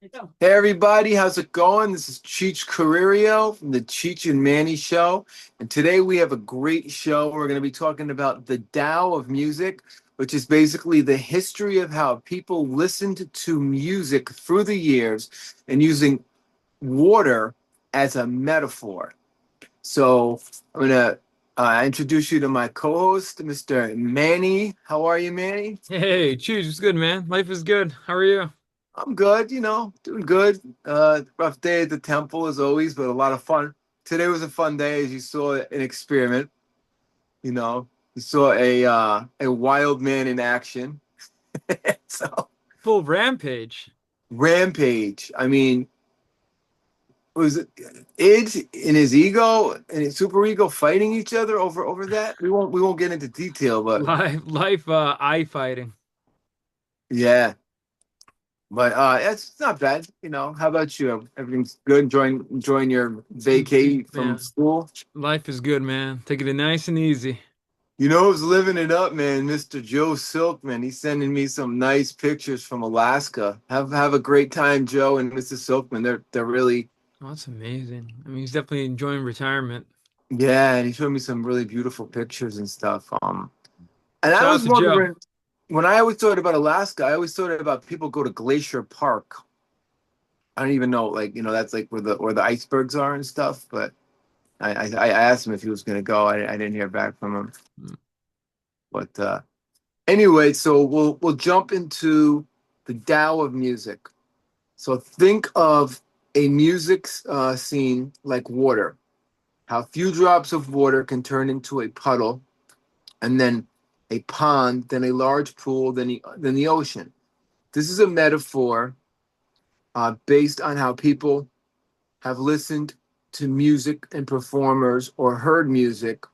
Hey everybody, how's it going? This is Cheech from the Cheech and Manny Show, and today we have a great show. We're going to be talking about the Tao of music, which is basically the history of how people listened to music through the years and using water as a metaphor. So I'm going to introduce you to my co-host, Mr. Manny. How are you, Manny? Hey, Cheech, it's good, man. Life is good. How are you? I'm good, doing good. Rough day at the temple as always, but a lot of fun. Today was a fun day as you saw an experiment, you know. You saw a wild man in action. So Full rampage. rampage. I mean, was it id and his ego and his super ego fighting each other over that? We won't get into detail, but Eye fighting. yeah. But it's not bad, you know. How about you? Everything's good. Enjoying your vacay from Man, school. life is good, man. Taking it nice and easy. You know who's living it up, man? Mr. Joe Silkman. He's sending me some nice pictures from Alaska. Have a great time, Joe and Mr. Silkman. They're really Oh, that's amazing. I mean, he's definitely enjoying retirement. yeah, and he showed me some really beautiful pictures and stuff. And I Shout out was to Joe. wondering when I always thought about Alaska, I always thought about people go to Glacier Park. I don't even know, like, that's like where the icebergs are and stuff. But I asked him if he was gonna go. I didn't hear back from him. But anyway, so we'll jump into the Tao of music. So think of a music scene like water. How few drops of water can turn into a puddle, and then a pond, then a large pool, then the ocean. This is a metaphor based on how people have listened to music and performers or heard music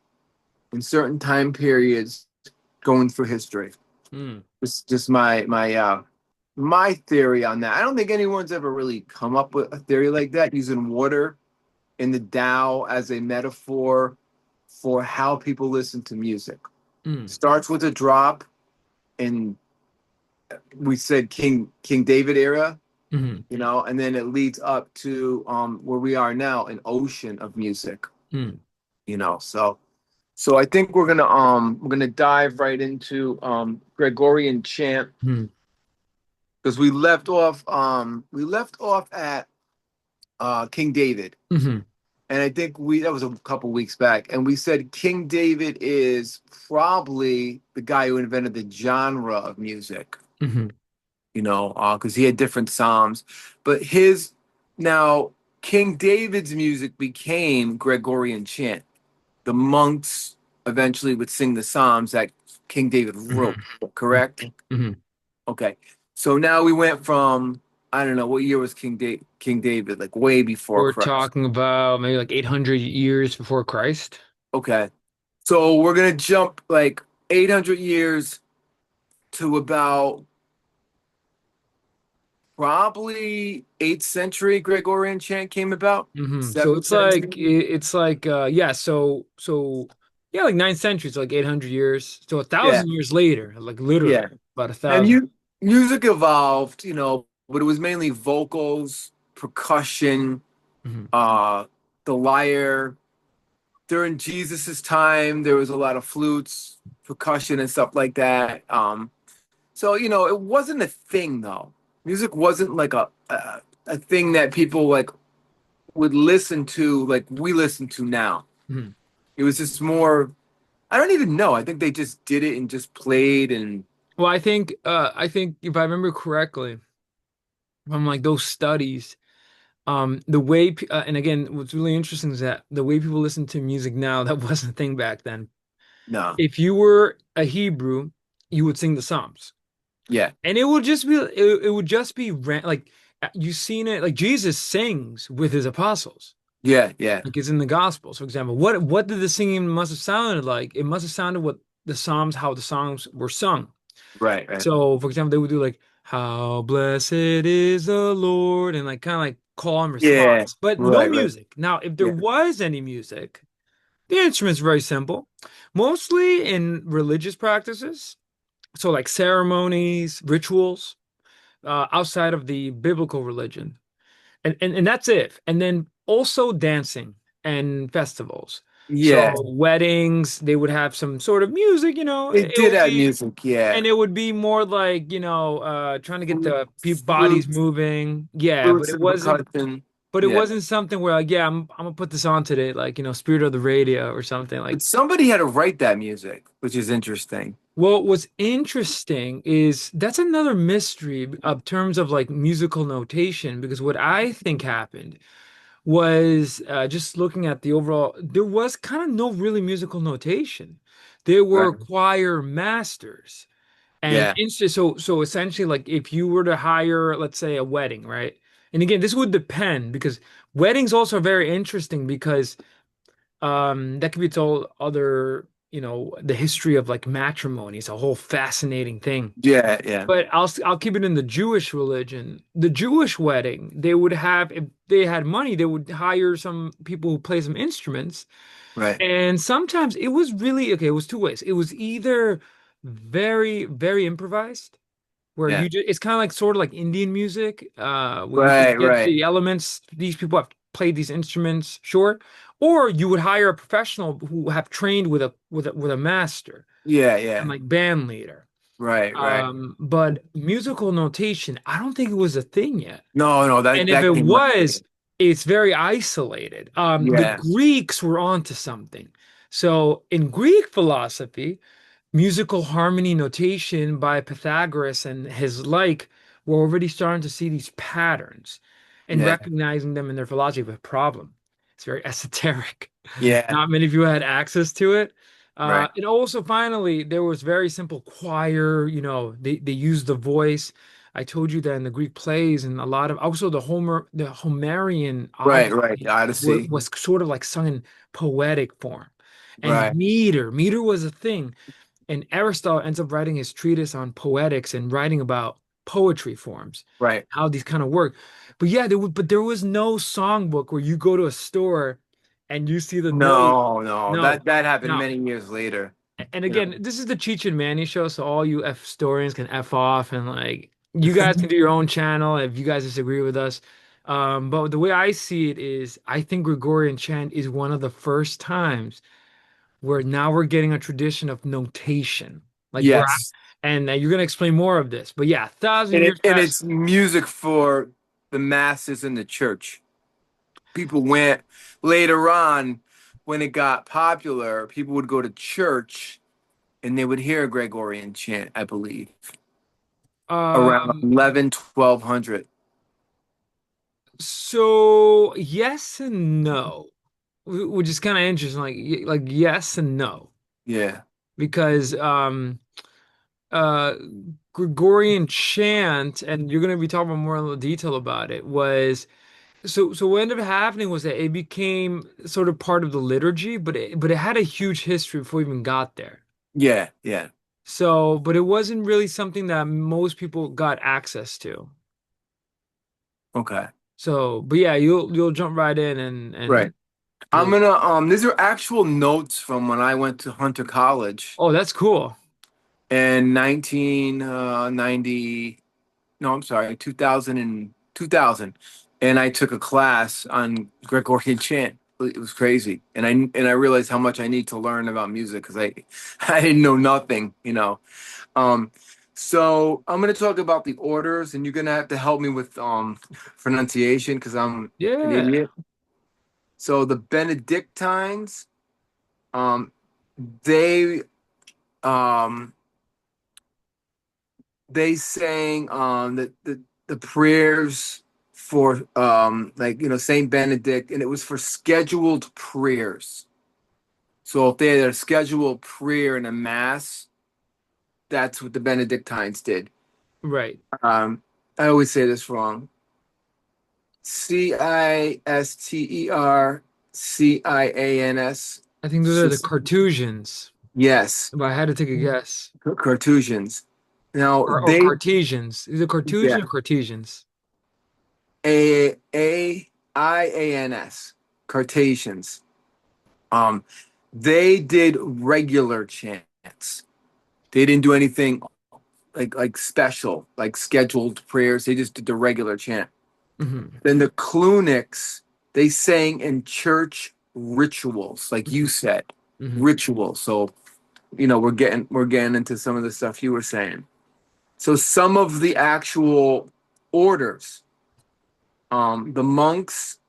in certain time periods going through history. Hmm. It's just my theory on that. I don't think anyone's ever really come up with a theory like that using water in the Tao as a metaphor for how people listen to music. Hmm. Starts with a drop in we said King David era, Hmm. and then it leads up to where we are now, an ocean of music, Hmm. So I think we're gonna dive right into Gregorian chant Hmm. because we left off at King David, Hmm. and I think we that was a couple weeks back, and we said King David is probably the guy who invented the genre of music, Hmm. because he had different psalms, but his now King David's music became Gregorian chant. The monks eventually would sing the psalms that King David wrote, correct? Hmm. Okay. So now we went from I don't know what year was King David, like way before We're Christ. talking about maybe like 800 years before Christ. Okay. So we're gonna jump like 800 years to about probably 8th century Gregorian chant came about. So 7th it's like century. it's like yeah, so yeah, like ninth century, so like 800 years. So a Yeah, thousand years later, like literally yeah. about a And thousand. music evolved, but it was mainly vocals, percussion, Hmm. uh, the lyre. During Jesus's time, there was a lot of flutes, percussion, and stuff like that. So it wasn't a thing though. Music wasn't like a thing that people like would listen to like we listen to now. Hmm. It was just more. I don't even know. I think they just did it and just played and Well, I think if I remember correctly from like those studies, and again, what's really interesting is that the way people listen to music now, that wasn't a thing back then. no. If you were a Hebrew, you would sing the Psalms. Yeah. And it would just be like you've seen it, like Jesus sings with his apostles. Yeah. Yeah. Like it's in the Gospels, for example. What did the singing must have sounded like? It must have sounded what how the songs were sung. Right. Right. So, for example, they would do like, "How blessed is the Lord," and like kind of like call and Yeah. response, but no Right. Right. music. Now, if there Yeah. was any music, the instrument's very simple, mostly in religious practices. So, like ceremonies, rituals. outside of the biblical religion. And that's it. And then also dancing and festivals. So Yeah, weddings, they would have some sort of music, it it did would have be, music. Yeah, and it would be more like, trying to get Flute, the pe bodies flutes, moving. Yeah, flutes and percussion. but it Yeah, wasn't something where like, yeah, I'm gonna put this on today, like, Spirit of the Radio or something like. but somebody had to write that music, which is interesting. Well, what's interesting is that's another mystery of terms of like musical notation, because what I think happened was just looking at the overall, there was kind of no really musical notation. There were Right. choir masters. And Yeah. so essentially, like if you were to hire, let's say, a wedding, right? And again, this would depend because weddings also are very interesting because that could be told other, the history of like matrimony. It's a whole fascinating thing. Yeah. Yeah. But I'll keep it in the Jewish religion. The Jewish wedding, they would have, if they had money, they would hire some people who play some instruments. Right. And sometimes it was really okay, it was two ways. It was either very, very improvised, where Yeah. you just it's kind of like sort of like Indian music, where you Right. just get Right. the elements, these people have played these instruments, sure. Or you would hire a professional who have trained with a master Yeah. and Yeah. like band leader. Right. Right. But musical notation, I don't think it was a thing yet. No. No. That And if that it came right was, later. it's very isolated. The Yeah. Greeks were onto something. So in Greek philosophy, musical harmony notation by Pythagoras and his like were already starting to see these patterns and Yeah. recognizing them in their philosophy of a problem. It's very esoteric. Yeah. Not many of you had access to it. Right. And also, finally, there was very simple choir. They used the voice. I told you that in the Greek plays and a lot of also the Homerian Right. Right. Odyssey Odyssey. was sort of like sung in poetic form. And Right. meter was a thing. And Aristotle ends up writing his treatise on poetics and writing about poetry forms, Right. how these kind of work. But yeah, there was no songbook where you go to a store and you see the note. No. No. No, That happened no. many years later. And You again, this is the Cheech and Manny show, so all you F historians can F off and like you guys can do your own channel if you guys disagree with us. But the way I see it is I think Gregorian chant is one of the first times where now we're getting a tradition of notation. Like we're Yes. and you're gonna explain more of this, but yeah, 1,000 And years past. it's music for the masses in the church. People went later on when it got popular, people would go to church and they would hear a Gregorian chant, I believe, around Um, 11, 1200. so yes and no, which is kind of interesting. Like yes and no, Yeah. because uh Gregorian chant, and you're gonna be talking about more in little detail about it, was so what ended up happening was that it became sort of part of the liturgy, but it had a huge history before we even got there. Yeah. Yeah. So, but it wasn't really something that most people got access to. Okay. So, but yeah, you'll jump right in and Right. I'm you'll. gonna these are actual notes from when I went to Hunter College Oh, that's cool. in 1990. No, I'm sorry, 2000 and 2000, and I took a class on Gregorian chant. It was crazy, and I realized how much I need to learn about music because I I didn't know nothing. Um, so I'm gonna talk about the orders, and you're gonna have to help me with pronunciation because I'm an Yeah. idiot. So the Benedictines, um, they um they sang the prayers for like Saint Benedict, and it was for scheduled prayers. So if they had a scheduled prayer in a mass, that's what the Benedictines did. Right. I always say this wrong. Cistercians. I think those are the Sis- Carthusians, Yes, but I had to take a guess. Carthusians. Now Or they Cartesians. Is it Carthusians yeah or Cartesians? Ians, Cartesians. Um, they did regular chants. They didn't do anything like special, like scheduled prayers. They just did the regular chant. Hmm. Then the Kluniks, they sang in church rituals, like you said, Hmm. rituals. So, we're getting into some of the stuff you were saying. So some of the actual orders, the monks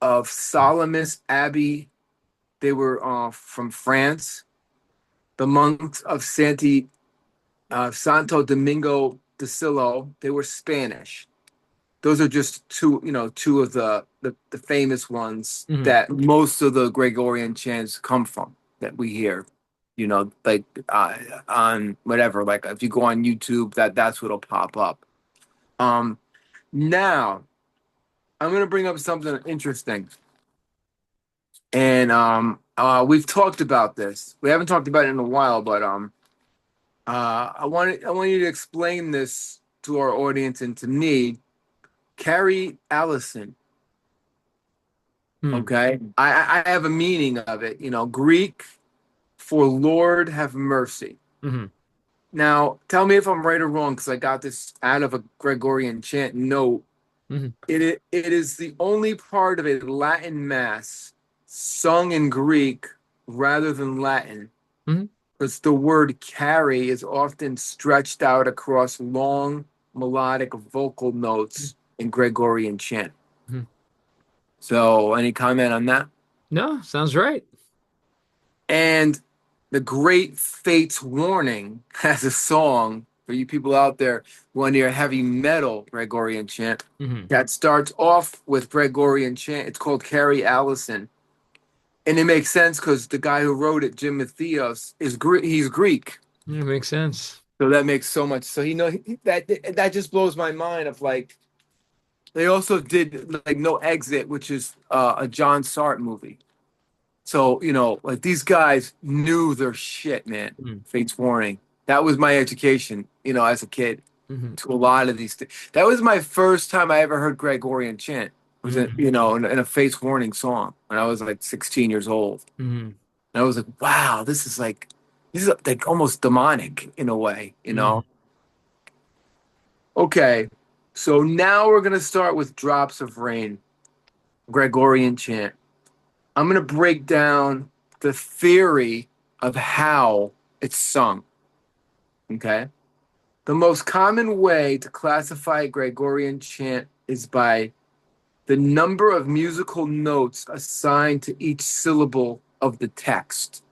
of Salamis Abbey, they were from France. The monks of Santo Domingo de Silo, they were Spanish. Those are just two of the famous ones Hmm. that most of the Gregorian chants come from that we hear. Like on whatever, like if you go on YouTube, that's what'll pop up. Um, Now I'm gonna bring up something interesting, and we've talked about this. We haven't talked about it in a while, but I want you to explain this to our audience and to me. Carrie Allison. Hmm. Okay. I have a meaning of it, Greek for Lord have mercy. Hmm. Now, tell me if I'm right or wrong, because I got this out of a Gregorian chant note. Hmm. It is the only part of a Latin mass sung in Greek rather than Latin, Hmm. because the word carry is often stretched out across long melodic vocal notes in Gregorian chant. Hmm. So, any comment on that? No, sounds right. And the Great Fates Warning has a song for you people out there who want to hear heavy metal Gregorian chant Hmm. that starts off with Gregorian chant. It's called Carrie Allison. And it makes sense because the guy who wrote it, Jim Matthias, he's Greek. It makes sense. So that makes so much. So that just blows my mind of like they also did like No Exit, which is a John Sartre movie. So, like these guys knew their shit, man. Hmm. Fates Warning. That was my education, as a kid Hmm. to a lot of these things. That was my first time I ever heard Gregorian chant. Was it, Hmm. in a Fates Warning song when I was like 16 years old. Hmm. And I was like, wow, this is like almost demonic in a way. Hmm. Okay. So now we're gonna start with Drops of Rain, Gregorian chant. I'm going to break down the theory of how it's sung. Okay. The most common way to classify Gregorian chant is by the number of musical notes assigned to each syllable of the text.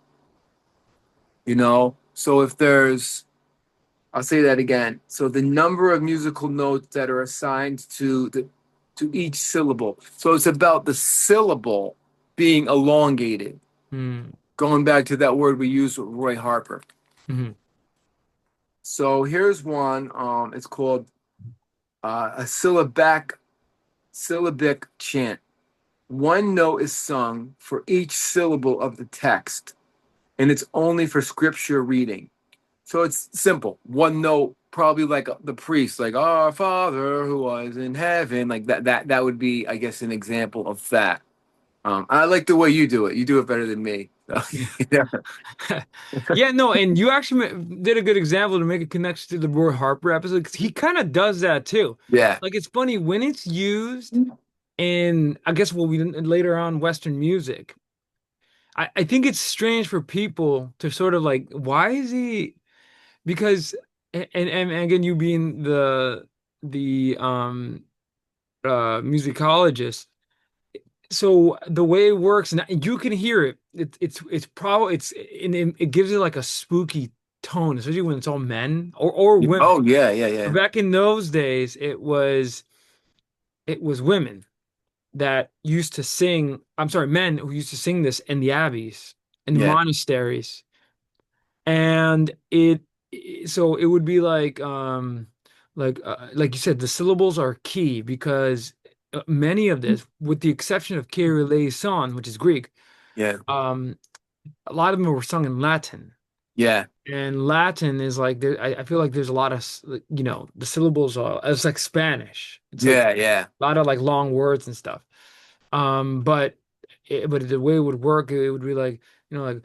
So if I'll say that again. So the number of musical notes that are assigned to each syllable. So it's about the syllable being elongated. Hmm. Going back to that word we used with Roy Harper. Hmm. So here's one. It's called a syllabic chant. One note is sung for each syllable of the text, and it's only for scripture reading. So it's simple. One note, probably like the priest, like "Our Father who was in heaven," like that. That would be, I guess, an example of that. I like the way you do it. You do it better than me. So, yeah. Yeah, no, and you actually did a good example to make a connection to the Roy Harper episode because he kind of does that too. Yeah. Like it's funny when it's used in, I guess, what we later on Western music. I think it's strange for people to sort of like, why is he? Because and again, you being the musicologist, so the way it works, and you can hear it. It's probably it gives it like a spooky tone, especially when it's all men or women. Oh yeah, yeah, But yeah, back in those days, it was women that used to sing. I'm sorry, men who used to sing this in the abbeys, in the yeah, monasteries, and so it would be like you said, the syllables are key because many of this, with the exception of Kyrie eleison, which is Greek, yeah, um, a lot of them were sung in Latin. yeah, And Latin is like I feel like there's a lot of the syllables are it's like Spanish. It's like yeah, yeah, a lot of like long words and stuff. But the way it would work, it would be like like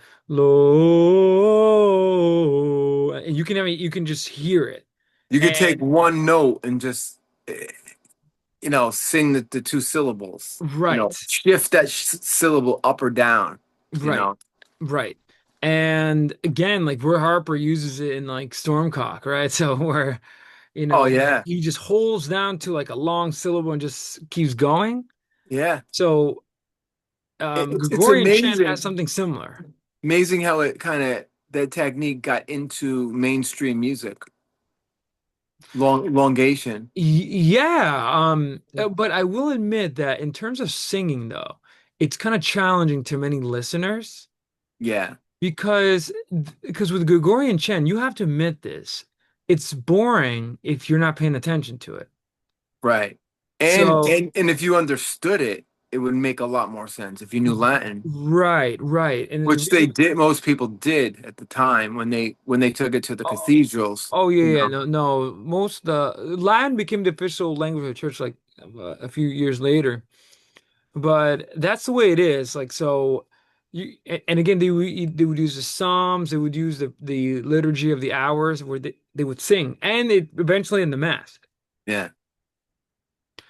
low, and you can just hear it. You could take And one note and just sing the two syllables. right, Shift that syllable up or down. You right, know. right. And again, like Roy Harper uses it in like Stormcock, right? So where, Oh yeah, he just holds down to like a long syllable and just keeps going. yeah. So It's Gregorian chant has amazing, something similar. amazing how it kind of that technique got into mainstream music. Elongation. Yeah, but I will admit that in terms of singing, though, it's kind of challenging to many listeners Yeah, because with Gregorian chant, you have to admit this. It's boring if you're not paying attention to it. right. And So, and if you understood it, it would make a lot more sense if you knew Latin, right, right. And the which they reason, did. Most people did at the time when they took it to the oh, cathedrals. oh yeah, You yeah, know. no, no. Most the Latin became the official language of the church like a few years later. But that's the way it is. Like so, and again they would use the Psalms, they would use the liturgy of the hours where they would sing, and it eventually in the mass. Yeah.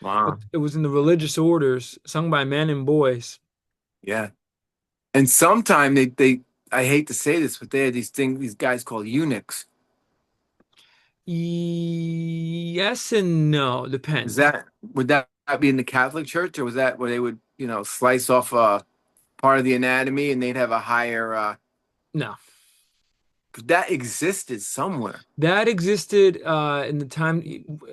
But Wow. it was in the religious orders, sung by men and boys. Yeah. And sometime they I hate to say this, but they had these guys called eunuchs. Yes and no, Is depends. that would that be in the Catholic Church, or was that where they would slice off a part of the anatomy and they'd have a higher? No, 'Cause that existed somewhere. that existed in the time.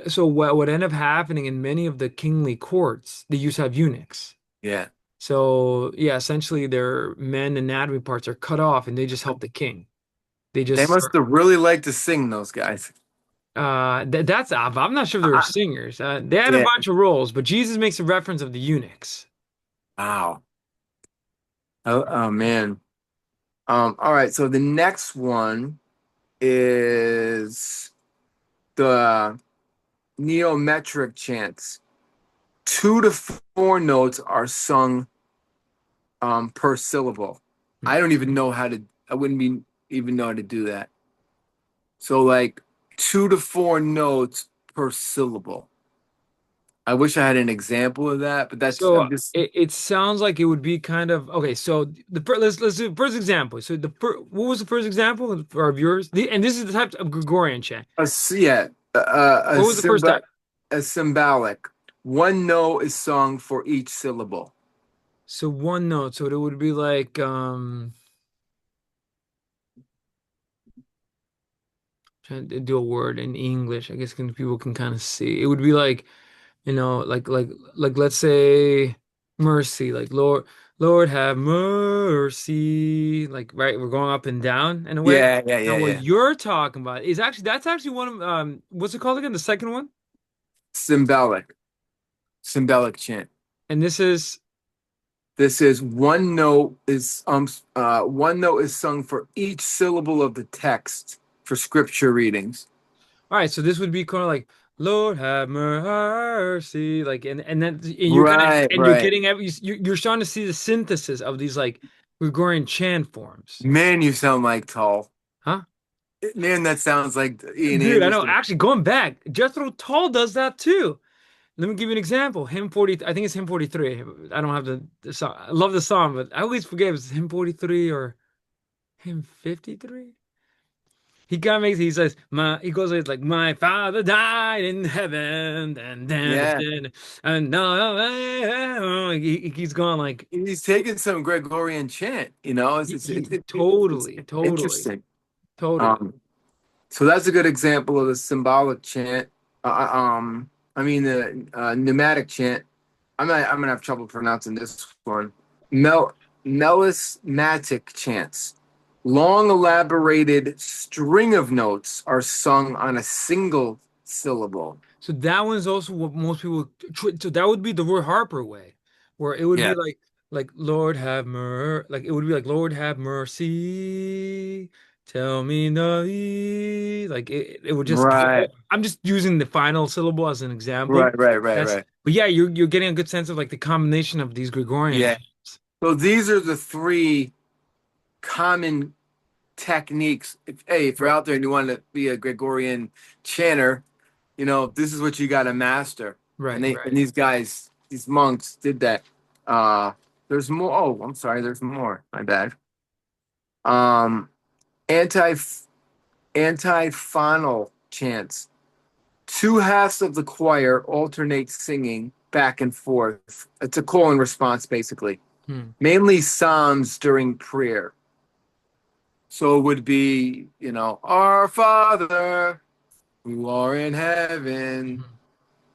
So what ended up happening in many of the kingly courts, they used to have eunuchs. Yeah. So yeah, essentially their men anatomy parts are cut off and they just help the king. They They just must have really liked to sing, those guys. that's I'm not sure if they were Uh, singers. They had a yeah. bunch of roles, but Jesus makes a reference of the eunuchs. Wow. Oh man. All right. So the next one is the neometric chants. 2 to 4 notes are sung per syllable. I don't even know how to. I wouldn't be even know how to do that. So like 2 to 4 notes per syllable. I wish I had an example of that, but that's So I'm just it sounds like it would be kind of okay. So let's do the first example. So what was the first example of yours? And this is the type of Gregorian chant. yeah, What was the first type? a symbolic. One note is sung for each syllable. So one note. So it would be like trying to do a word in English. I guess people can kind of see. It would be like, like let's say mercy, like Lord have mercy. Like right, we're going up and down in a way. Yeah, yeah, Now yeah, what yeah. you're talking about is actually that's actually one of what's it called again? The second one? Symbolic, symbolic chant. And this is This is one note is sung for each syllable of the text for scripture readings. all right, so this would be kind of like Lord have mercy, like and you're kind of Right, and you're right. getting you're starting to see the synthesis of these like Gregorian chant forms. Man, you sound like Tall. Huh? Man, that sounds like Ian Dude, I know. Anderson. Actually, going back, Jethro Tull does that too. Let me give you an example. Hymn 40, I think it's hymn 43. I don't have the song. I love the song, but I always forget if it's hymn 43 or hymn 53. He says, he goes like, my father died in heaven, Yeah. and no, he keeps going like, He's taking some Gregorian chant, it's totally, totally, interesting. totally. Um, so that's a good example of the symbolic chant. I mean the pneumatic chant. I'm gonna have trouble pronouncing this one. Mel Melismatic chants. Long elaborated string of notes are sung on a single syllable. So that one's also what most people. So that would be the Roy Harper way, where it would be Yeah. like Lord have mer, like it would be like Lord have mercy, tell me no, like it would just. Right. I'm just using the final syllable as an example. Right, right, right, That's. right. But yeah, you're getting a good sense of like the combination of these Gregorian Yeah. chants. So these are the three common techniques. If you're out there and you want to be a Gregorian chanter, this is what you got to master. And Right. these guys, these monks did that. Uh, there's more. Oh, I'm sorry. There's more. My bad. Um, anti Antiphonal chants. Two halves of the choir alternate singing back and forth. It's a call and response, basically. Hmm. Mainly psalms during prayer. So it would be, Our Father who are in heaven, Mhm.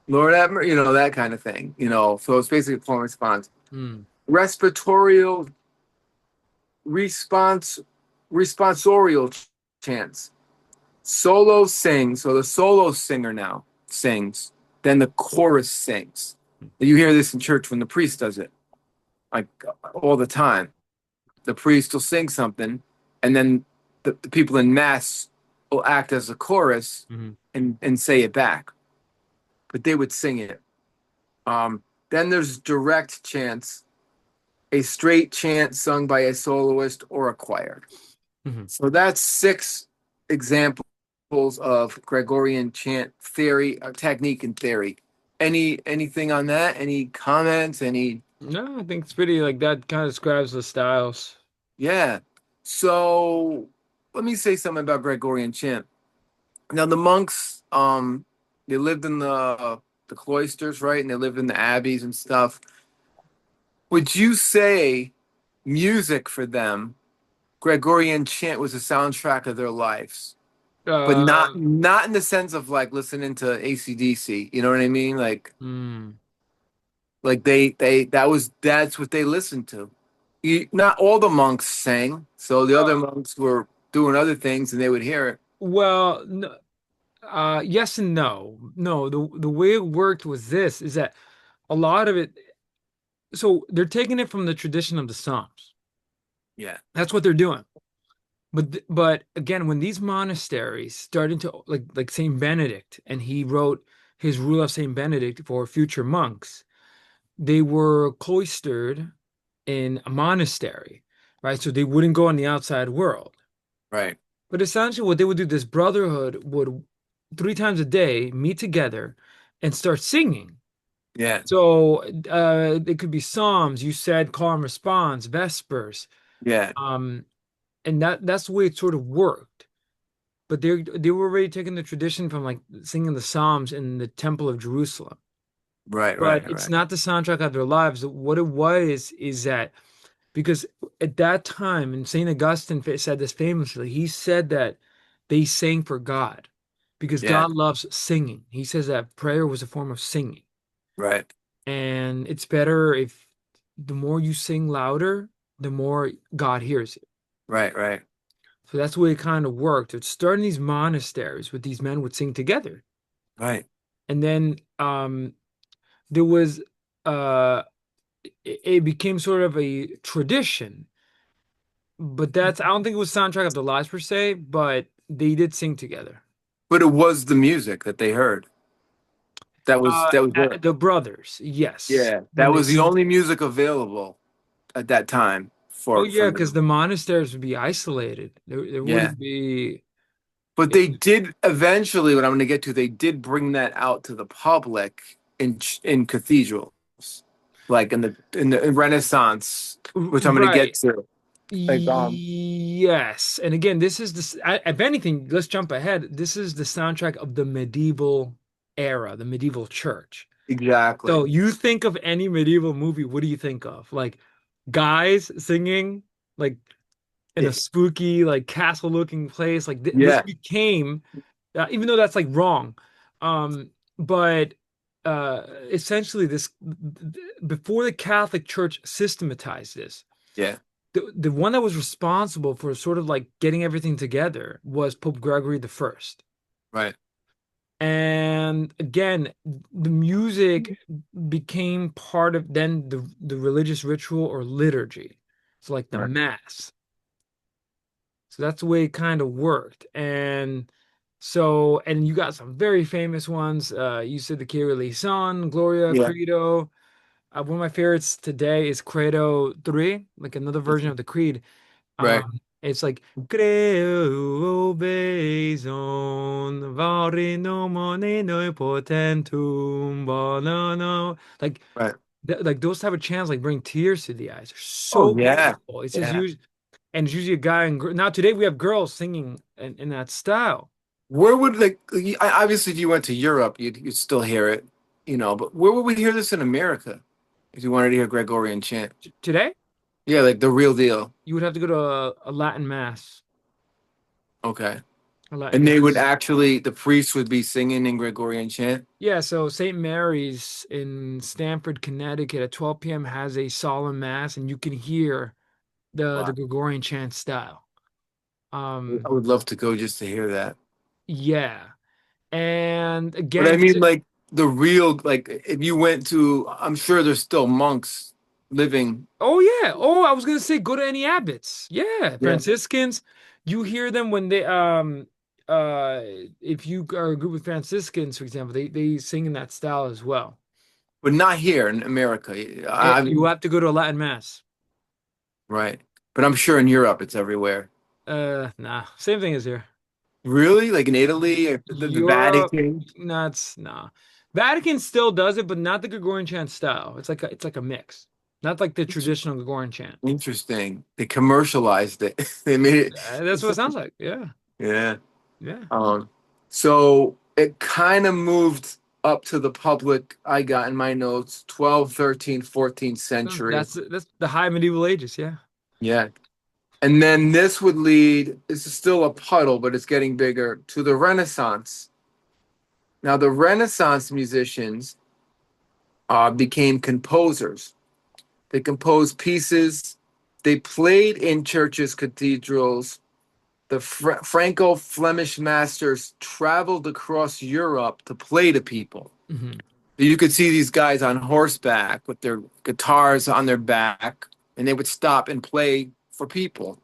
Lord have mercy, that kind of thing. So it's basically a call and response. Hmm. Respiratorial response, responsorial chants. Solo sings, so the solo singer now sings, then the chorus sings. You hear this in church when the priest does it, like all the time. The priest will sing something, and then the people in mass will act as a chorus Mhm. and say it back, but they would sing it. Then there's direct chants, a straight chant sung by a soloist or a choir. Mhm. So that's six examples of Gregorian chant theory, technique and theory. Anything on that? Any comments? Any? No, I think it's pretty like that kind of describes the styles. Yeah. So let me say something about Gregorian chant. Now the monks, they lived in the cloisters, right? And they lived in the abbeys and stuff. Would you say music for them, Gregorian chant was a soundtrack of their lives? But not Uh, not in the sense of like listening to AC/DC. You know what I mean? hmm. Like that's what they listened to. Not all the monks sang, so the other Uh, monks were doing other things, and they would hear it. well, no, yes and no. No, the way it worked was this is that a lot of it, so they're taking it from the tradition of the Psalms. Yeah, That's what they're doing. But again, when these monasteries started to like Saint Benedict, and he wrote his Rule of Saint Benedict for future monks, they were cloistered in a monastery, right? So they wouldn't go on the outside world. right. But essentially, what they would do, this brotherhood would 3 times a day meet together and start singing. Yeah, So it could be psalms, you said call and response, vespers, yeah, um, and that's the way it sort of worked. But they were already taking the tradition from like singing the psalms in the Temple of Jerusalem. right, But right, it's right. not the soundtrack of their lives. What it was is that because at that time, and Saint Augustine said this famously, he said that they sang for God because Yeah, God loves singing. He says that prayer was a form of singing. right, And it's better if the more you sing louder, the more God hears it. right, right, So that's the way it kind of worked. It started in these monasteries where these men would sing together. right. And then there was uh it became sort of a tradition. But I don't think it was soundtrack of the lives per se, but they did sing together. But it was the music that they heard. That was it. The brothers, yes. Yeah, When that they was the sing. only music available at that time Oh for yeah, because them. the monasteries would be isolated. There Yeah. wouldn't be. But they did eventually, what I'm going to get to, they did bring that out to the public in cathedrals, like in the Renaissance, which I'm going to get Right. to. Like Yes. And again, this is this. If anything, let's jump ahead. This is the soundtrack of the medieval era, the medieval church. exactly. So you think of any medieval movie, what do you think of? Like guys singing, like in a Yeah, spooky, like castle looking place. Like this yeah, became, even though that's like wrong, but essentially before the Catholic Church systematized this, yeah, the one that was responsible for sort of like getting everything together was Pope Gregory the First. right, And again, the music became part of then the religious ritual or liturgy. So like the right. mass. So that's the way it kind of worked. And you got some very famous ones. You said the Kyrie eleison, Gloria, Yeah, Credo. One of my favorites today is Credo 3, like another version of the Creed. right. It's like Creo beson vari nomone noi potentum banana. Like Right. like those type of chants like bring tears to the eyes. They're Oh so yeah. beautiful. It's just Yeah. usually and it's usually a guy and now today we have girls singing in that style. Where would like obviously if you went to Europe, you'd still hear it, but where would we hear this in America if you wanted to hear Gregorian chant? Today Yeah, like the real deal. you would have to go to a Latin mass. Okay. A Latin And they would mass. actually, the priest would be singing in Gregorian chant. Yeah, so St. Mary's in Stamford, Connecticut at 12 p.m. has a solemn mass and you can hear the Wow. Gregorian chant style. I Um, would love to go just to hear that. yeah. And But again, I mean, like the real, like if you went to, I'm sure there's still monks living. oh yeah. Oh, I was gonna say go to any abbots. Yeah, Yeah. Franciscans. You hear them when they uh if you are a group of Franciscans, for example, they sing in that style as well. But not here in America. You have to go to a Latin mass. Right. But I'm sure in Europe it's everywhere. Nah, same thing as here. Really? Like in Italy, or the Europe, Vatican? nuts, nah. Vatican still does it, but not the Gregorian chant style. It's like a mix. Not like the traditional Gregorian chant. Interesting. They commercialized it. They made it. That's what it sounds like. Yeah. Yeah. Yeah. Um, so it kind of moved up to the public. I got in my notes 12, 13, 14th No, century. that's the high medieval ages, yeah. Yeah. And then this would lead, this is still a puddle, but it's getting bigger, to the Renaissance. Now, the Renaissance musicians became composers. They composed pieces. They played in churches, cathedrals. The Franco-Flemish masters traveled across Europe to play to people. Hmm. You could see these guys on horseback with their guitars on their back, and they would stop and play for people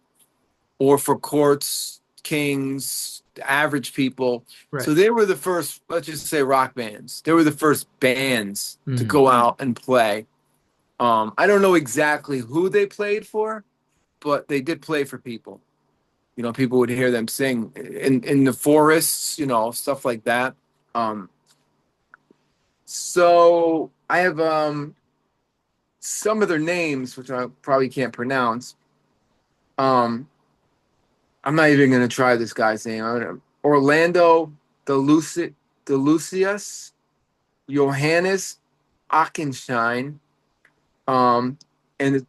or for courts, kings, average people. Right. So they were the first, let's just say rock bands. They were the first bands to Hmm. go out and play. I don't know exactly who they played for, but they did play for people. People would hear them sing in the forests, stuff like that. Um, so I have some of their names, which I probably can't pronounce. Um, I'm not even going to try this guy's name. Orlando De Lucius, Johannes Achenstein, um, and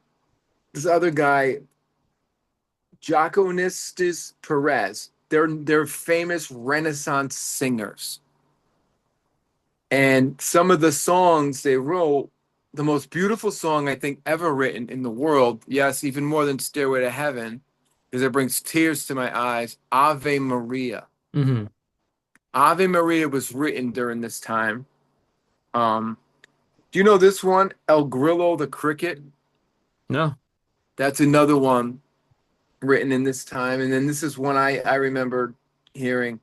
this other guy, Jaconistas Perez. They're famous Renaissance singers. And some of the songs they wrote, the most beautiful song I think ever written in the world, yes, even more than Stairway to Heaven, because it brings tears to my eyes, Ave Maria. Hmm. Ave Maria was written during this time. Um, do you know this one, El Grillo the Cricket? No. That's another one written in this time. And then this is one I remember hearing.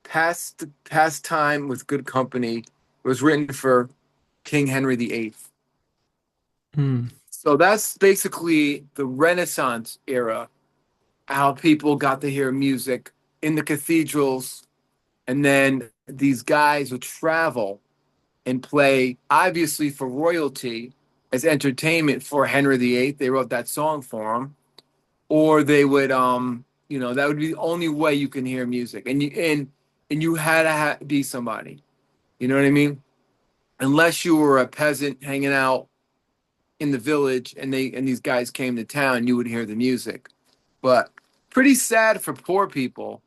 Past Time with Good Company. It was written for King Henry VIII. Hmm. So that's basically the Renaissance era, how people got to hear music in the cathedrals. And then these guys would travel and play, obviously, for royalty as entertainment for Henry VIII. They wrote that song for him. Or they would, that would be the only way you can hear music. And you had to be somebody. You know what I mean? Unless you were a peasant hanging out in the village and these guys came to town, you would hear the music. But pretty sad for poor people,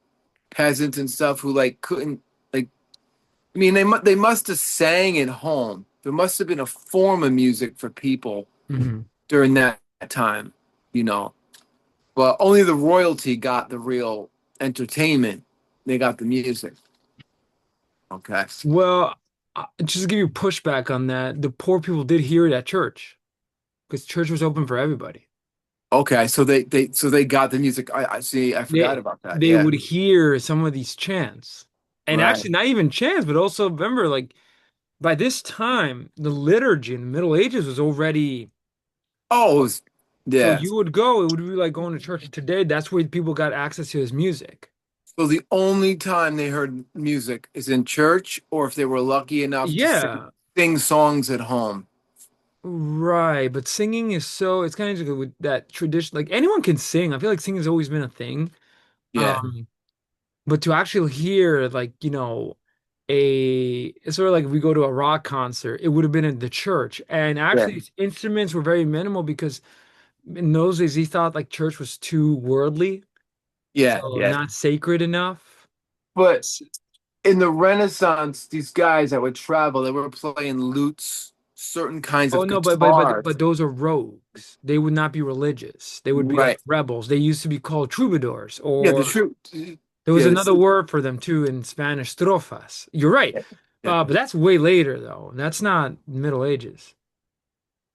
peasants and stuff who like couldn't like. I mean, they must have sang at home. There must have been a form of music for people Hmm. during that time, you know. But only the royalty got the real entertainment. They got the music. Okay. Well, just to give you pushback on that, the poor people did hear it at church because church was open for everybody. Okay. So they got the music. I see. I forgot about that. They Yeah. would hear some of these chants. And Right. actually not even chants, but also remember like by this time the liturgy in the Middle Ages was already Oh, it was. So Yeah. you would go, it would be like going to church today. That's where people got access to his music. So the only time they heard music is in church, or if they were lucky enough to Yeah, sing songs at home. right. But singing is so, it's kind of with that tradition. Like anyone can sing. I feel like singing has always been a thing. Yeah. Um, but to actually hear like, it's sort of like if we go to a rock concert, it would have been in the church. And Yeah. actually instruments were very minimal because in those days he thought like church was too worldly, Yeah. so Yeah. not sacred enough. But in the Renaissance, these guys that would travel, they were playing lutes, certain kinds Oh of no, but guitars. those are rogues. They would not be religious. They would be like Right. rebels. They used to be called troubadours, Yeah, the or true. there was Yeah, another word for them too in Spanish, strofas. You're right. yeah. But that's way later though. That's not Middle Ages.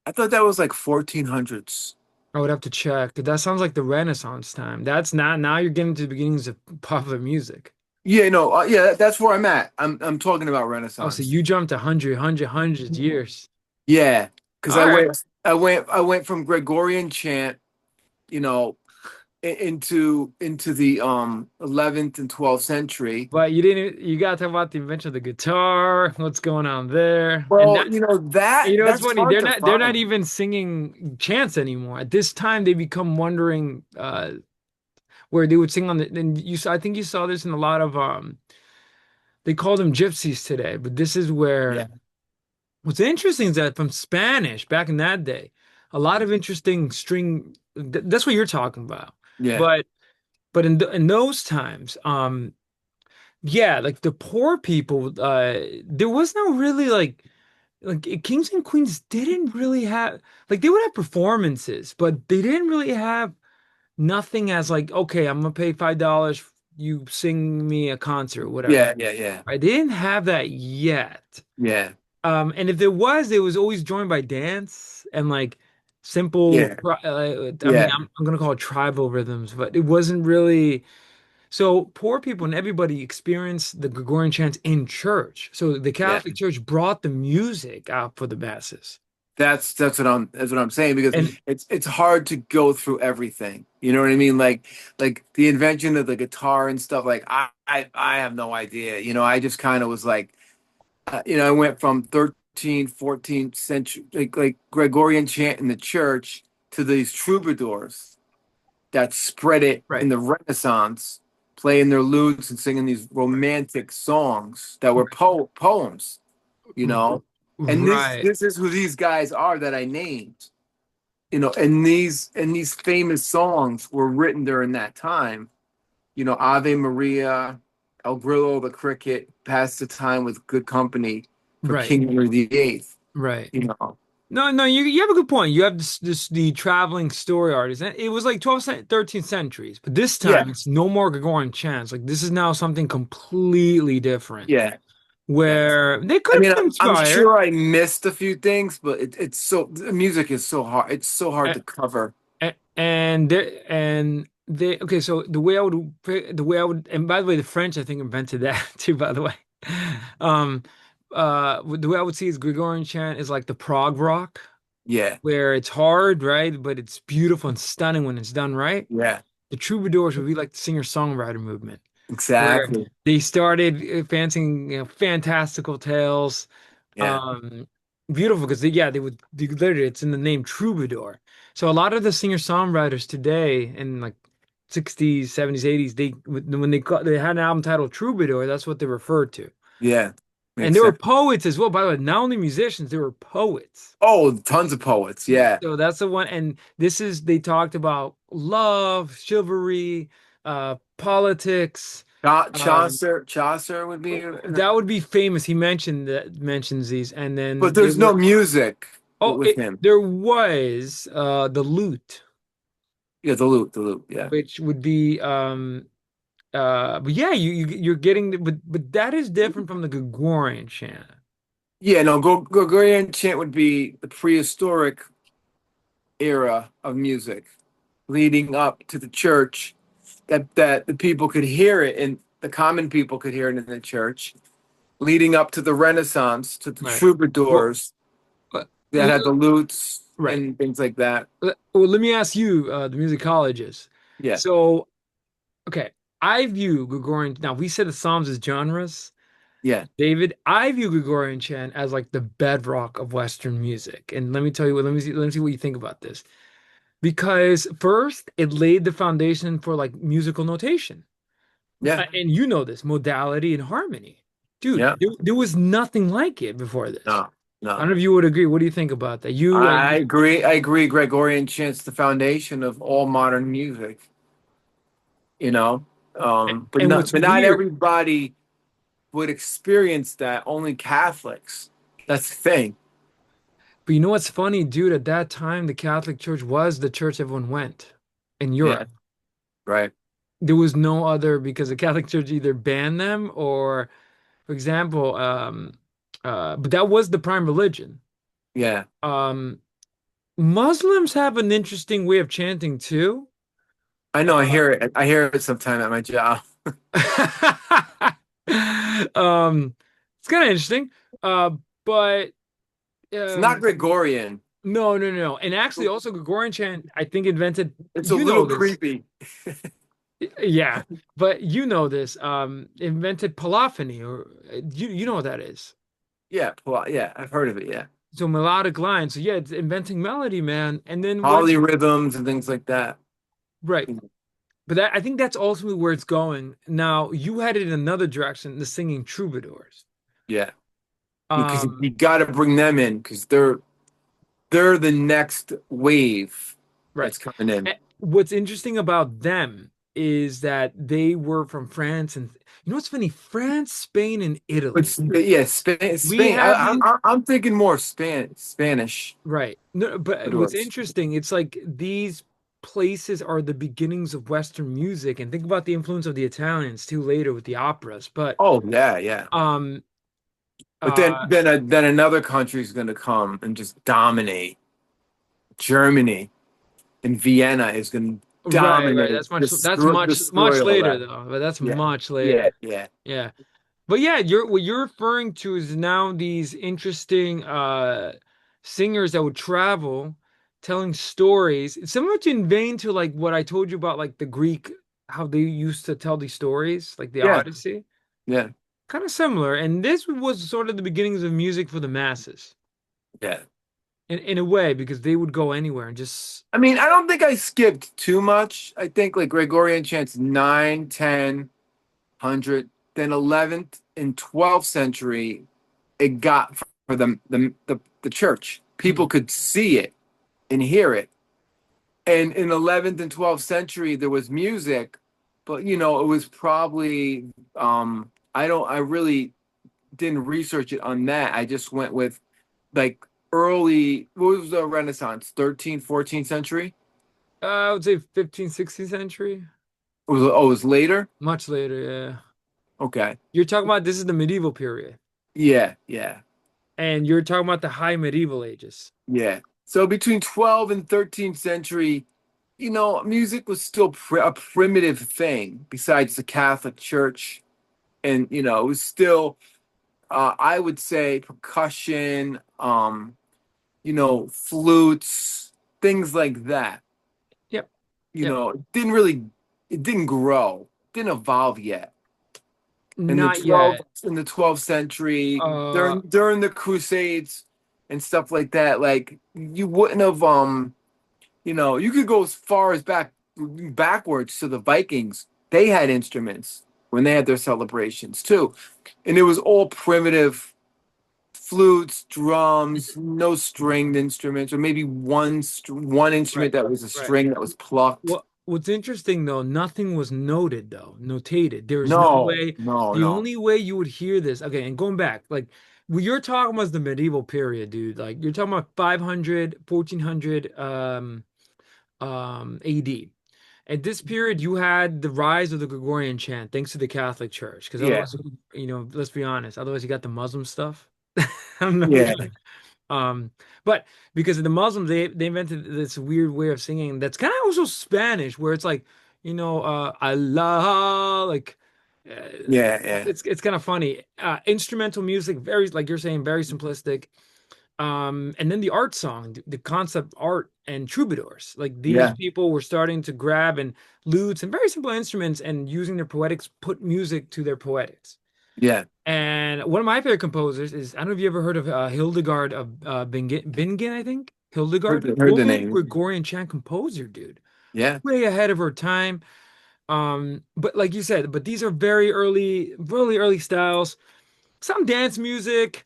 I thought that was like 1400s. I would have to check. That sounds like the Renaissance time. That's not, now you're getting to the beginnings of popular music. Yeah, no, yeah, that's where I'm at. I'm talking about Oh, so Renaissance. you jumped 100 years. Yeah, because All right. I went from Gregorian chant, you know, into the 11th and 12th century. But you didn't, you got to talk about the invention of the guitar, what's going on there. And Well, that, you know and you know, it's that's funny. hard to They're not find. even singing chants anymore. At this time, they become wondering, where they would sing on the, and I think you saw this in a lot of, they call them gypsies today, but this is Yeah, where what's interesting is that from Spanish back in that day, a lot of interesting string. That's what you're talking about. yeah, But in those times, yeah, like the poor people, there was no really like kings and queens didn't really have like they would have performances, but they didn't really have nothing as like okay, I'm gonna pay $5, you sing me a concert, whatever. yeah, yeah, yeah, Right? They didn't have that yet. yeah, And if there was, it was always joined by dance and like simple. yeah, I mean, yeah, I'm gonna call it tribal rhythms, but it wasn't really. So poor people and everybody experienced the Gregorian chants in church. So the yeah. Catholic Church brought the music out for the masses. That's what I'm saying because And it's hard to go through everything. You know what I mean? Like the invention of the guitar and stuff. Like I have no idea. You know, I just kind of was like, you know, I went from 13th, 14th century like Gregorian chant in the church to these troubadours that spread it in right, the Renaissance, playing their lutes and singing these romantic songs that were poems. You know, and right, this is who these guys are that I named. You know, and these famous songs were written during that time. You know, Ave Maria, El Grillo the Cricket, Pass the Time with Good Company for right, King Henry VIII. right. You know, No, no, you have a good point. You have this the traveling story artist, and it was like 12th, 13th centuries, but this yeah, time it's no more Gregorian chants. Like this is now something completely different, yeah, yeah. where they could I have mean, been I'm inspired. sure I missed a few things, but it's so the music is so hard. It's so hard to cover. Okay, so the way I would, and by the way, the French I think invented that too, by the way. Um, the way I would see is Gregorian chant is like the prog rock, Yeah, where it's hard, right? But it's beautiful and stunning when it's done right. yeah, The troubadours would be like the singer-songwriter movement, where exactly. they started fancying, fantastical tales. Yeah, Um, beautiful because they would literally it's in the name troubadour. So a lot of the singer-songwriters today in like 60s, 70s, 80s, when they had an album titled Troubadour, that's what they referred to. yeah, And makes they were sense. poets as well, by the way, not only musicians, they were poets. Oh, tons of poets. Yeah. So that's the one. And this is, they talked about love, chivalry, politics. Um, Chaucer would be, that would be famous. He mentions these. And but then they there's no were, music oh, with him. there was the lute, Yeah, the lute. Yeah. which would be, but yeah, you're getting, but that is different from the Gregorian chant. Yeah, no, Gregorian chant would be the prehistoric era of music leading up to the church that the people could hear it and the common people could hear it in the church, leading up to the Renaissance, to the Right. Well, troubadours uh, that had the lutes. Right. and things like that. Well, let me ask you, the musicologist. Yeah, So, okay, I view Gregorian. Now, we said the Psalms as genres. yeah, David, I view Gregorian chant as like the bedrock of Western music. And let me tell you what, let me see what you think about this. Because first, it laid the foundation for like musical notation. yeah, And you know this, modality and harmony. Dude, yeah. there was nothing like it before this. No, I don't no. know if you would agree. What do you think about that? I agree. I agree. Gregorian chant's the foundation of all modern music. You know, And what's but not weird, everybody would experience that. Only Catholics. That's the thing. but you know what's funny, dude? At that time, the Catholic Church was the church everyone went in Yeah, Europe. right. There was no other because the Catholic Church either banned them or, for example, but that was the prime religion. Yeah, Um, Muslims have an interesting way of chanting too. I know. I hear it. I hear it sometime at my job. Um, it's kind of interesting. Uh, but It's not um, Gregorian. no, no, no, no. And actually, also Gregorian chant, I think invented. It's a You know little this, creepy. yeah. But you know this. Invented polyphony, or you know what that is. Yeah, well, yeah, I've heard of it. Yeah, So melodic lines. So yeah, it's inventing melody, man. And then what? polyrhythms and things like that. Right. But that, I think that's ultimately where it's going. Now, you had it in another direction, the singing troubadours. Yeah, because Um, you got to bring them in because they're the next wave right. that's coming in. What's interesting about them is that they were from France, and you know what's funny? France, Spain, and Italy. But yeah, Spain. We Spain. have these, I'm thinking more Spanish. right. No, but what's Troubadours. interesting, it's like these places are the beginnings of Western music, and think about the influence of the Italians too later with the operas. But Oh yeah, yeah. um, But uh, then another country is going to come and just dominate. Germany and Vienna is going to right, right. dominate, That's much destroy all later that. though. But that's Yeah, much yeah, later. yeah, Yeah. But yeah, what you're referring to is now these interesting singers that would travel telling stories. It's similar to in vein to like what I told you about like the Greek, how they used to tell these stories, like the yeah, Odyssey. yeah, Kind of similar. And this was sort of the beginnings of music for the masses yeah. in a way, because they would go anywhere and just I mean, I don't think I skipped too much. I think like Gregorian chants 9, 10, 100, then 11th and 12th century, it got for the church. People Mhm. could see it and hear it. And in 11th and 12th century, there was music, but it was probably, I really didn't research it on that. I just went with like what was the Renaissance, 13th, 14th century? I would say 15th, 16th century. It was later? Much later, yeah. Okay. You're talking about this is the medieval period. Yeah, yeah, And you're talking about the high medieval ages. yeah. So between 12th and 13th century, music was still a primitive thing besides the Catholic Church. And, it was still, I would say, percussion, flutes, things like that. Yep. Yep. It didn't grow, didn't evolve yet. Not yet. In the 12th century, Uh, during the Crusades and stuff like that, like you wouldn't have you could go as far as backwards to the Vikings. They had instruments when they had their celebrations too. And it was all primitive flutes, drums, no stringed instruments, or maybe one right. instrument that was a Right. string that was plucked. What's interesting though, nothing was noted though, notated. There is no No, way. no, The no. only way you would hear this, okay, and going back, like what you're talking about is the medieval period, dude. Like you're talking about 500, 1400, AD. At this period, you had the rise of the Gregorian chant, thanks to the Catholic Church. Because Yeah, otherwise, let's be honest, otherwise you got the Muslim stuff. I'm not yeah, kidding. Um, but because of the Muslims, they invented this weird way of singing that's kind of also Spanish, where it's like, Allah, like yeah, yeah. it's kind of funny. Instrumental music, very like you're saying, very simplistic. And then the art song, the concept art and troubadours. Like these Yeah, people were starting to grab and lutes and very simple instruments and using their poetics, put music to their poetics. yeah. And one of my favorite composers is, I don't know if you ever heard of Hildegard of Bingen, I think. Heard Hildegard, heard the full name. Gregorian chant composer, dude. Yeah, Way ahead of her time. But like you said, but these are very early, really early styles. Some dance music,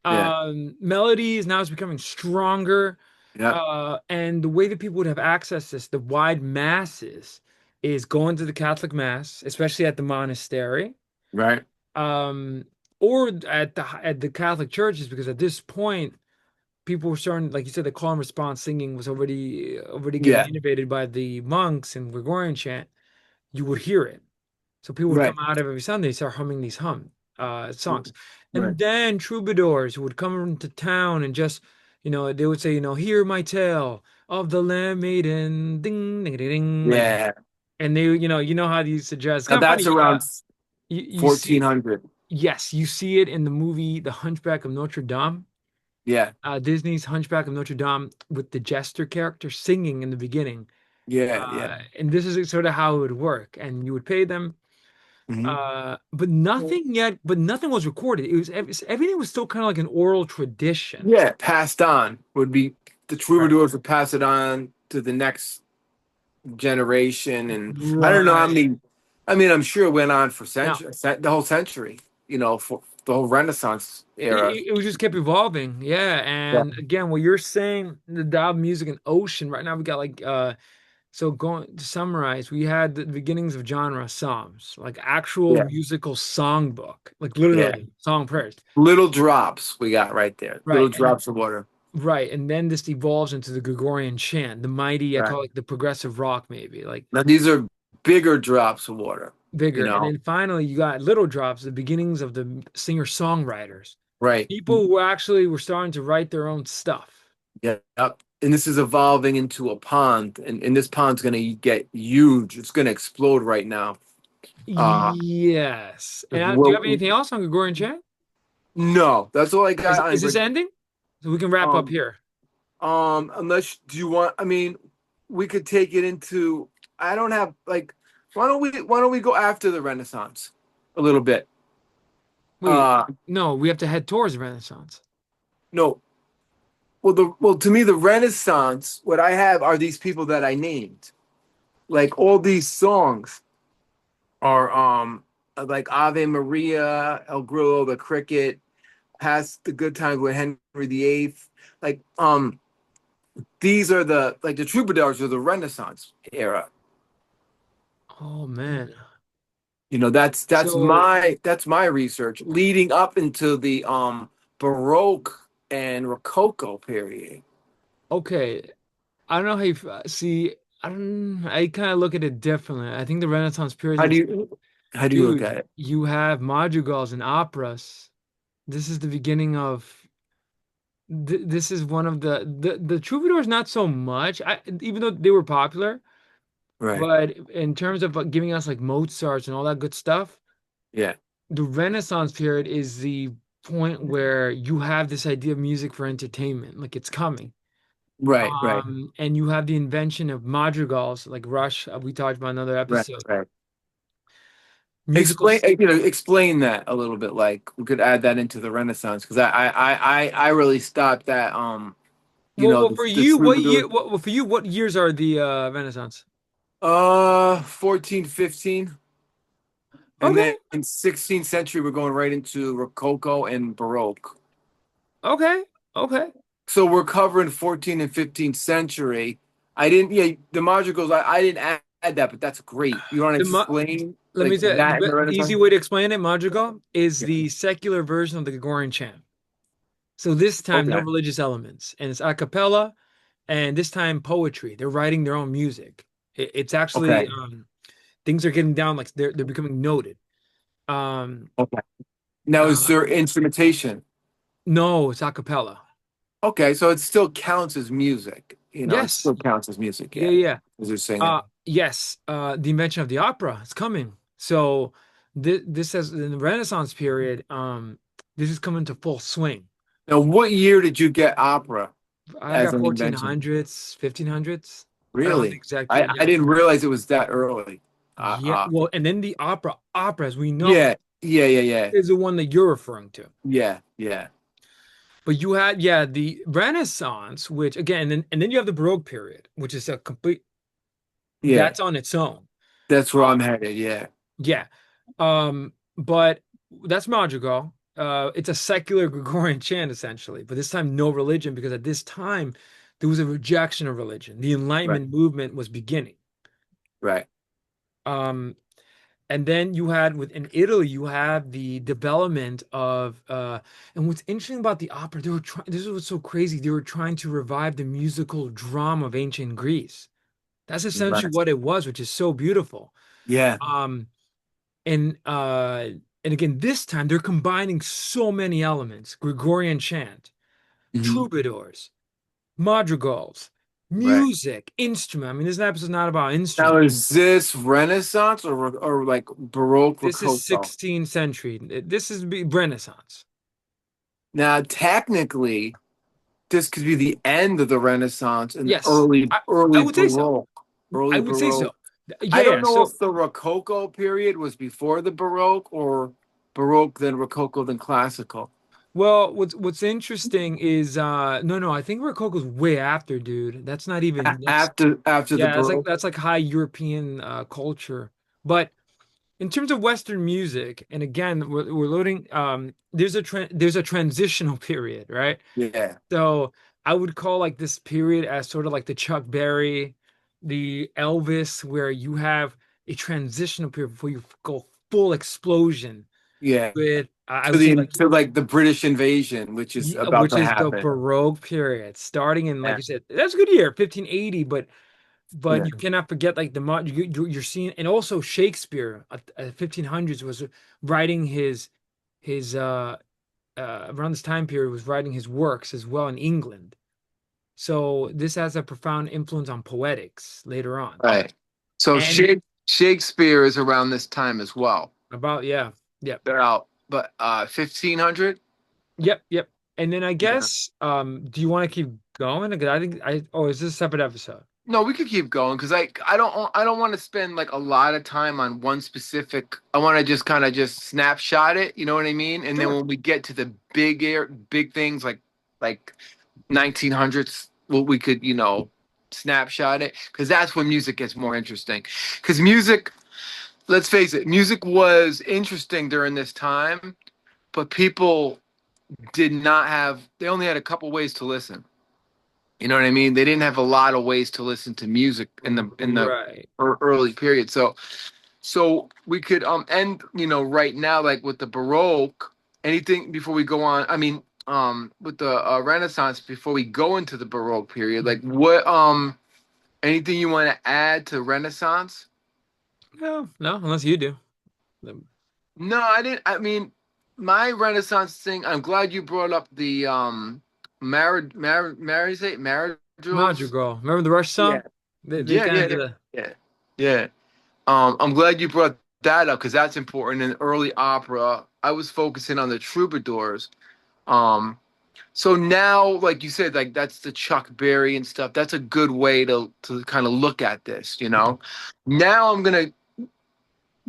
yeah, melodies now is becoming stronger. yeah. And the way that people would have access to this, the wide masses, is going to the Catholic Mass, especially at the monastery, Right. um, or at the Catholic churches, because at this point, people were starting, like you said, the call and response singing was already getting Yeah. innovated by the monks and Gregorian chant. You would hear it. So people would come Right. out of every Sunday, start humming these songs. Right. And then troubadours would come into town and just, they would say, hear my tale of the Lamb Maiden, ding, ding, ding, ding, like, Yeah. and they, how these suggest. It's Now kind of that's funny. around You see, 1400. yes, you see it in the movie The Hunchback of Notre Dame. Yeah. Disney's Hunchback of Notre Dame with the jester character singing in the beginning. Yeah. Yeah. And this is sort of how it would work. And you would pay them. Hmm. But nothing was recorded. Everything was still kind of like an oral tradition. Yeah. Passed on would be the Right. troubadours would pass it on to the next generation, and I don't know how Right. many. I mean, I'm sure it went on for Now, century, the whole century. For the whole Renaissance era. it was just kept evolving. Yeah. Yeah. And again, what you're saying, the Tao music and ocean, right now we got like so going to summarize, we had the beginnings of genre psalms, like actual Yeah. musical songbook, like Yeah. literally song prayers. Little drops we got right there. Little Right. And drops of water. right. And then this evolves into the Gregorian chant, the mighty, I Right. call it the progressive rock, maybe, like Now these are bigger drops of water. You bigger. And know. then finally, you got little drops, the beginnings of the singer-songwriters, Right. people who actually were starting to write their own stuff. Yeah. Yep. And this is evolving into a pond, and this pond's going to get huge. It's going to explode right now. Uh, Yes. And do you have well, anything else on Gregorian chant? no, that's all I got on Is this ending? So we can wrap up um here. unless do you want? I mean, we could take it into. I don't have like. Why don't we go after the Renaissance a little bit? Wait, Uh, no, we have to head towards Renaissance. no. Well, to me, the Renaissance. What I have are these people that I named. Like all these songs are like Ave Maria, El Grillo, the Cricket, Past the Good Times with Henry VIII. Like these are the troubadours of the Renaissance era. Oh man. That's So, my research leading up into the Baroque and Rococo period. okay. I don't know how see. I kind of look at it differently. I think the Renaissance period How do is, you how do you look dude, at it? you have madrigals and operas. This is the beginning of this is one of the troubadours, not so much. Even though they were popular, Right. but in terms of giving us like Mozart's and all that good stuff, Yeah. the Renaissance period is the point where you have this idea of music for entertainment, like it's coming. Right, right, And you have the invention of madrigals, like Rush. We talked about another right, episode. right. Explain, Musicals. explain that a little bit. Like we could add that into the Renaissance because I really stopped at Well, for the you, what troubadour year? For you, what years are the Renaissance? 14, 15, and then Okay, in 16th century we're going right into Rococo and Baroque. okay, okay. So we're covering 14th and 15th century. I didn't, yeah, the madrigals. I didn't add that, but that's great. You want to The explain Let me like say that in the the easy Renaissance? way to explain it, madrigal, is Yeah. the secular version of the Gregorian chant. So this time, no Okay. religious elements, and it's a cappella, and this time poetry. They're writing their own music. It's actually Okay. things are getting down, like they're becoming noted. Um, Okay. Now, is uh, there instrumentation? no, it's a cappella. Okay, so it still counts as music. It Yes, still counts as music. yeah, Yeah, yeah. as you're singing. Yes. The invention of the opera is coming. So this has in the Renaissance period. This is coming to full swing. Now, what year did you get opera I as got an invention? 1400s, 1500s. I don't have the Really? exact year. I Yeah. didn't realize it was that early. Yeah. Well, and then the opera, as we know, Yeah, yeah, yeah, yeah, is the one that you're referring to. yeah, yeah, But you had, yeah, the Renaissance, which again, and then you have the Baroque period, which is a complete, yeah. that's on its own. That's where Uh, I'm headed. Yeah, yeah. But that's Madrigal. It's a secular Gregorian chant essentially, but this time no religion because at this time there was a rejection of religion. The right, Enlightenment movement was beginning. right. Um, and then you had within Italy, you have the development of and what's interesting about the opera, they were trying this is what's so crazy. They were trying to revive the musical drama of ancient Greece. That's essentially Right. what it was, which is so beautiful. Yeah. Um, and uh and again, this time they're combining so many elements: Gregorian chant, Hmm. troubadours, madrigals, Right. music, instrument. I mean, this episode's not about Now, instruments. is this Renaissance or like Baroque This is Rococo? 16th century. This is Renaissance. Now, technically, this could be the end of the Renaissance and Yes, I early would say so. Baroque. I Early would say Baroque. so. Yeah, I don't yeah. know So, if the Rococo period was before the Baroque or Baroque then Rococo then Classical. well, what's interesting is no, I think Rococo's way after, dude. That's not even that's After the yeah, Baroque. that's like high European culture. But in terms of Western music, and again, we're loading. There's a transitional period, right? Yeah. So I would call like this period as sort of like the Chuck Berry, the Elvis, where you have a transitional period before you go full explosion Yeah. with, I would say like, To like the British invasion, which is about which to is the happen. Baroque period, starting in like Yeah. you said, that's a good year, 1580, but Yeah. you cannot forget like you're seeing, and also Shakespeare at 1500s was writing his around this time period was writing his works as well in England. So this has a profound influence on poetics later on. Right. So And Shakespeare is around this time as well. about yeah, yep, They're out, but 1500. yep. And then I Yeah. guess do you want to keep going? Because I think I oh, is this a separate episode? No, we could keep going because I don't want to spend like a lot of time on one specific. I want to just kind of just snapshot it. You know what I mean? And then Sure. when we get to the big things like 1900s, well, we could snapshot it because that's when music gets more interesting. Because music, let's face it, music was interesting during this time, but people did not have. They only had a couple ways to listen. You know what I mean? They didn't have a lot of ways to listen to music in the Right. early period. So we could end right now like with the Baroque. Anything before we go on? I mean, with the Renaissance before we go into the Baroque period. Like what anything you want to add to Renaissance? No, no, unless you do. The No, I didn't. I mean, my Renaissance thing. I'm glad you brought up the marriages. Madrigal. Remember the Rush Yeah, song? They yeah, kind yeah, of did a yeah, yeah. I'm glad you brought that up because that's important. In early opera, I was focusing on the troubadours. Um, so now, like you said, like that's the Chuck Berry and stuff. That's a good way to kind of look at this. Now I'm gonna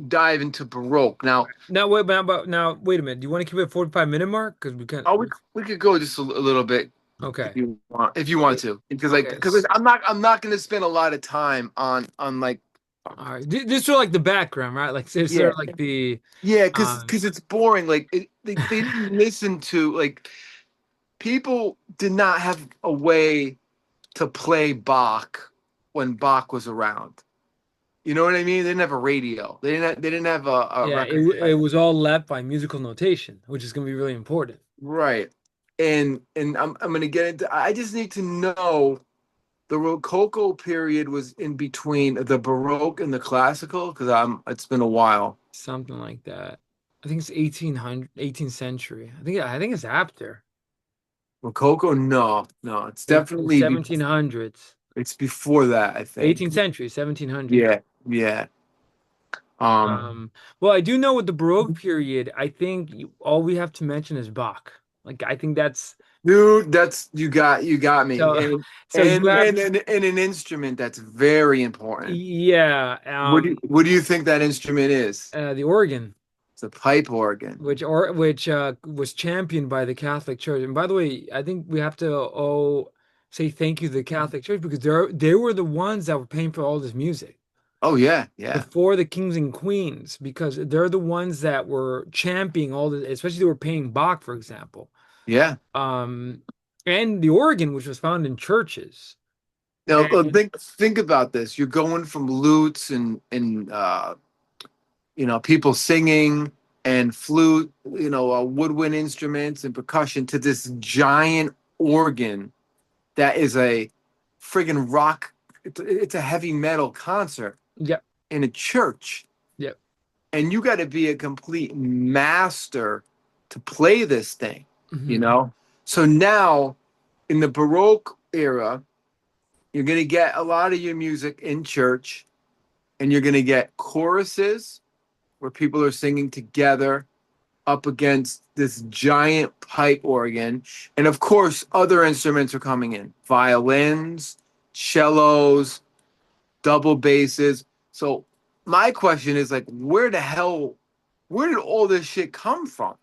dive into Baroque. Now, now now wait a minute. Do you want to keep it at 45-minute mark? Because we can oh, we could go just a little bit okay. if you want Okay. to, because Okay. I'm not gonna spend a lot of time on like All right. This is sort of like the background, right? Like it's sort yeah. of like the Yeah, um because it's boring. Like they didn't listen to like people did not have a way to play Bach when Bach was around. You know what I mean? They didn't have a radio. They didn't have a yeah, record it player. was all led by musical notation, which is going to be really important. Right. And I'm gonna get into. I just need to know the Rococo period was in between the Baroque and the Classical because I'm. It's been a while. Something like that. I think it's 1800, 18th century. I think it's after. Rococo, no, no, it's The definitely 1700s. it's before that. I think. 18th century, 1700s. Yeah, yeah. Um, Well, I do know with the Baroque period, I think all we have to mention is Bach. Like I think that's Dude, that's you got me. So And so you have an instrument that's very important. yeah, What do you think that instrument is? the organ, It's a pipe organ. which was championed by the Catholic Church. And by the way, I think we have to say thank you to the Catholic Church because they were the ones that were paying for all this music Oh yeah, yeah. before the kings and queens because they're the ones that were championing all the, especially they were paying Bach, for example. Yeah. Um, and the organ, which was found in churches. Now And think about this. You're going from lutes and people singing and flute, woodwind instruments and percussion to this giant organ that is a friggin' rock. It's a heavy metal concert yep, in a church, yep. and you got to be a complete master to play this thing. You Hmm. know. So now in the Baroque era, you're going to get a lot of your music in church, and you're going to get choruses where people are singing together up against this giant pipe organ. And of course, other instruments are coming in violins, cellos, double basses. So, my question is like, where did all this shit come from?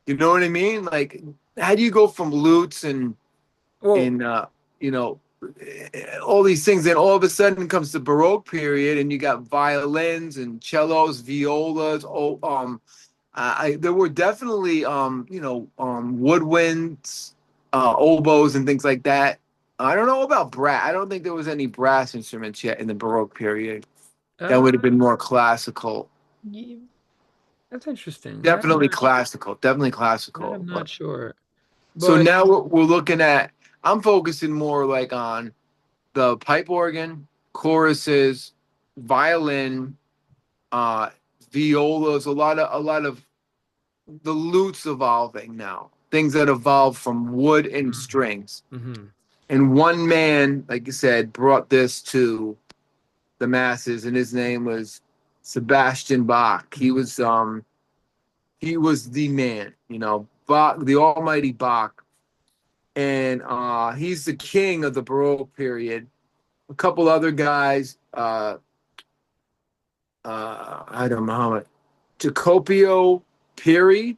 You know what I mean? Like, how do you go from lutes Well, and you know, all these things, and all of a sudden comes the Baroque period, and you got violins and cellos, violas, there were definitely woodwinds, oboes and things like that. I don't know about brass. I don't think there was any brass instruments yet in the Baroque period. That uh, would have been more classical. ye- that's interesting. Definitely classical. Definitely That I'm classical. not sure. So But now we're looking at. I'm focusing more like on the pipe organ, choruses, violin, uh, violas. A lot of the lutes evolving now. Things that evolve from wood and strings. hmm. And one man, like you said, brought this to the masses, and his name was Sebastian Bach. He was the man, Bach, the almighty Bach. And he's the king of the Baroque period. A couple other guys, I don't know how much, Jacopo Piri,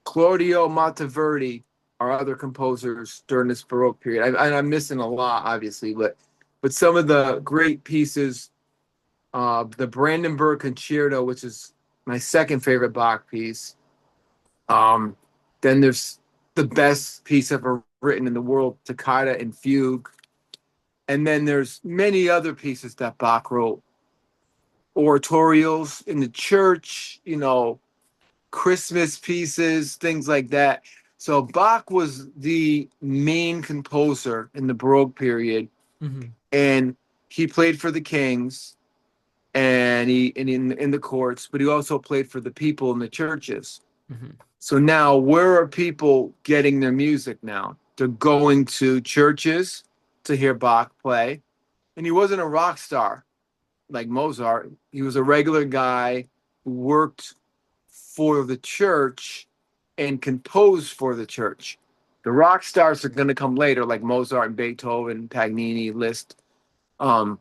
Claudio Monteverdi are other composers during this Baroque period. I'm missing a lot, obviously, but some of the great pieces, the Brandenburg Concerto, which is my second favorite Bach piece. Um, then there's the best piece ever written in the world, Toccata and Fugue. And then there's many other pieces that Bach wrote, oratorios in the church, Christmas pieces, things like that. So Bach was the main composer in the Baroque period, Hmm. and he played for the kings and in the courts, but he also played for the people in the churches. Hmm. So now, where are people getting their music now? They're going to churches to hear Bach play, and he wasn't a rock star like Mozart. He was a regular guy who worked for the church and composed for the church. The rock stars are going to come later, like Mozart and Beethoven, Paganini, Liszt. Um,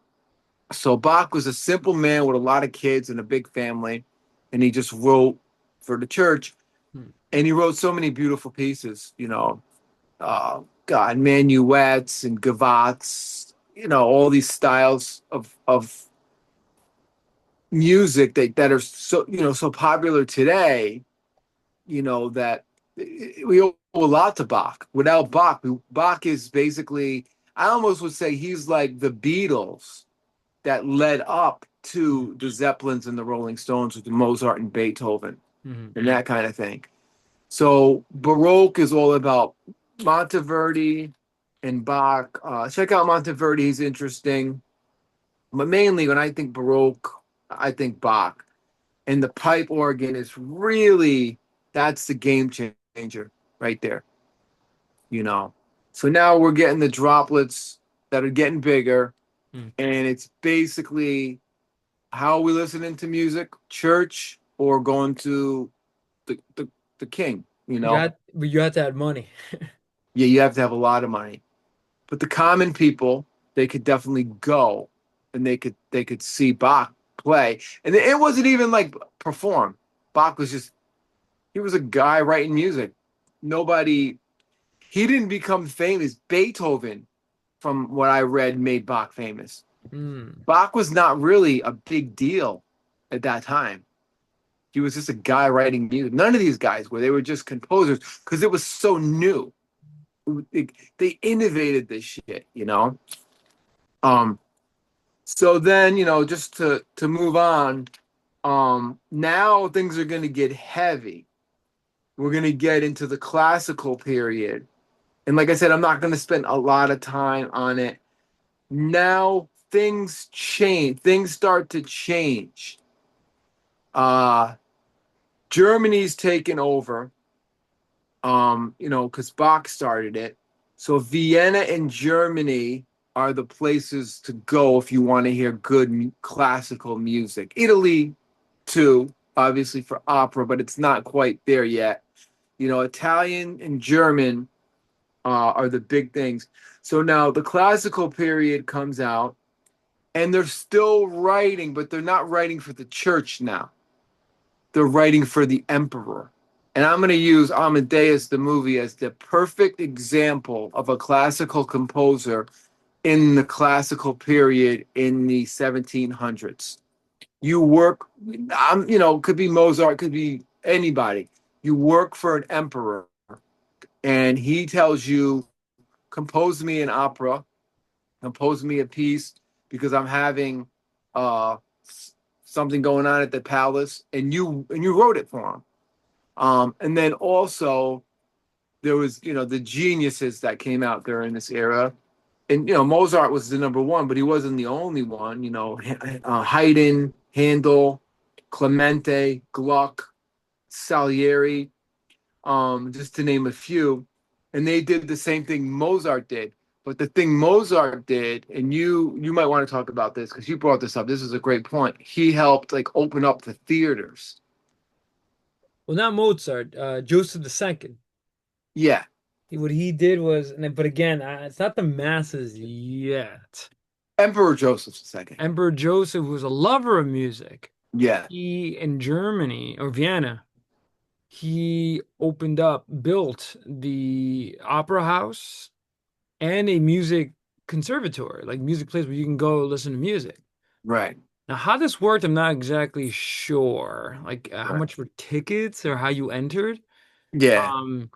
so Bach was a simple man with a lot of kids and a big family, and he just wrote for the church. And he wrote so many beautiful pieces, God, minuets and gavottes, all these styles of music that are so popular today, that we owe a lot to Bach. Without Bach, Bach is basically, I almost would say he's like the Beatles that led up to the Zeppelins and the Rolling Stones with the Mozart and Beethoven Hmm. and that kind of thing. So Baroque is all about Monteverdi and Bach. Check out Monteverdi; he's interesting. But mainly, when I think Baroque, I think Bach. And the pipe organ is really, that's the game changer right there. You know. So now we're getting the droplets that are getting bigger, and it's basically how are we listening to music, church, or going to the king. You had to add money. Yeah, you have to have a lot of money. But the common people, they could definitely go and they could see Bach play. And it wasn't even like perform. Bach was just he was a guy writing music. Nobody he didn't become famous. Beethoven, from what I read, made Bach famous. Mm. Bach was not really a big deal at that time. He was just a guy writing music. None of these guys were. They were just composers because it was so new. They innovated this shit. Um, so then, just to move on, now things are going to get heavy. We're going to get into the classical period. And like I said, I'm not going to spend a lot of time on it. Now things change. Things start to change. Uh, Germany's taken over, because Bach started it. So Vienna and Germany are the places to go if you want to hear good classical music. Italy, too, obviously for opera, but it's not quite there yet. Italian and German are the big things. So now the classical period comes out, and they're still writing, but they're not writing for the church now. They're writing for the emperor. And I'm going to use Amadeus the movie as the perfect example of a classical composer in the classical period in the 1700s. You work, could be Mozart, could be anybody. You work for an emperor, and he tells you, compose me an opera, compose me a piece because I'm having uh, something going on at the palace, and you wrote it for him. And then also there was, the geniuses that came out during this era. And, Mozart was the number one, but he wasn't the only one. Haydn, Handel, Clemente, Gluck, Salieri, just to name a few. And they did the same thing Mozart did. But the thing Mozart did, and you might want to talk about this because you brought this up. This is a great point. He helped like open up the theaters. Well, not Mozart, Joseph II. Yeah, What he did was, but again, it's not the masses yet. Emperor Joseph II. Emperor Joseph was a lover of music. Yeah, He, in Germany or Vienna, he opened up, built the opera house and a music conservatory, like music place where you can go listen to music. right, Now, how this worked, I'm not exactly sure. Like how right. much for tickets or how you entered. Yeah, Um,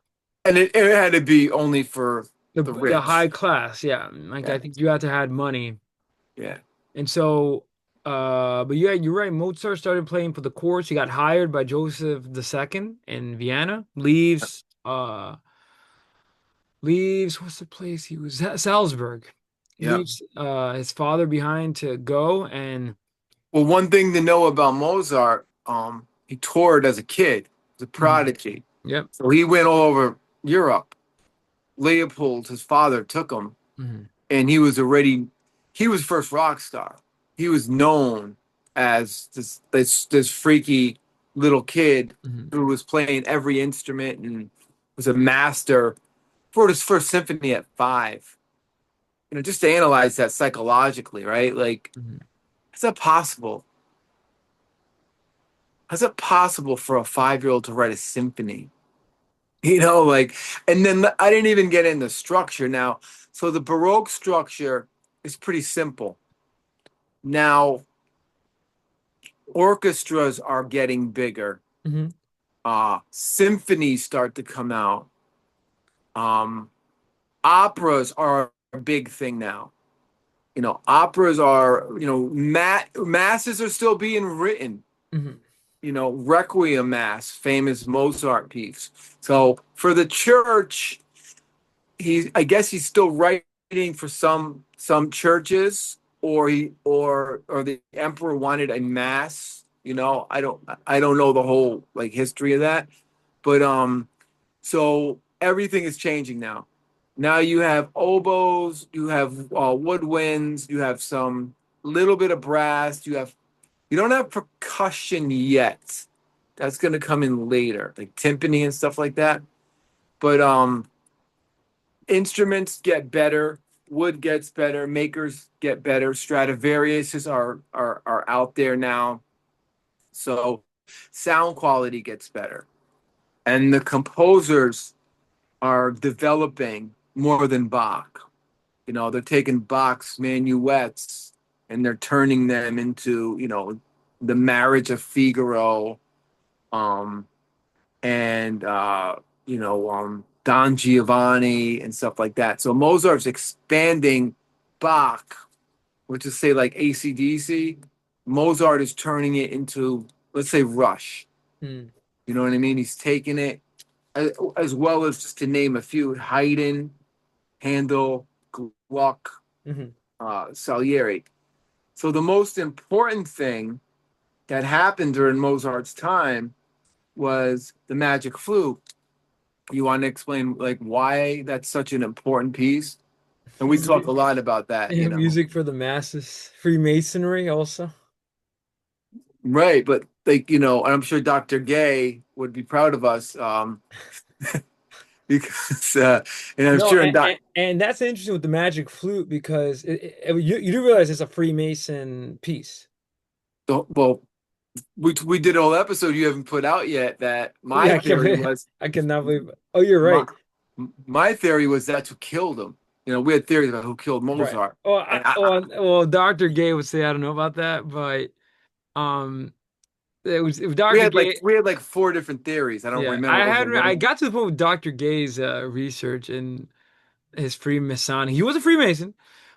and it had to be only for the the high rich. class, yeah. Like I Yeah, think you had to have money. yeah, And so, but yeah, you're right. Mozart started playing for the courts. He got hired by Joseph II in Vienna. Leaves, what's the place he was? Salzburg. yeah. Leaves his father behind to go and Well, one thing to know about Mozart, he toured as a kid, as a Mhm. prodigy. Yep. So he went all over Europe. Leopold, his father, took him, Hmm. and he was first rock star. He was known as this freaky little kid Hmm. who was playing every instrument and was a master. Wrote his first symphony at 5. Just to analyze that psychologically, right? Like, Hmm. is that possible? How's it possible for a 5-year-old to write a symphony? Like, and then I didn't even get into structure now. So the Baroque structure is pretty simple. Now, orchestras are getting bigger. Hmm. Symphonies start to come out. Um, Operas are a big thing now. Operas are, masses are still being written. Hmm. Requiem Mass, famous Mozart piece. So for the church, I guess he's still writing for some churches, or the emperor wanted a mass. I don't know the whole like history of that, but so everything is changing now. Now you have oboes, you have woodwinds, you have some little bit of brass, you don't have percussion yet. That's going to come in later, like timpani and stuff like that. But instruments get better, wood gets better, makers get better, Stradivariuses are out there now. So sound quality gets better. And the composers are developing more than Bach. You know, they're taking Bach's minuets and they're turning them into, the Marriage of Figaro, um, and Don Giovanni and stuff like that. So Mozart's expanding Bach, which is say like AC/DC. Mozart is turning it into, let's say, Rush. Hmm. You know what I mean? He's taking it as well as, just to name a few, Haydn, Handel, Gluck, Hmm. Salieri. So the most important thing that happened during Mozart's time was the Magic Flute. You want to explain like why that's such an important piece? And we talk a lot about that, Yeah, music for the masses. Freemasonry also. Right? But like, and I'm sure Dr. Gay would be proud of us, because, and I'm No, sure, and that's interesting with the magic flute because you do realize it's a Freemason piece. well, we did a whole episode you haven't put out yet that Yeah, my theory was I cannot believe. Oh, you're my right. my theory was that's who killed him. We had theories about who killed Right. Mozart, Oh, and well, Dr. Gay would say I don't know about that, but um, it was we Dr. had like Gay. we had like four different theories. I don't Yeah, remember what the I one. got to the point with Dr. Gay's research and his Freemasonic. He was a Freemason,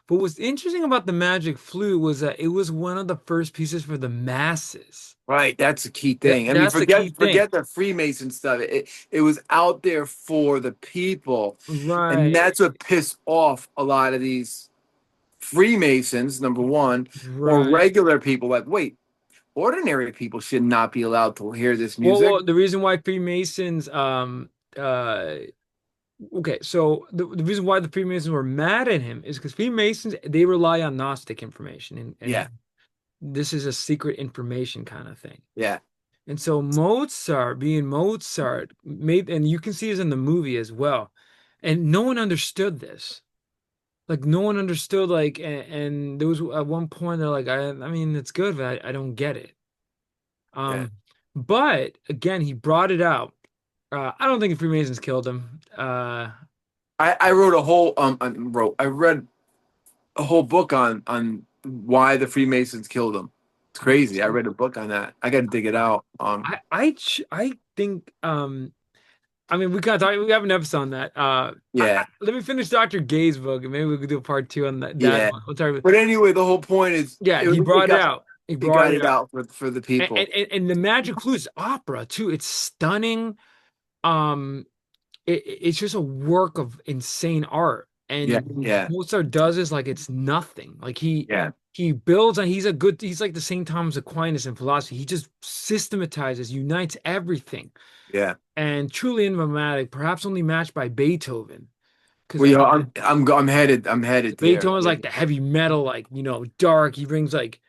but what's interesting about the magic flute was that it was one of the first pieces for the masses. Right, that's the key thing. I mean, That's the key thing. forget the Freemason stuff. It was out there for the people, and Right, that's what pissed off a lot of these Freemasons, number one, or right. regular people. Like, wait, ordinary people should not be allowed to hear this music. Well, the reason why Freemasons, uh, okay, so the reason why the Freemasons were mad at him is because Freemasons they rely on Gnostic information, and Yeah, this is a secret information kind of thing. yeah, And so Mozart, being Mozart, made, and you can see this in the movie as well, and no one understood this. Like no one understood, like, and there was at one point they're like, I mean, it's good, but I don't get it. yeah. Um, but again, he brought it out. I don't think the Freemasons killed him. I wrote a whole I read a whole book on why the Freemasons killed him. It's crazy. I read a book on that. I got to dig it out. I think I mean we have an episode on that. Yeah, Let me finish Dr. Gay's book and maybe we could do a part two on that yeah. one. We'll talk about, But anyway, the whole point is yeah, it, he it brought it got out. He it brought got it it out. out for the people. And the Magic Flute is opera too. It's stunning. Um it's just a work of insane art. Yeah, And when yeah, Mozart does is like it's nothing. Like yeah, he builds on he's like the St. Thomas Aquinas in philosophy. He just systematizes, unites everything. yeah. And truly emblematic, perhaps only matched by Beethoven. Because Well, I mean I'm headed there. Beethoven's Yeah, like the heavy metal, like dark. He brings like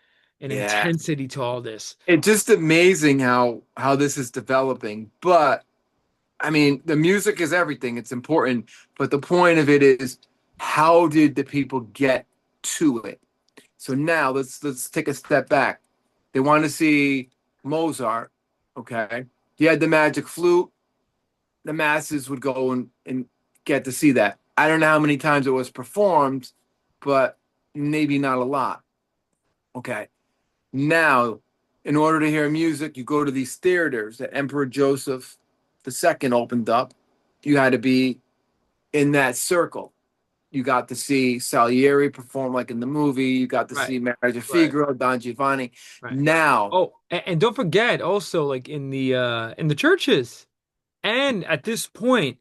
an yeah. intensity to all this. It's just amazing how this is developing. But I mean, the music is everything. It's important. But the point of it is, how did the people get to it? So now let's take a step back. They want to see Mozart. Okay, he had the magic flute. The masses would go and get to see that. I don't know how many times it was performed, but maybe not a lot. Okay. Now, in order to hear music, you go to these theaters that Emperor Joseph II opened up. You had to be in that circle. You got to see Salieri perform like in the movie. You got to Right, see Marriage of right, Figaro, Don Giovanni. right. Now, Oh, and don't forget also like in the churches and at this point,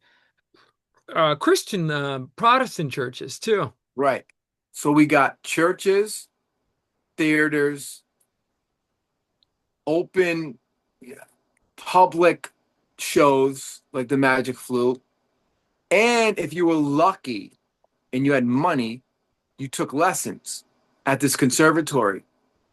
Christian Protestant churches too. right. So we got churches, theaters, open, yeah, public shows like the Magic Flute. And if you were lucky and you had money, you took lessons at this conservatory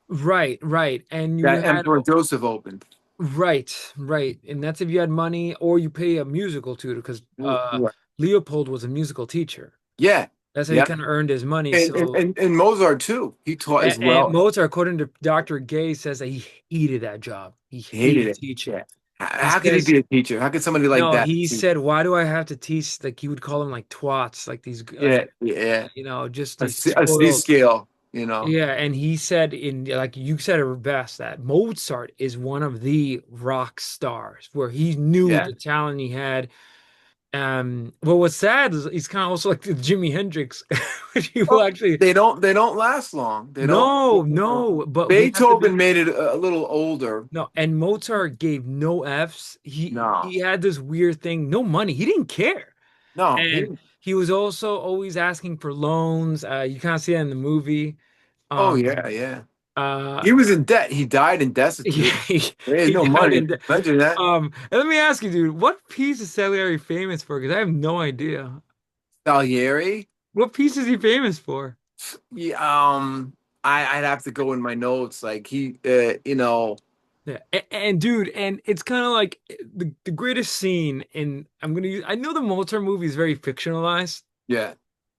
Right, right. And you that had Emperor Joseph opened. right, right. And that's if you had money or you pay a musical tutor because Right. Leopold was a musical teacher. Yeah, That's how he yeah, kind of earned his money. and So, Mozart too. He taught as and well. Mozart, according to Dr. Gay, says that he hated that job. He He hated hated it. teaching. Yeah. He How could he says, be a teacher? How could somebody like no, that he teach? said, why do I have to teach? Like he would call them like twats, like these, Yeah, yeah. just these A C spoiled. scale, you know. Yeah, and he said in like you said it best that Mozart is one of the rock stars where he knew Yeah. the talent he had. Well, what's sad is he's kind of also like the Jimi Hendrix, which he will Well, actually they don't last long. They don't. no, no, but we have to Beethoven be made it a little older. no, and Mozart gave no Fs. No, He had this weird thing, no money. He didn't care. no. And he was also always asking for loans. You kind of see that in the movie. Oh Um, yeah, yeah. uh, He was in debt. He died in yeah, destitute. There's he no died money. in. Imagine that. And let me ask you, dude, what piece is Salieri famous for? Because I have no idea. Salieri. What piece is he famous for? Yeah, I'd have to go in my notes. Like he, you know, Yeah, and dude, and it's kind of like the greatest scene in. I'm gonna use. I know the Mozart movie is very fictionalized, yeah,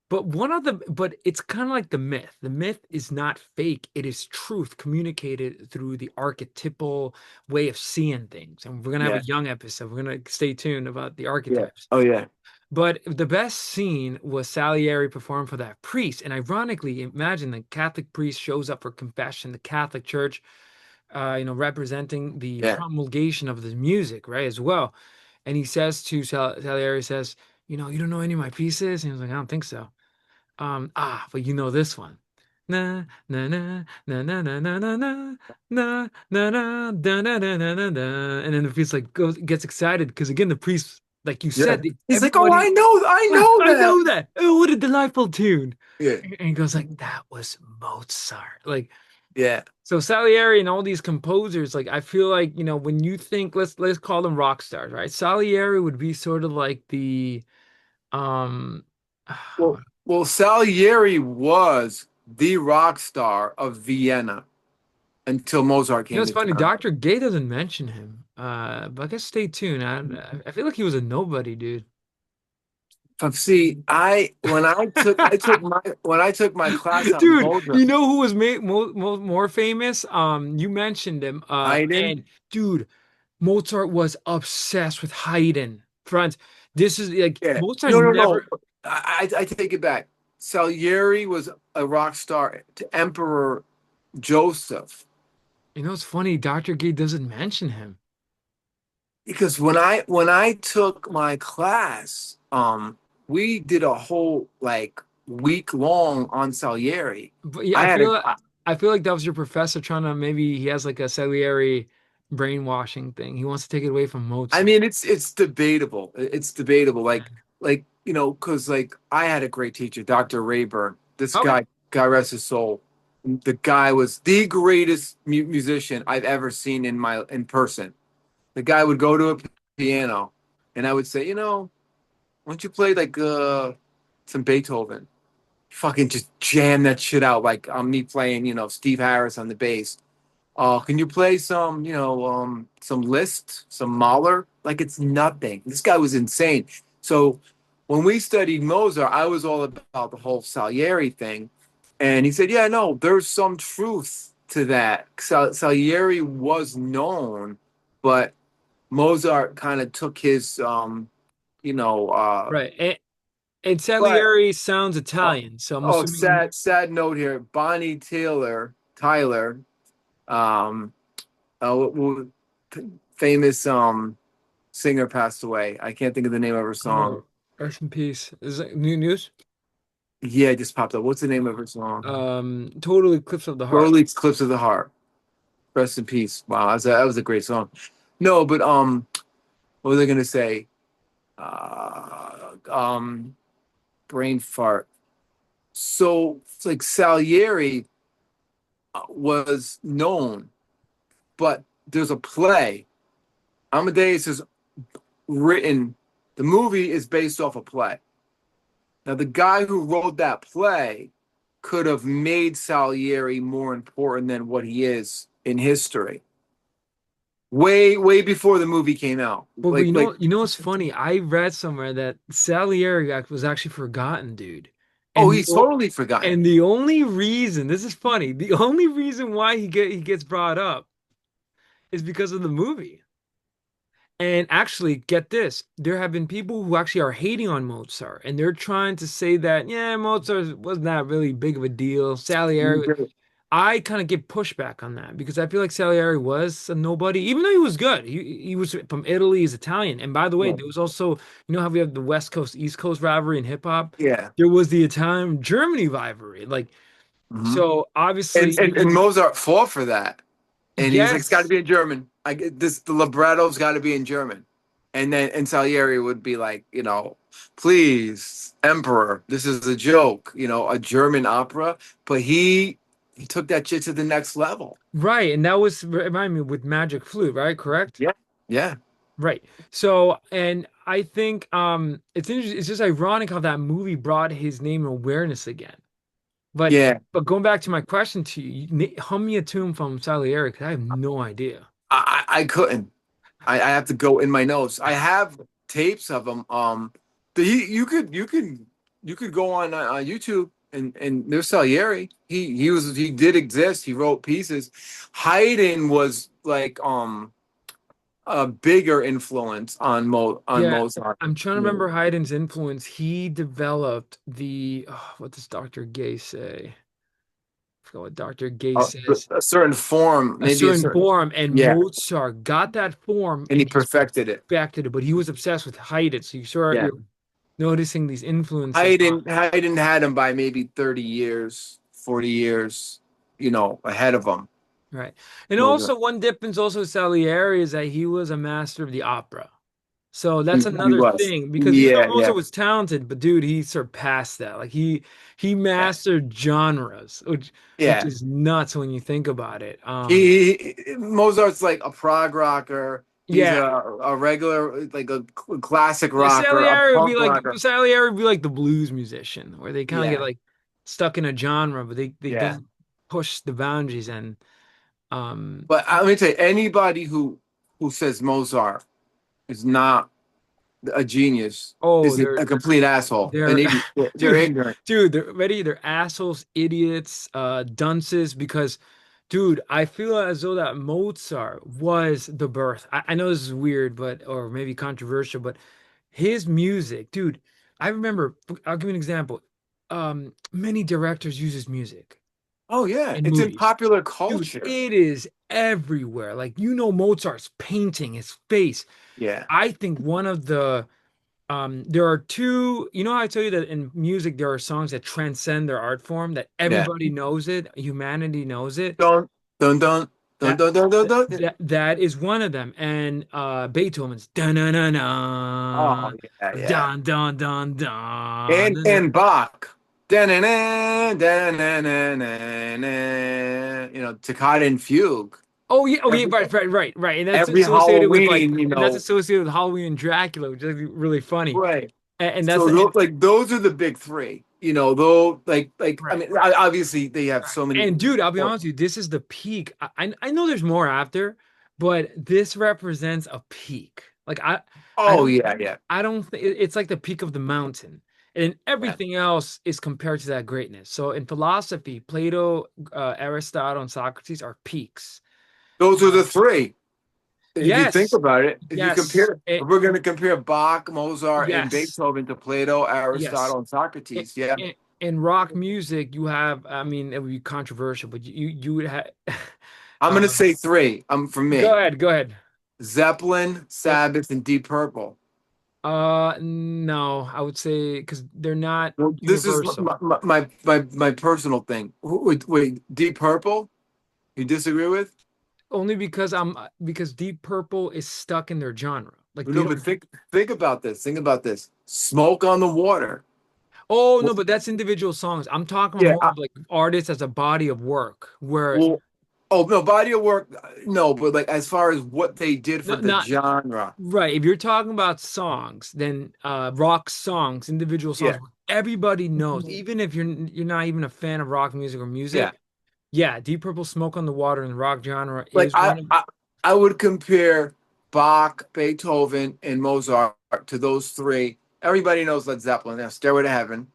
but it's kind of like the myth. The myth is not fake. It is truth communicated through the archetypal way of seeing things. And we're gonna have a yeah, young episode. We're gonna stay tuned about the yeah. archetypes. Oh yeah, But the best scene was Salieri performed for that priest. And ironically, imagine the Catholic priest shows up for confession, the Catholic Church, representing the yeah. promulgation of the music, right, as well. And he says to Salieri, says, you don't know any of my pieces? And he was like, I don't think so. But you know this one. Na na na na na na na na na na na na da na na na na na. And then the priest like gets excited because again the priest, like you Yeah. said, He's like, oh, everybody, I yeah, know I that. know that. Oh, what a delightful tune. Yeah, And he goes like, that was Mozart. Like yeah. so Salieri and all these composers, like I feel like, when you think let's call them rock stars, right? Salieri would be sort of like the um Well, Salieri was the rock star of Vienna until Mozart came it's to funny, town. Dr. Gay doesn't mention him. But I guess stay tuned. I feel like he was a nobody, dude. See, when I took my class on Dude, Mozart, you know who was more famous? You mentioned him. Haydn. And dude, Mozart was obsessed with Haydn. Friends, this is like Yeah, Mozart no, no, no. never. I take it back. Salieri was a rock star to Emperor Joseph. It's funny. Dr. Gay doesn't mention him. Because when I took my class, we did a whole like week long on Salieri. But yeah, I had a I feel like that was your professor trying to maybe he has like a Salieri brainwashing thing. He wants to take it away from I Mozart. mean it's debatable. It's debatable. Like you know, because like I had a great teacher, Dr. Rayburn. This Okay. guy, God rest his soul. The guy was the greatest musician I've ever seen in person. The guy would go to a piano, and I would say, why don't you play like some Beethoven? Fucking just jam that shit out like me playing, Steve Harris on the bass. Can you play some, some Liszt, some Mahler? Like it's nothing. This guy was insane. So when we studied Mozart, I was all about the whole Salieri thing. And he said, yeah, no, there's some truth to that. Salieri was known, but Mozart kind of took his, you know, Right. And but Salieri sounds oh, Italian, so I'm assuming sad note here. Bonnie Tyler, um, famous singer passed away. I can't think of the name of her song. oh, rest in peace. Is it new news? Yeah, it just popped up. What's the name of her song? Total Eclipse of the Heart. Early Eclipse of the Heart. Rest in peace. Wow, that was a great song. No, but what was I gonna say? Um, brain fart. So it's like Salieri was known, but there's a play. Amadeus is written. The movie is based off a play. Now, the guy who wrote that play could have made Salieri more important than what he is in history. way before the movie came out. But Like you know what's funny? I read somewhere that Salieri was actually forgotten, dude. oh, And he's totally forgotten. the only reason, this is funny, the only reason why he gets brought up is because of the movie. And actually, get this, there have been people who actually are hating on Mozart, and they're trying to say that, yeah, Mozart was not really big of a deal. Salieri, I kind of get pushback on that because I feel like Salieri was a nobody, even though he was good. He was from Italy, he's Italian. And by the way, Yeah. there was also, you know how we have the West Coast, East Coast rivalry in hip hop? Yeah. There was the Italian Germany rivalry. Like, Hmm. so obviously, And Mozart fought for that. And he's like, it's got to yes. be in German. I get this. The libretto's got to be in German. And Salieri would be like, please, Emperor, this is a joke. A German opera. But he took that shit to the next level. Right. And that was, remind me, with Magic Flute, right? Correct? Yeah, yeah, Right. So, and I think it's interesting, it's just ironic how that movie brought his name awareness again. But yeah. going back to my question to you, hum me a tune from Salieri, 'cause I have no idea. I couldn't. I have to go in my notes. I have tapes of him. You could go on YouTube and there's Salieri. He did exist. He wrote pieces. Haydn was like a bigger influence on Yeah, Mozart. I'm trying to remember Haydn's influence. He developed the what does Dr. Gay say? I forgot what Dr. Gay A, says. a certain form, A maybe a certain certain, form, and yeah, Mozart got that form and he and just perfected it. perfected it. But he was obsessed with Haydn, so Yeah. you're noticing these influences on. Haydn had him by maybe 30 years, 40 years, ahead of him. Right. And Mozart. also one difference also with Salieri is that he was a master of the opera. So He, that's he another was. thing because even though Yeah, yeah, Mozart was talented, but dude, he surpassed that. Like he yeah. mastered genres, which Yeah. is nuts when you think about it. Mozart's like a prog rocker. He's Yeah. a regular, like a classic Yeah, rocker, a punk rocker. Salieri would be like the blues musician, where they kind of get Yeah, like stuck in a genre, but they yeah. don't push the boundaries and um But let me tell you, anybody who says Mozart is not a genius oh, is a complete asshole. An they're idiot. They're dude, ignorant. they're ready, they're assholes, idiots, dunces, because dude, I feel as though that Mozart was the birth. I know this is weird, but or maybe controversial, but his music, dude, I remember, I'll give you an example. Many directors use his music Oh yeah, in it's in movies. popular Dude, culture. it is everywhere. Like, you know, Mozart's painting his face. Yeah, I think one of the there are two, you know how I tell you that in music there are songs that transcend their art form, that yeah. everybody knows it, humanity knows it. Dun dun dun dun That dun dun dun. Dun. that is one of them. And Beethoven's dun dun dun Oh dun yeah, yeah. dun dun dun dun. And Bach. Da-na-na, da-na-na-na-na. Toccata and fugue. Oh yeah, Every right. And that's every associated with like, Halloween, and that's associated with Halloween and Dracula, which is really funny. right. And that's So and, those are the big three. Though I right. mean obviously they have so many. And dude, I'll be honest with you, this is the peak. I know there's more after, but this represents a peak. Like I Oh don't yeah, yeah, I don't think it's like the peak of the mountain. And yeah. everything else is compared to that greatness. So in philosophy, Plato, Aristotle, and Socrates are peaks. Those are the Uh, three. If you think yes, about it, yes, if we're going to compare Bach, Mozart, and yes, Beethoven to Plato, yes. Aristotle, and Socrates, yeah, In rock music, you have, I mean, it would be controversial, but you would have. I'm going to um, say three. For me, go ahead. Zeppelin, Yep. Sabbath, and Deep Purple. No, I would say because they're not Well, this is universal. my personal thing. Wait, Deep Purple? You disagree with? Only because Deep Purple is stuck in their genre. Like they No, but don't. think about this. Think about this. Smoke on the Water. Oh no, but that's individual songs. I'm talking Yeah. more of like artists as a body of work, where Well, oh no, body of work. No, but like as far as what they did for no, the not genre. right. If you're talking about songs, then rock songs, individual songs, Yeah. everybody knows. Even if you're not even a fan of rock music or Yeah. music, yeah, Deep Purple, Smoke on the Water, and the rock genre Like is one of. I would compare Bach, Beethoven, and Mozart to those three. Everybody knows Led Zeppelin. Now, Stairway to Heaven.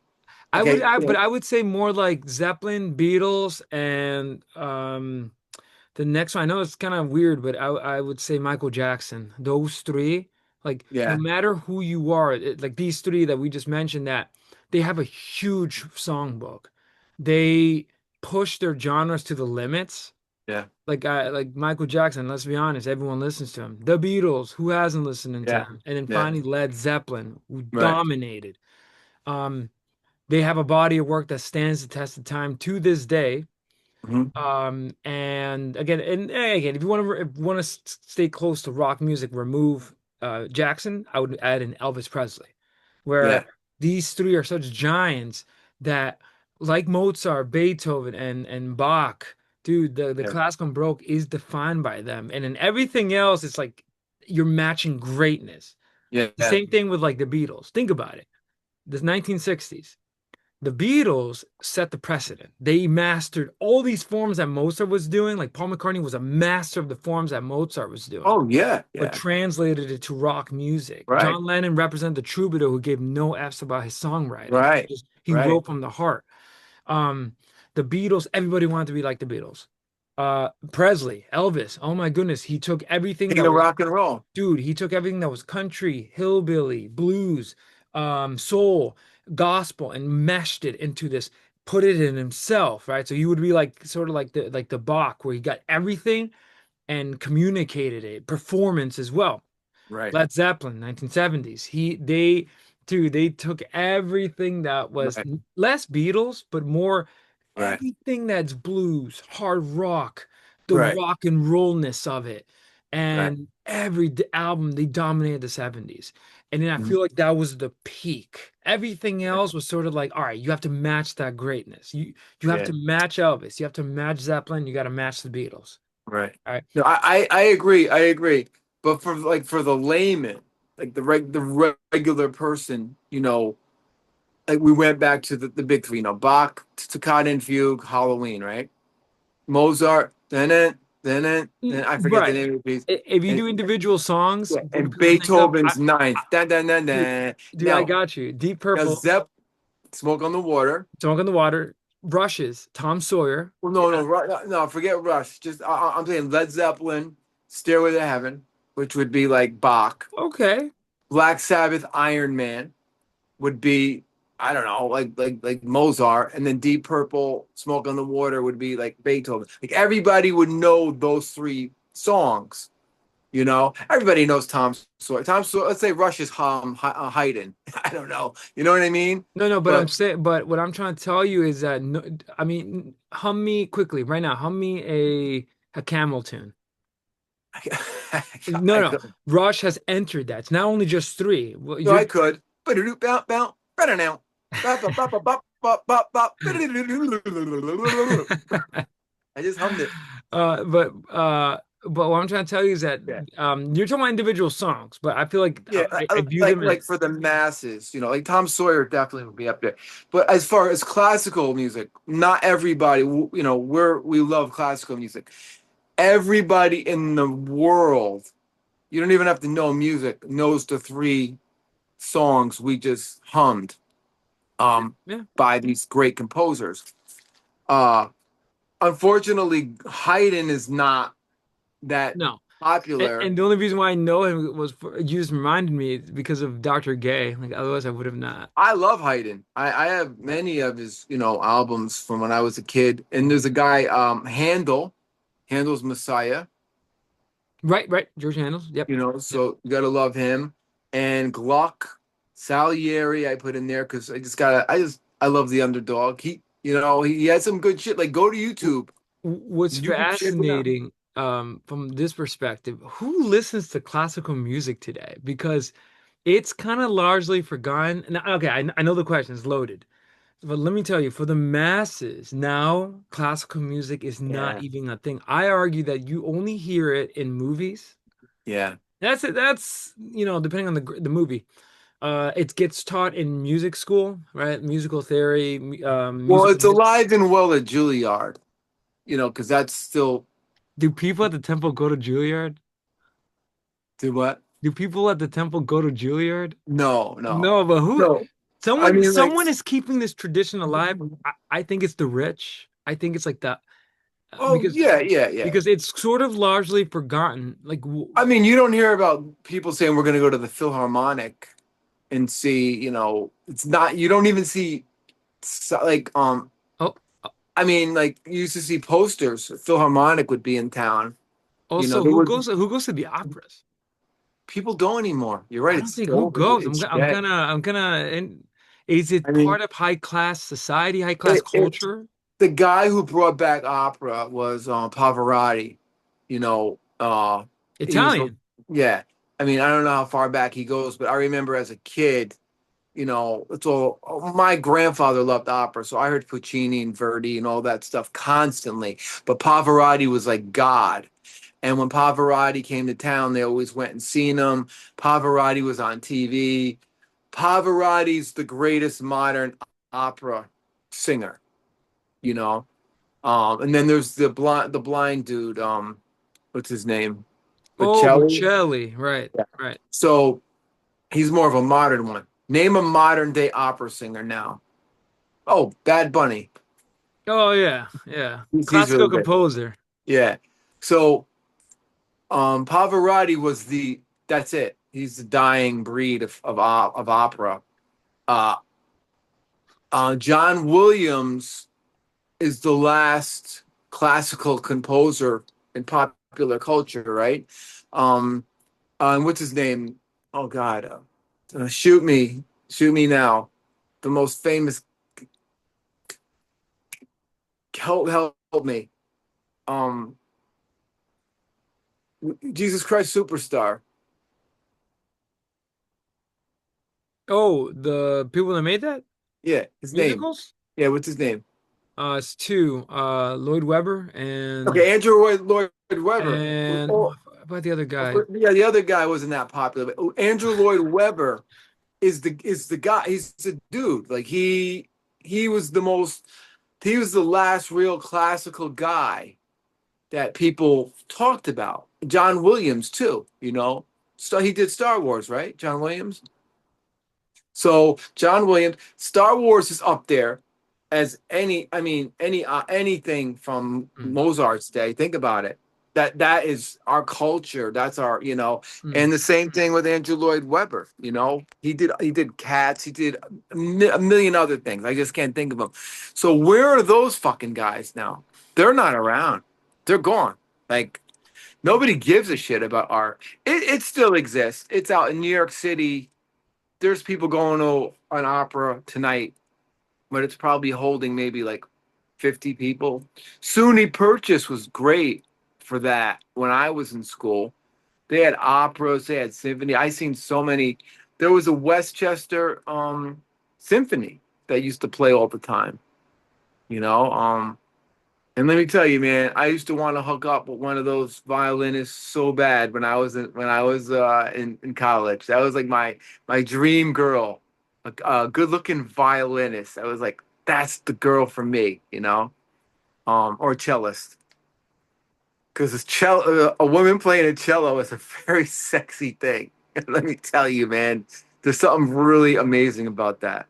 Okay, But I would say more like Zeppelin, Beatles, and the next one. I know it's kind of weird, but I would say Michael Jackson. Those three, like no yeah, matter who you are, like these three that we just mentioned, that they have a huge songbook. They push their genres to the limits. yeah, Like Michael Jackson, let's be honest, everyone listens to him. The Beatles, who hasn't listened to yeah, him? And then yeah. finally Led Zeppelin, who Right. dominated. Um, they have a body of work that stands the test of time to this day. Mhm. And again, if you want to stay close to rock music, remove Jackson. I would add in Elvis Presley, Yeah, where these three are such giants that, like Mozart, Beethoven, and Bach, dude, the yeah, classical and Baroque is defined by them, and in everything else, it's like you're matching greatness. yeah, The yeah. same thing with like the Beatles. Think about it. The 1960s. The Beatles set the precedent. They mastered all these forms that Mozart was doing. Like Paul McCartney was a master of the forms that Mozart was doing, Oh, yeah, but yeah. translated it to rock music. Right, John Lennon represented the troubadour who gave no F's about his songwriting. right, He right. wrote from the heart. Um, the Beatles, everybody wanted to be like the Beatles. Presley, Elvis, oh my goodness, he took everything King that of was rock and roll. Dude, he took everything that was country, hillbilly, blues, soul, gospel, and meshed it into this, put it in himself, right? So you would be like sort of like the Bach, where he got everything and communicated it, performance as well. Right, Led Zeppelin, 1970s. They took everything that was right, less Beatles, but more right, everything that's blues, hard rock, the right, rock and rollness of it. right. And every album, they dominated the 70s. And then I Mhm. feel like that was the peak. Everything Yeah, else was sort of like, all right, you have to match that greatness. You have yeah, to match Elvis. You have to match Zeppelin. You got to match the Beatles. right. All right. No, I agree. I agree. But for the layman, like the regular person, like we went back to the big three, Bach, Toccata and Fugue, Halloween, right? Mozart, then I forget the Right. name of the piece, If you and do individual songs, yeah, what do and people think of? Beethoven's Ninth, dun, dun, dun, Dude, dun. I Now, got you. Deep now Purple, Zepp, Smoke on the Water. Smoke on the Water, Rushes, Tom Sawyer. Well, no, no, no, forget Rush. Just I'm saying Led Zeppelin, Stairway to Heaven, which would be like Bach. Okay. Black Sabbath, Iron Man would be, I don't know, like Mozart, and then Deep Purple, Smoke on the Water would be like Beethoven. Like everybody would know those three songs. Everybody knows Tom Sawyer. Tom Sawyer. Let's say Rush is Haydn. I don't know. You know what I mean? No, no, but But but what I'm trying to tell you is that no, I mean, hum me quickly right now. Hum me a camel tune. No, I no, could. Rush has entered that. It's not only just three. Well, No, you're I could. Bow, bow, better now. I just hummed it. Uh, but uh, but what I'm trying to tell you is that Yeah. you're talking about individual songs, but I feel like Yeah, I view like them as like for the masses, like Tom Sawyer definitely would be up there. But as far as classical music, not everybody, we love classical music. Everybody in the world, you don't even have to know music, knows the three songs we just hummed yeah. by these great composers. Uh, Unfortunately, Haydn is not that No. popular. And the only reason why I know him was you just reminded me because of Dr. Gay. Like otherwise I would have not. I love Haydn. I have many of his, albums from when I was a kid. And there's a guy, Handel's Messiah, Right, right. George Handels. Yep. Yep. so you gotta love him. And Gluck, Salieri, I put in there because I love the underdog. He had some good shit. Like go to YouTube. What's You can check it out. fascinating from this perspective, who listens to classical music today? Because it's kind of largely forgotten. Now, okay, I know the question is loaded, but let me tell you, for the masses, now classical music is not Yeah. even a thing. I argue that you only hear it in movies. Yeah. That's it. That's, depending on the movie. It gets taught in music school, right? Musical theory, Well, musical. it's alive and well at Juilliard, because that's still Do people at the temple go to Juilliard? Do what? Do people at the temple go to Juilliard? No, no, No, but who? no. I Someone, mean, like, someone is keeping this tradition alive. I think it's the rich. I think it's like that oh yeah, yeah, yeah. because it's sort of largely forgotten. Like, I mean, you don't hear about people saying we're going to go to the Philharmonic and see, it's not, you don't even see like, oh, I mean, like you used to see posters. Philharmonic would be in town. also, There was who goes to the operas? people don't anymore. You're right. I don't It's think who over. goes. It's dead. I'm gonna. And is it I mean, part of high class society, high class it's culture? the guy who brought back opera was Pavarotti. You know, he was, Italian. yeah. I mean, I don't know how far back he goes, but I remember as a kid, it's all my grandfather loved opera, so I heard Puccini and Verdi and all that stuff constantly. But Pavarotti was like God. And when Pavarotti came to town, they always went and seen him. Pavarotti was on TV. Pavarotti's the greatest modern opera singer, you know. And then there's the blind dude. What's his name? Oh, Bocelli. Bocelli. Right, Yeah. right. So he's more of a modern one. Name a modern day opera singer now. Oh, Bad Bunny. Oh yeah, yeah. He's Classical really good. composer. Yeah. So Pavarotti was the that's it. He's the dying breed of opera. Uh, John Williams is the last classical composer in popular culture, right? Um, and what's his name? Oh God, shoot me now. The most famous. Help me. Um, Jesus Christ Superstar. Oh, the people that made that Yeah, his name. musicals? Yeah, what's his name? It's two. Lloyd Webber Okay, Andrew Lloyd Webber. and Oh, how about the other guy? yeah, the other guy wasn't that popular, but Andrew Lloyd Webber is the guy. He's the dude. Like he was the most. He was the last real classical guy that people talked about. John Williams too. So he did Star Wars, right? John Williams. So John Williams, Star Wars is up there as anything from Mm, Mozart's day. Think about it. That is our culture. That's mm. and the same thing with Andrew Lloyd Webber. He did Cats. He did a million other things. I just can't think of them. So where are those fucking guys now? They're not around. They're gone. Like nobody gives a shit about art. It still exists. It's out in New York City. There's people going to an opera tonight, but it's probably holding maybe like 50 people. SUNY Purchase was great for that when I was in school. They had operas, they had symphony. I seen so many. There was a Westchester symphony that used to play all the time, you know. And let me tell you, man, I used to want to hook up with one of those violinists so bad when I was in college. That was like my dream girl, a good looking violinist. I was like, that's the girl for me, or cellist. Because a woman playing a cello is a very sexy thing. Let me tell you, man, there's something really amazing about that.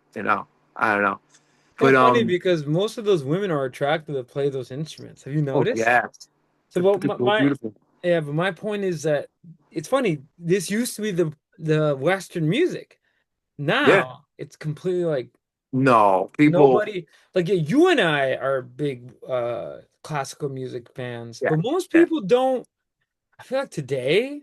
I don't know, So but funny because most of those women are attracted to play those instruments. Have you oh noticed? yeah, So what they're beautiful. yeah, but my point is that it's funny. This used to be the Western music. Yeah. Now it's completely like No, people. nobody like yeah, you and I are big classical music fans, Yeah, but most yeah, people don't. I feel like today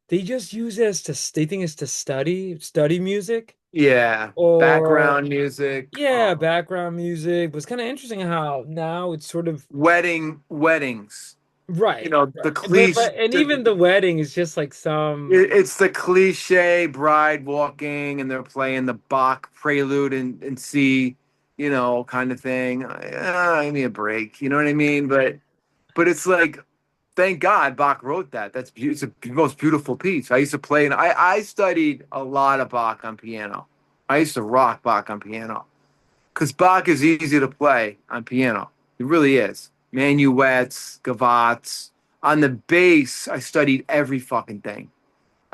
they just use it as they think it's to study music yeah. or Background music, yeah, background music. But it's kind of interesting how now it's sort of weddings. right, The right. cliche. But and even the wedding is just like some It's the cliche bride walking, and they're playing the Bach prelude and C, kind of thing. Give me a break. You know what I mean? But it's like, thank God Bach wrote that. It's the most beautiful piece. I used to play, and I studied a lot of Bach on piano. I used to rock Bach on piano. Because Bach is easy to play on piano. It really is. Minuets, gavottes. On the bass, I studied every fucking thing.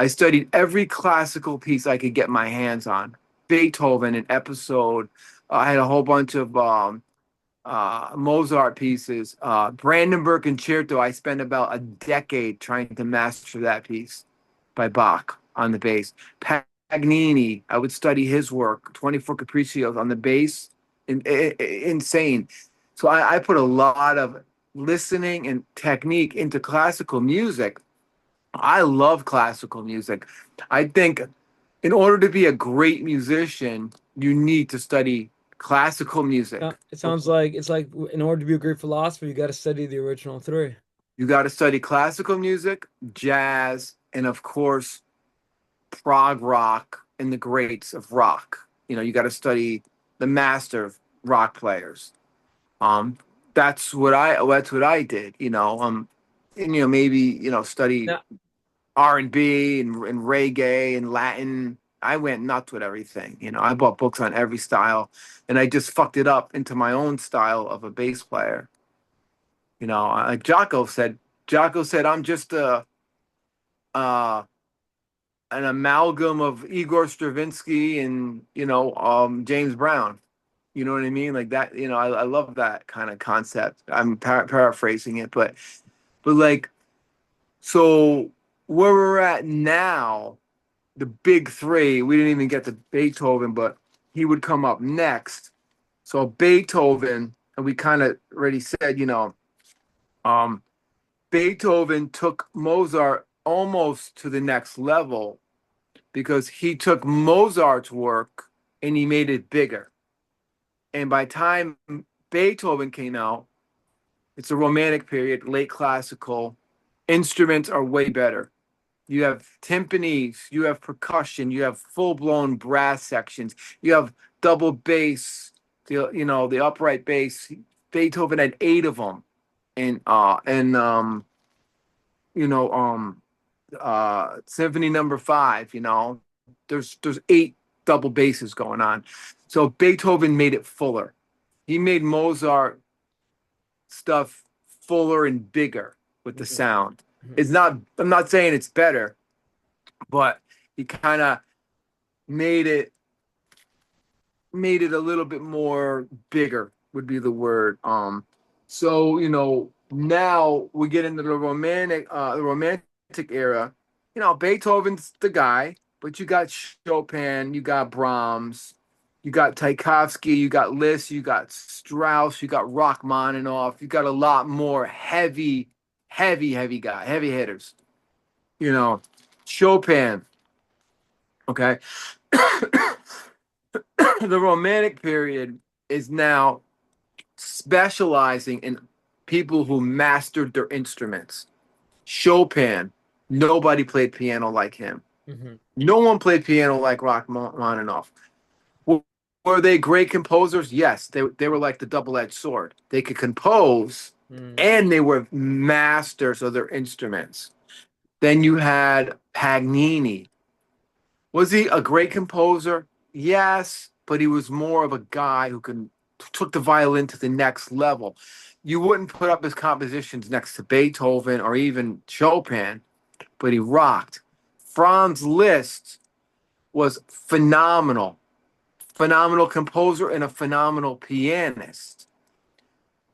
I studied every classical piece I could get my hands on. Beethoven, an episode. I had a whole bunch of Mozart pieces. Brandenburg Concerto, I spent about a decade trying to master that piece by Bach on the bass. Paganini, I would study his work, 24 Capriccios on the bass. Insane. So I put a lot of listening and technique into classical music. I love classical music. I think in order to be a great musician, you need to study classical music. It sounds like it's like in order to be a great philosopher, you got to study the original three. You got to study classical music, jazz, and of course, prog rock and the greats of rock. You got to study the master rock players. Um, that's what I did. And maybe study Now, R&B and reggae and Latin. I went nuts with everything. I bought books on every style, and I just fucked it up into my own style of a bass player. Like Jocko said. Jocko said, "I'm just uh, an amalgam of Igor Stravinsky and James Brown." You know what I mean? Like that. I love that kind of concept. I'm paraphrasing it, but like so where we're at now, the big three. We didn't even get to Beethoven, but he would come up next. So Beethoven, and we kind of already said, um, Beethoven took Mozart almost to the next level because he took Mozart's work and he made it bigger. And by the time Beethoven came out, it's a romantic period, late classical. Instruments are way better. You have timpanis, you have percussion, you have full-blown brass sections, you have double bass, the upright bass. Beethoven had eight of them, and you know, Symphony Number Five. There's eight double basses going on. So Beethoven made it fuller. He made Mozart stuff fuller and bigger with the mhm, sound. mhm. It's not. I'm not saying it's better, but he kind of made it made it a little bit more bigger would be the word. So now we get into the romantic era. Beethoven's the guy, but you got Chopin, you got Brahms, you got Tchaikovsky, you got Liszt, you got Strauss, you got Rachmaninoff, you got a lot more heavy hitters. Chopin. Okay. The romantic period is now specializing in people who mastered their instruments. Chopin, nobody played piano like him. Mhm. No one played piano like Rachmaninoff. Were they great composers? Yes, they were like the double-edged sword. They could compose, Mm. and they were masters of their instruments. Then you had Paganini. Was he a great composer? Yes, but he was more of a guy who took the violin to the next level. You wouldn't put up his compositions next to Beethoven or even Chopin, but he rocked. Franz Liszt was phenomenal, phenomenal composer and a phenomenal pianist.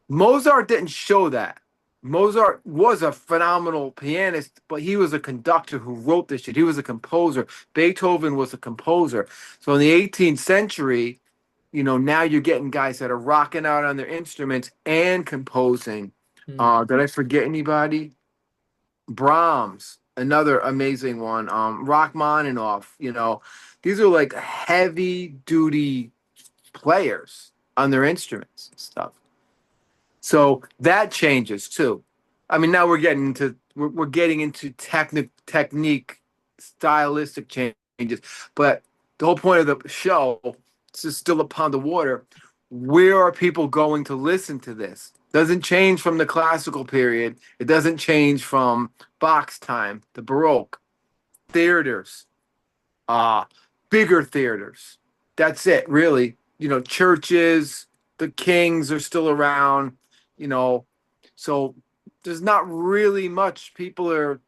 Mozart didn't show that. Mozart was a phenomenal pianist, but he was a conductor who wrote this shit. He was a composer. Beethoven was a composer. So in the 18th century, now you're getting guys that are rocking out on their instruments and composing. Mm. Did I forget anybody? Brahms, another amazing one. Rachmaninoff, these are like heavy duty players on their instruments and stuff. So that changes too. I mean, now we're getting into technique, stylistic changes. But the whole point of the show, this is still upon the water. Where are people going to listen to this? Doesn't change from the classical period. It doesn't change from Bach's time, the Baroque theaters, uh, bigger theaters. That's it, really. Churches, the kings are still around, you know, so there's not really much people are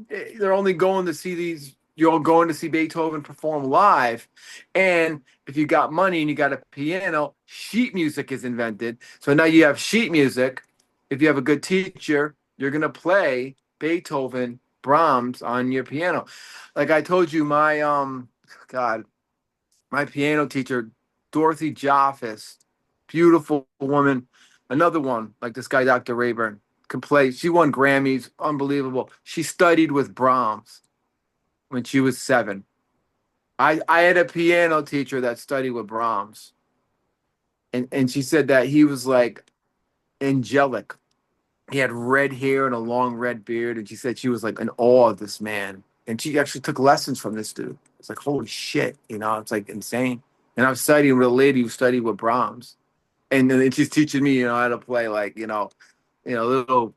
they're only going to see these. You're all going to see Beethoven perform live, and if you got money and you got a piano, sheet music is invented. So now you have sheet music. If you have a good teacher, you're gonna play Beethoven, Brahms on your piano. Like I told you, God, my piano teacher, Dorothy Jaffis, beautiful woman. Another one, like this guy, Dr. Rayburn, can play. She won Grammys, unbelievable. She studied with Brahms when she was 7. I had a piano teacher that studied with Brahms, and she said that he was like angelic. He had red hair and a long red beard, and she said she was like in awe of this man. And she actually took lessons from this dude. It's like holy shit, it's like insane. And I'm studying with a lady who studied with Brahms, and then she's teaching me, how to play like little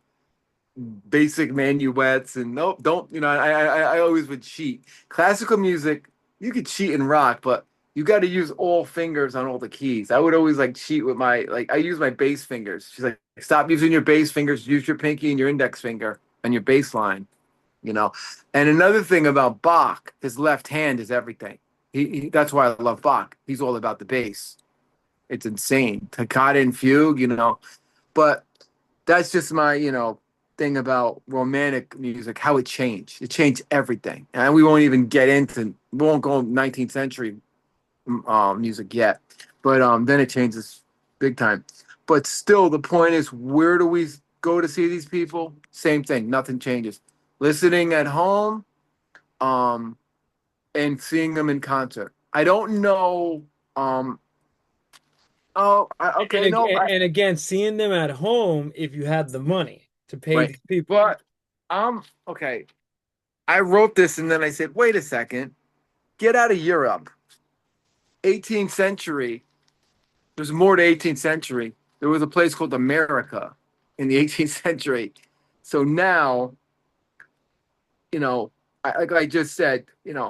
basic minuets. And nope, don't I always would cheat. Classical music, you could cheat and rock, but you got to use all fingers on all the keys. I would always like cheat with my I use my bass fingers. She's like, stop using your bass fingers, use your pinky and your index finger on your bass line. You know. And another thing about Bach, his left hand is everything. That's why I love Bach. He's all about the bass. It's insane. Toccata and fugue. But that's just my, thing about romantic music, how it changed. It changed everything. And we won't even get into, we won't go 19th century music yet. But then it changes big time. But still, the point is, where do we go to see these people? Same thing. Nothing changes. Listening at home, um, and seeing them in concert. I don't know. And Okay, no, and again, seeing them at home if you had the money to pay right. these people. But okay. I wrote this and then I said, wait a second, get out of Europe. 18th century, there's more to 18th century. There was a place called America in the 18th century. So now, like I just said,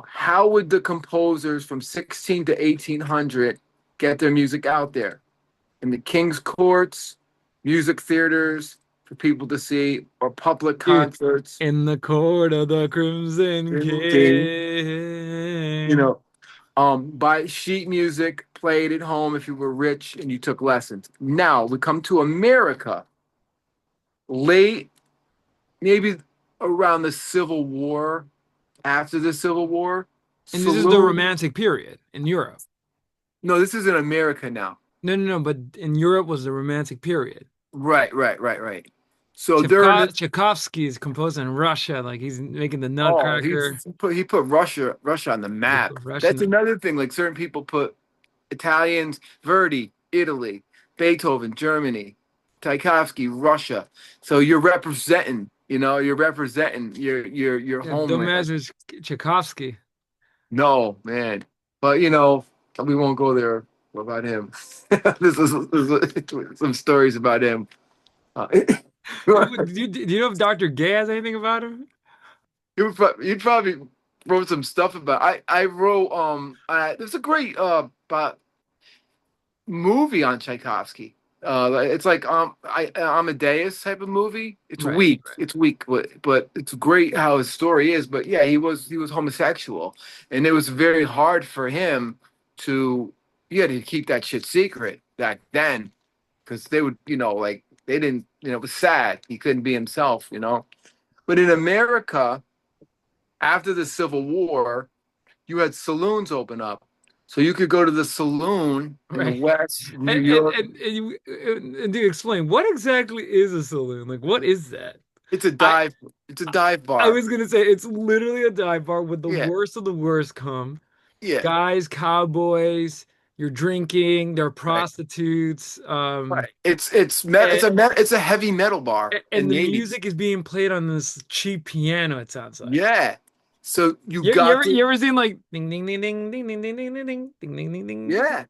how would the composers from 16 to 1800 get their music out there? In the king's courts, music theaters for people to see, or public Dude, concerts. in the court of the Crimson King, you King. know, by sheet music played at home if you were rich and you took lessons. Now we come to America, late, maybe around the Civil War, after the Civil War, And this is the saloon. Romantic period in Europe. No, this is in America now. No, no, no, but in Europe was the Romantic period. Right, right, right, right. So they're in this. Tchaikovsky is composing in Russia, like he's making the Oh, Nutcracker. he put Russia on the They map. put Russian. That's another thing. Like certain people put Italians, Verdi, Italy, Beethoven, Germany, Tchaikovsky, Russia. So you're representing, you're representing your Yeah, don't homeland. mess with Tchaikovsky. No, man. But we won't go there. What about him? This is some stories about him. Uh, Do you know if Dr. Gay has anything about him? you'd probably wrote some stuff about. I wrote there's a great movie on Tchaikovsky. It's like Amadeus type of movie. It's Right, weak. right. It's weak, but it's great how his story is. But yeah, he was homosexual, and it was very hard for him to he had to keep that shit secret back then because they would like they didn't it was sad he couldn't be himself. But in America after the Civil War, you had saloons open up. So you could go to the saloon Right. in West New And York. do explain what exactly is a saloon? Like, what is that? It's a I dive. It's a dive I bar. was gonna say it's literally a dive bar where the Yeah, worst of the worst come. yeah, Guys, cowboys, you're drinking, they're right, prostitutes, right. It's a heavy metal bar in and the the 80s. music is being played on this cheap piano, it sounds like. Yeah. So you You got ever to you ever seen like ding ding ding ding ding ding ding ding ding ding ding ding ding ding? yeah.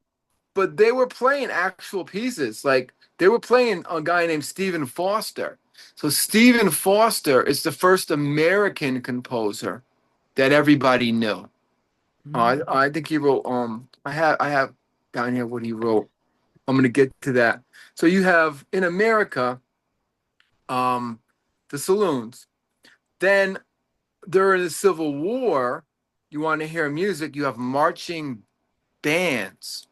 But they were playing actual pieces. Like they were playing a guy named Stephen Foster. So Stephen Foster is the first American composer that everybody knew. Mm. I think he wrote I have down here what he wrote. I'm gonna get to that. So you have in America, um, the saloons. Then during the Civil War, you want to hear music, you have marching bands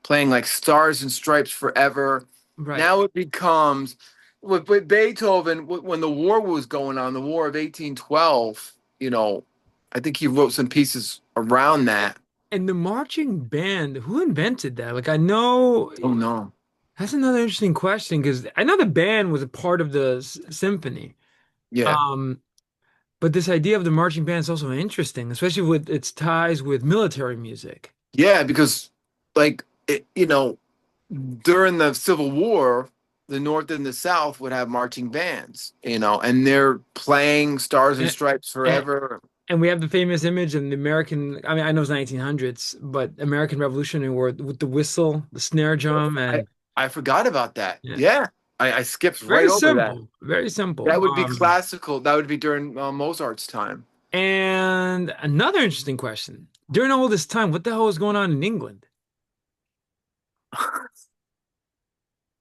playing like Stars and Stripes Forever. Right. Now it becomes with Beethoven when the war was going on, the War of 1812. I think he wrote some pieces around that. And the marching band, who invented that? Like I know Oh no, that's another interesting question because I know the band was a part of the symphony. yeah, Um, but this idea of the marching band is also interesting, especially with its ties with military music. yeah, because like during the Civil War, the North and the South would have marching bands, and they're playing Stars and And, Stripes and Forever. and we have the famous image in the American, I mean, I know it's 1900s, but American Revolutionary War with the whistle, the snare drum, I and I forgot about that. yeah, Yeah, I skipped right very over that. simple, very simple. That would be classical. That would be during Mozart's time. And another interesting question. During all this time, what the hell was going on in England?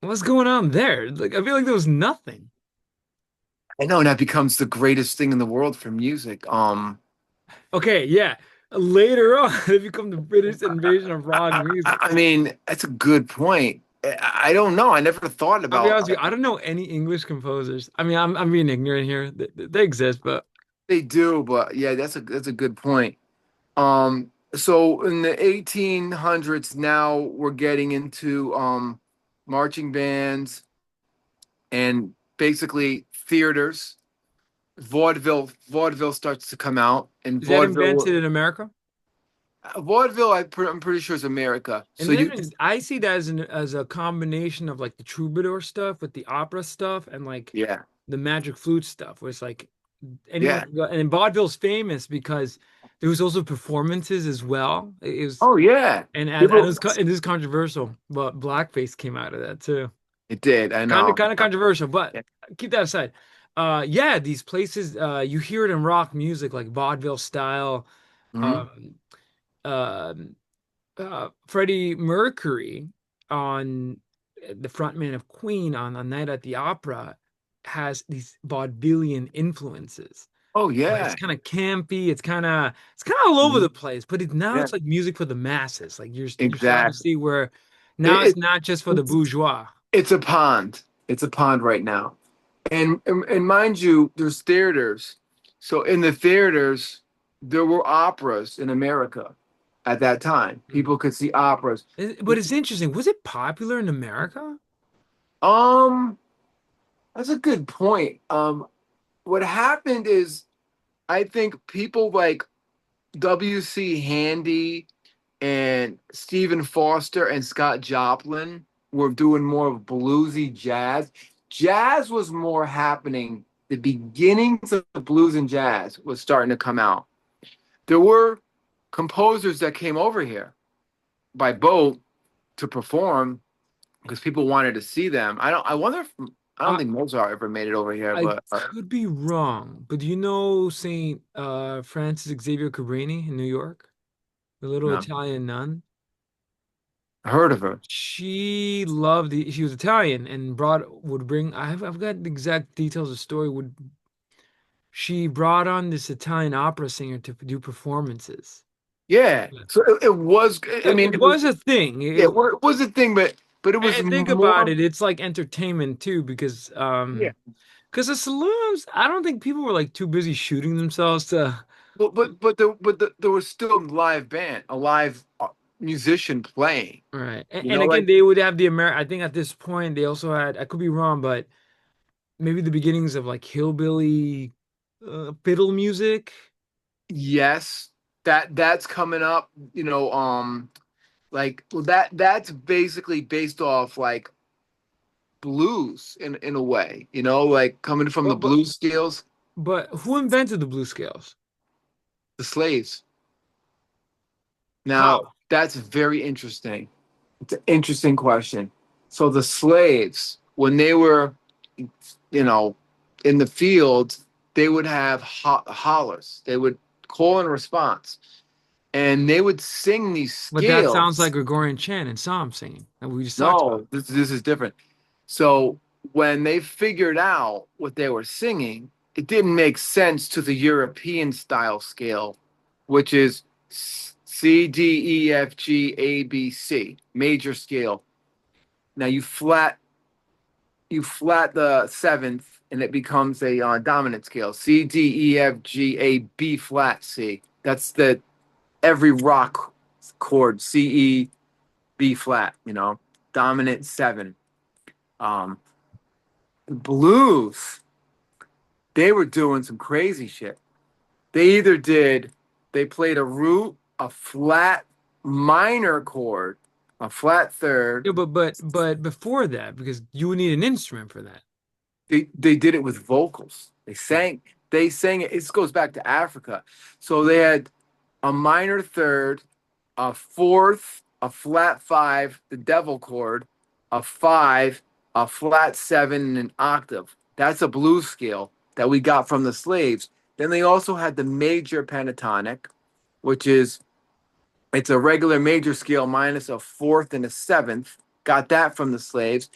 What's going on there? Like, I feel like there was nothing. I know, and that becomes the greatest thing in the world for music. Okay, yeah. Later on, they become the British invasion of rock music. I mean, that's a good point. I don't know. I never thought I'll be about honest with you, I don't know any English composers. I mean, I'm being ignorant here. They exist, but they do, but yeah, that's a good point. So in the 1800s, now we're getting into marching bands and basically theaters. Vaudeville starts to come out, and is that invented in America? vaudeville, I'm pretty sure is America. And So then you, I see that as a combination of like the troubadour stuff with the opera stuff and like yeah, the magic flute stuff, where it's like anyone yeah. can go. And vaudeville's famous because there was also performances as well. It was, Oh yeah, and and people. it is controversial, but blackface came out of that too. It did. I Kind of know. kind of controversial, but Yeah. keep that aside. Yeah, these places, you hear it in rock music like vaudeville style. Mhm. Um, um, Freddie Mercury on the frontman of Queen on Night at the Opera has these vaudevillian influences. Oh But it's yeah. kind of campy. It's kind of all over the Mhm. place. But now Yeah. it's like music for the masses. Like you're starting to Exactly. see where now it's It, not just for the it's bourgeois. it's a pond. It's a pond right now. And mind you, there's theaters. So in the theaters, there were operas in America at that time. Mm. People could see operas. But it's interesting. Was it popular in America? Um, that's a good point. What happened is I think people like W.C. Handy and Stephen Foster and Scott Joplin were doing more of bluesy jazz. Jazz was more happening. The beginnings of blues and jazz was starting to come out. There were composers that came over here by boat to perform because people wanted to see them. I don't. I wonder if I don't I think Mozart ever made it over here, I but could be wrong, but do you know Saint Francis Xavier Cabrini in New York, the little no, Italian nun? I heard of her. She was Italian and would bring I've got the exact details of the story. Would She brought on this Italian opera singer to do performances. Yeah, Yeah. so it was. I mean, It it was. was a thing. Yeah, it was a thing, but it was And think about more. it, it's like entertainment too, Yeah. because the saloons, I don't think people were like too busy shooting themselves to There was still live band, a live musician playing. right. You And know, again, like they would have the I think at this point they also had, I could be wrong, but maybe the beginnings of like hillbilly fiddle music. yes, that's coming up. Like well, that's basically based off like blues in a way. Like coming from the But but blues scales, but who invented the blues scales? the slaves. Now How? that's very interesting. It's an interesting question. So the slaves, when they were, in the fields, they would have hollers. They would call and response, and they would sing these But that sounds like scales. Gregorian chant and psalm singing that we just talked about. No, this is different. So when they figured out what they were singing, it didn't make sense to the European style scale, which is C, D, E, F, G, A, B, C, major scale. Now you flat the seventh, and it becomes a dominant scale. C, D, E, F, G, A, B flat, C. That's the every rock chord. C, E, B flat. Dominant seven. Um, Blues, they were doing some crazy shit. They either did, they played a root, a flat minor chord, a flat third. Yeah, but before that, because you would need an instrument for that. They did it with vocals. They sang it. This goes back to Africa. So they had a minor third, a fourth, a flat five, the devil chord, a five, a flat seven, and an octave. That's a blues scale that we got from the slaves. Then they also had the major pentatonic, which is it's a regular major scale minus a fourth and a seventh. Got that from the slaves.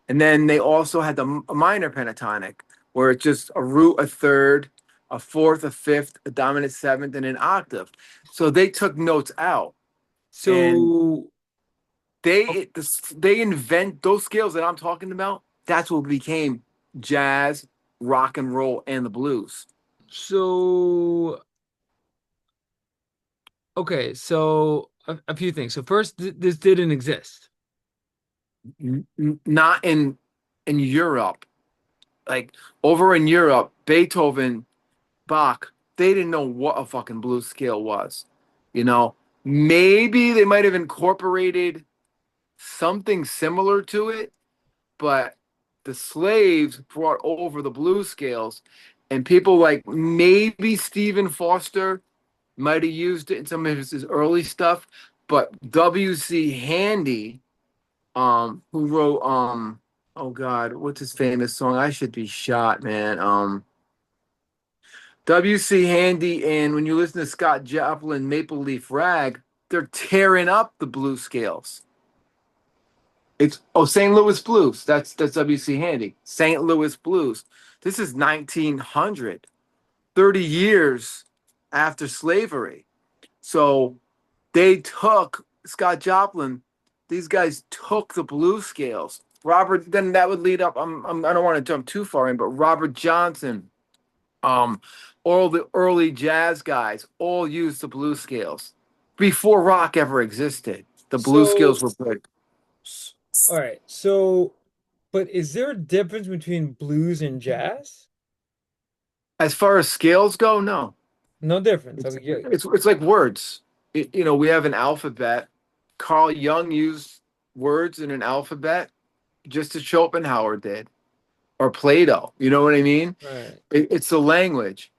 And then they also had the minor pentatonic, where it's just a root, a third, a fourth, a fifth, a dominant seventh, and an octave. So they took notes out, and So, they invent those scales that I'm talking about. That's what became jazz, rock and roll, and the blues. so okay, so a few things. So first, th this didn't exist. Not in Europe, like over in Europe, Beethoven, Bach, they didn't know what a fucking blues scale was. You know, maybe they might have incorporated something similar to it, but the slaves brought over the blues scales, and people like maybe Stephen Foster might have used it in some of his early stuff, but W.C. Handy, who wrote oh God, what's his famous song? I Should Be Shot, man. W.C. Handy, and when you listen to Scott Joplin, Maple Leaf Rag, they're tearing up the blues scales. It's St. Louis Blues. That's W.C. Handy. St. Louis Blues. This is 1900, 30 years after slavery. So they took Scott Joplin. These guys took the blues scales. Robert. Then that would lead up. I don't want to jump too far in, but Robert Johnson, um, all the early jazz guys all used the blues scales before rock ever existed. The blues scales So, were good. all right. So, but is there a difference between blues and jazz? As far as scales go, no. No difference. It's Okay, yeah. it's like words. We have an alphabet. Carl Jung used words in an alphabet just as Schopenhauer did, or Plato. You know what I mean? Right. It's the language.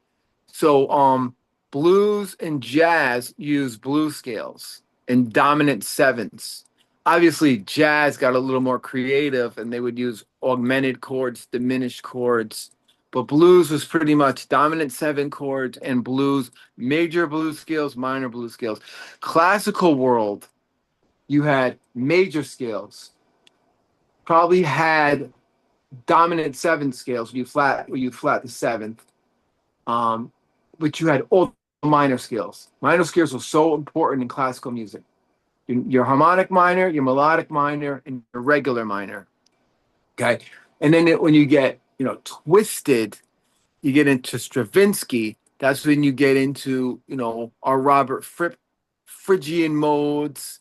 So, blues and jazz use blues scales and dominant sevenths. Obviously, jazz got a little more creative and they would use augmented chords, diminished chords. But blues was pretty much dominant seven chords and blues, major blues scales, minor blues scales. Classical world, you had major scales, probably had dominant seven scales where you flat the seventh. Um, but you had all the minor scales. Minor scales were so important in classical music. Your harmonic minor, your melodic minor, and your regular minor. Okay, and then when you get twisted, you get into Stravinsky. That's when you get into our Robert Fripp Phrygian modes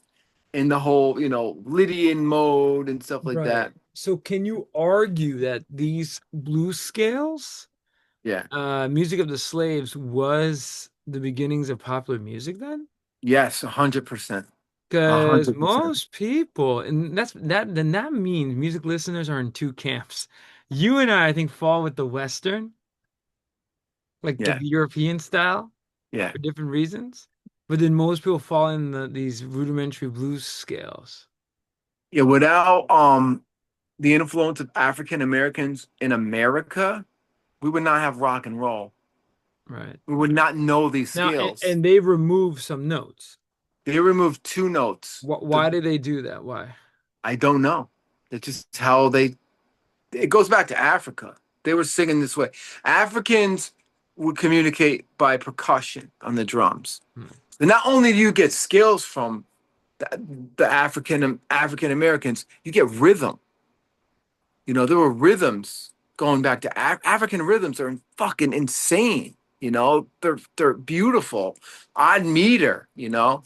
and the whole Lydian mode and stuff like Right. that. So can you argue that these blues scales, Yeah. music of the slaves was the beginnings of popular music then? Yes, 100%. a Because hundred percent. most people, and then that means music listeners are in two camps. You and I think, fall with the Western, like Yeah. the European style, Yeah. for different reasons. But then most people fall in these rudimentary blues scales. Yeah. Without the influence of African Americans in America, we would not have rock and roll. Right. We would not know these Now, scales. and they remove some notes. They removed two notes. Why did they do that? Why? I don't know. It's just how they. It goes back to Africa. They were singing this way. Africans would communicate by percussion on the drums. Hmm. And not only do you get skills from the African Americans, you get rhythm. You know, there were rhythms going back to African rhythms are fucking insane. You know, they're beautiful, odd meter. You know,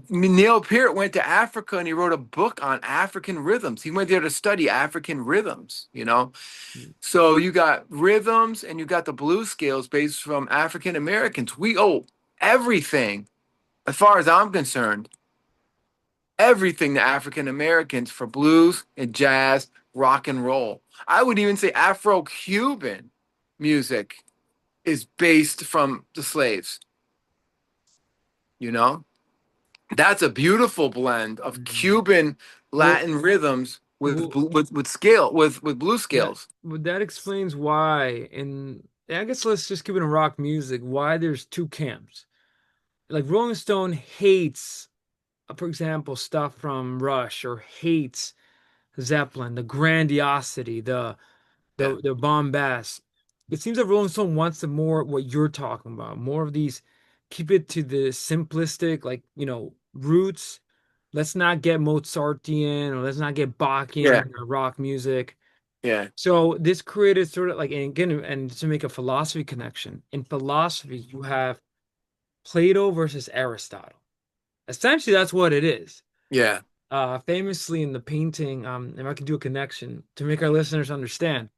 Neil Peart went to Africa and he wrote a book on African rhythms. He went there to study African rhythms. You know, Hmm. so you got rhythms and you got the blues scales based from African Americans. We owe everything, as far as I'm concerned, everything to African Americans for blues and jazz, rock and roll. I would even say Afro-Cuban music is based from the slaves, you know? That's a beautiful blend of Hmm. Cuban Well, Latin rhythms with well, blues that scales. that explains why. And I guess let's just keep it in rock music. Why there's two camps. Like Rolling Stone hates, for example, stuff from Rush or hates Zeppelin, the grandiosity, Yeah, the bombast. It seems that Rolling Stone wants the more what you're talking about, more of these, keep it to the simplistic, like, roots. Let's not get Mozartian or let's not get Bachian yeah, in our rock music. yeah, So this created sort of like, and again, and to make a philosophy connection, in philosophy, you have Plato versus Aristotle. Essentially, that's what it is. yeah, Famously in the painting, if I could do a connection to make our listeners understand,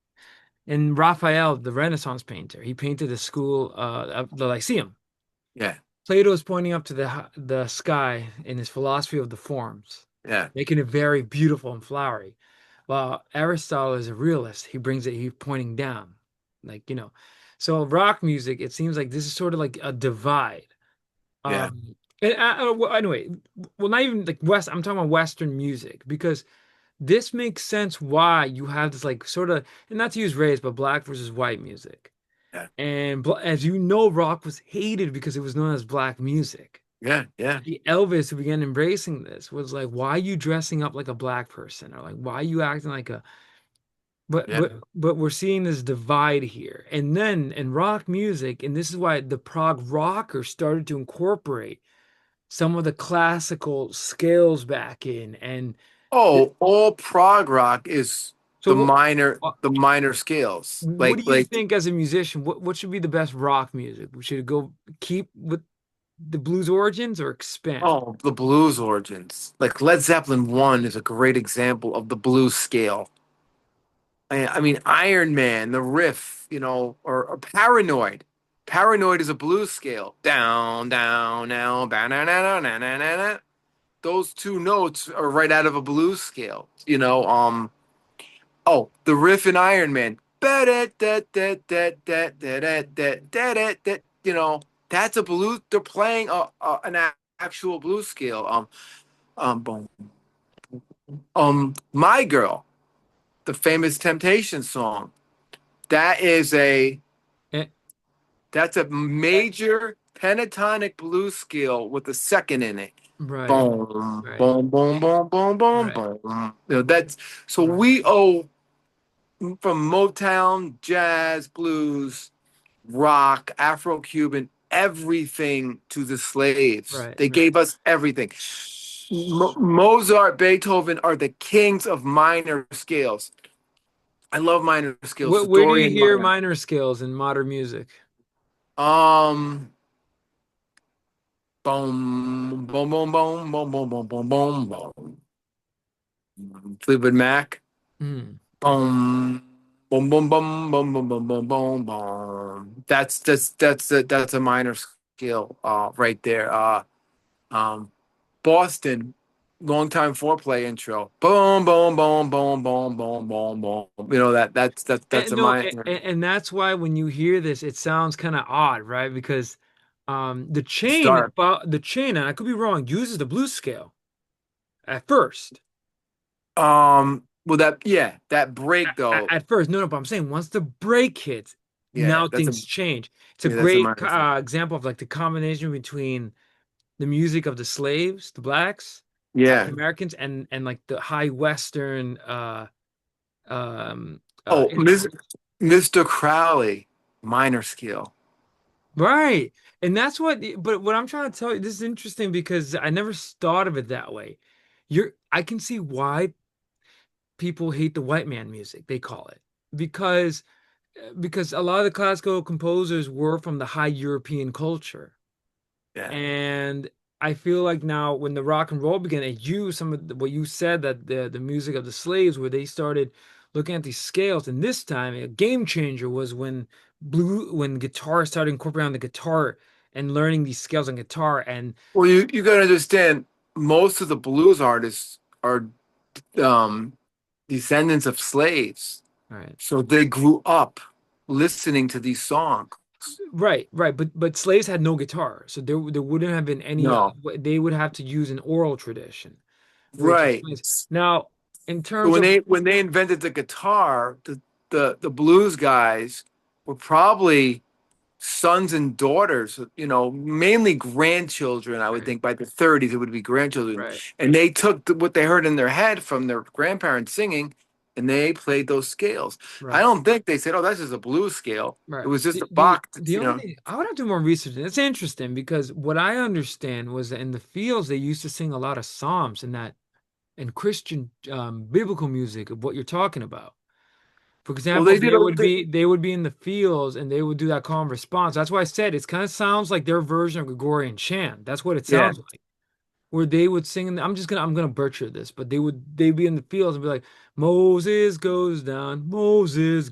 in Raphael, the Renaissance painter, he painted the school, of the Lyceum. yeah, Plato is pointing up to the sky in his philosophy of the forms, yeah, making it very beautiful and flowery. While Aristotle is a realist, he's pointing down, like, So rock music, it seems like this is sort of like a divide. yeah. Well, anyway, well, not even like West. I'm talking about Western music because this makes sense why you have this like sort of, and not to use race, but black versus white music. Yeah, And as you know, rock was hated because it was known as black music. yeah, yeah, The Elvis who began embracing this was like, why are you dressing up like a black person? Or like, why are you acting like a, but yeah. but but we're seeing this divide here. And then in rock music, and this is why the prog rockers started to incorporate some of the classical scales back in. And Oh, all prog rock is so what, the minor scales. what Like do you like think as a musician? What should be the best rock music? Should it go keep with the blues origins or expand? oh, the blues origins. Like Led Zeppelin 1 is a great example of the blues scale. I mean Iron Man, the riff, you know, or Paranoid. Paranoid is a blues scale. Down, down, down, ba na na na na na na na. Those two notes are right out of a blues scale. You know, oh, the riff in Iron Man. You know, that's a blues. They're playing an actual blues scale. Boom. My Girl, the famous Temptation song. That is a Eh, that's a major pentatonic blues scale with a second in it. right, Boom, right, boom, boom, boom, boom, boom, right, boom. You know, that's so right, we owe from Motown, jazz, blues, rock, Afro-Cuban, everything to the slaves. right, They right. gave us everything. Mozart, Beethoven are the kings of minor scales. I love minor scales, the Where do you Dorian hear minor. minor scales in modern music? Um, boom, boom, boom, boom, boom, boom, boom, boom, boom, boom. Fleetwood Mac. Hmm. Boom, boom, boom, boom, boom, boom, boom, boom, boom, boom. That's a minor scale, right there. Um, Boston, long time foreplay intro. Boom, boom, boom, boom, boom, boom, boom, boom. You know that's And a no, minor and that's why when you hear this, it sounds kind of odd, right? Because start. the chain, and I could be wrong, uses the blues scale at first. Well that yeah, that break though. At first, no, but I'm saying once the break hits, Yeah, now things change. It's a that's a great minor scale. example of like the combination between the music of the slaves, the blacks, Yeah. African Americans, and like the high Western Oh, influence. Mr. Crowley, minor scale. Right. And that's but what I'm trying to tell you, this is interesting because I never thought of it that way. I can see why people hate the white man music, they call it. Because because a lot of the classical composers were from the high European culture. Yeah. And I feel like now when the rock and roll began, it used some of what you said that the music of the slaves, where they started looking at these scales. And this time, a game changer was when guitar started incorporating on the guitar and learning these scales on guitar. And Well, you got to understand, most of the blues artists are um, descendants of slaves, all right, so they grew up listening to these songs. right, but slaves had no guitar, so there wouldn't have been any. No, They would have to use an oral tradition, which right. explains now in So terms of when they invented the guitar, the blues guys were probably sons and daughters, mainly grandchildren. I would right, think by the 30s it would be grandchildren, right, and they took what they heard in their head from their grandparents singing, and they played those scales. I right. don't think they said, "Oh, that's just a blues scale." It Right. was just The, a the box, the only thing I would have to do more research. It's interesting because what I understand was that in the fields they used to sing a lot of psalms and that and Christian biblical music of what you're talking about. For Well, example, they would be in the fields and they would do that calm response. That's why I said it kind of sounds like their version of Gregorian chant. That's what it yeah. sounds like where they would sing in I'm gonna butcher this, but they'd be in the fields and be like, Moses goes down, Moses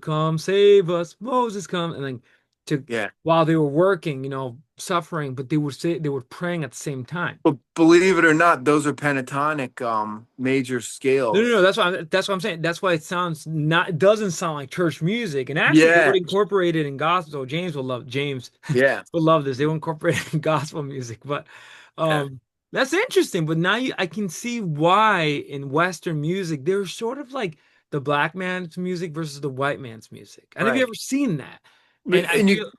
come save us, Moses come, and then to Yeah. while they were working, suffering, but they were praying at the same time. But believe it or not, those are pentatonic major No. scales. That's what I'm saying. That's why it doesn't sound like church music. And actually, they would Yeah. incorporate it in gospel. James Yeah. would love this. They would incorporate it in gospel music. But Yeah. that's interesting. But now I can see why in Western music there's sort of like the black man's music versus the white man's music. And have you Right. ever seen that? And I And you feel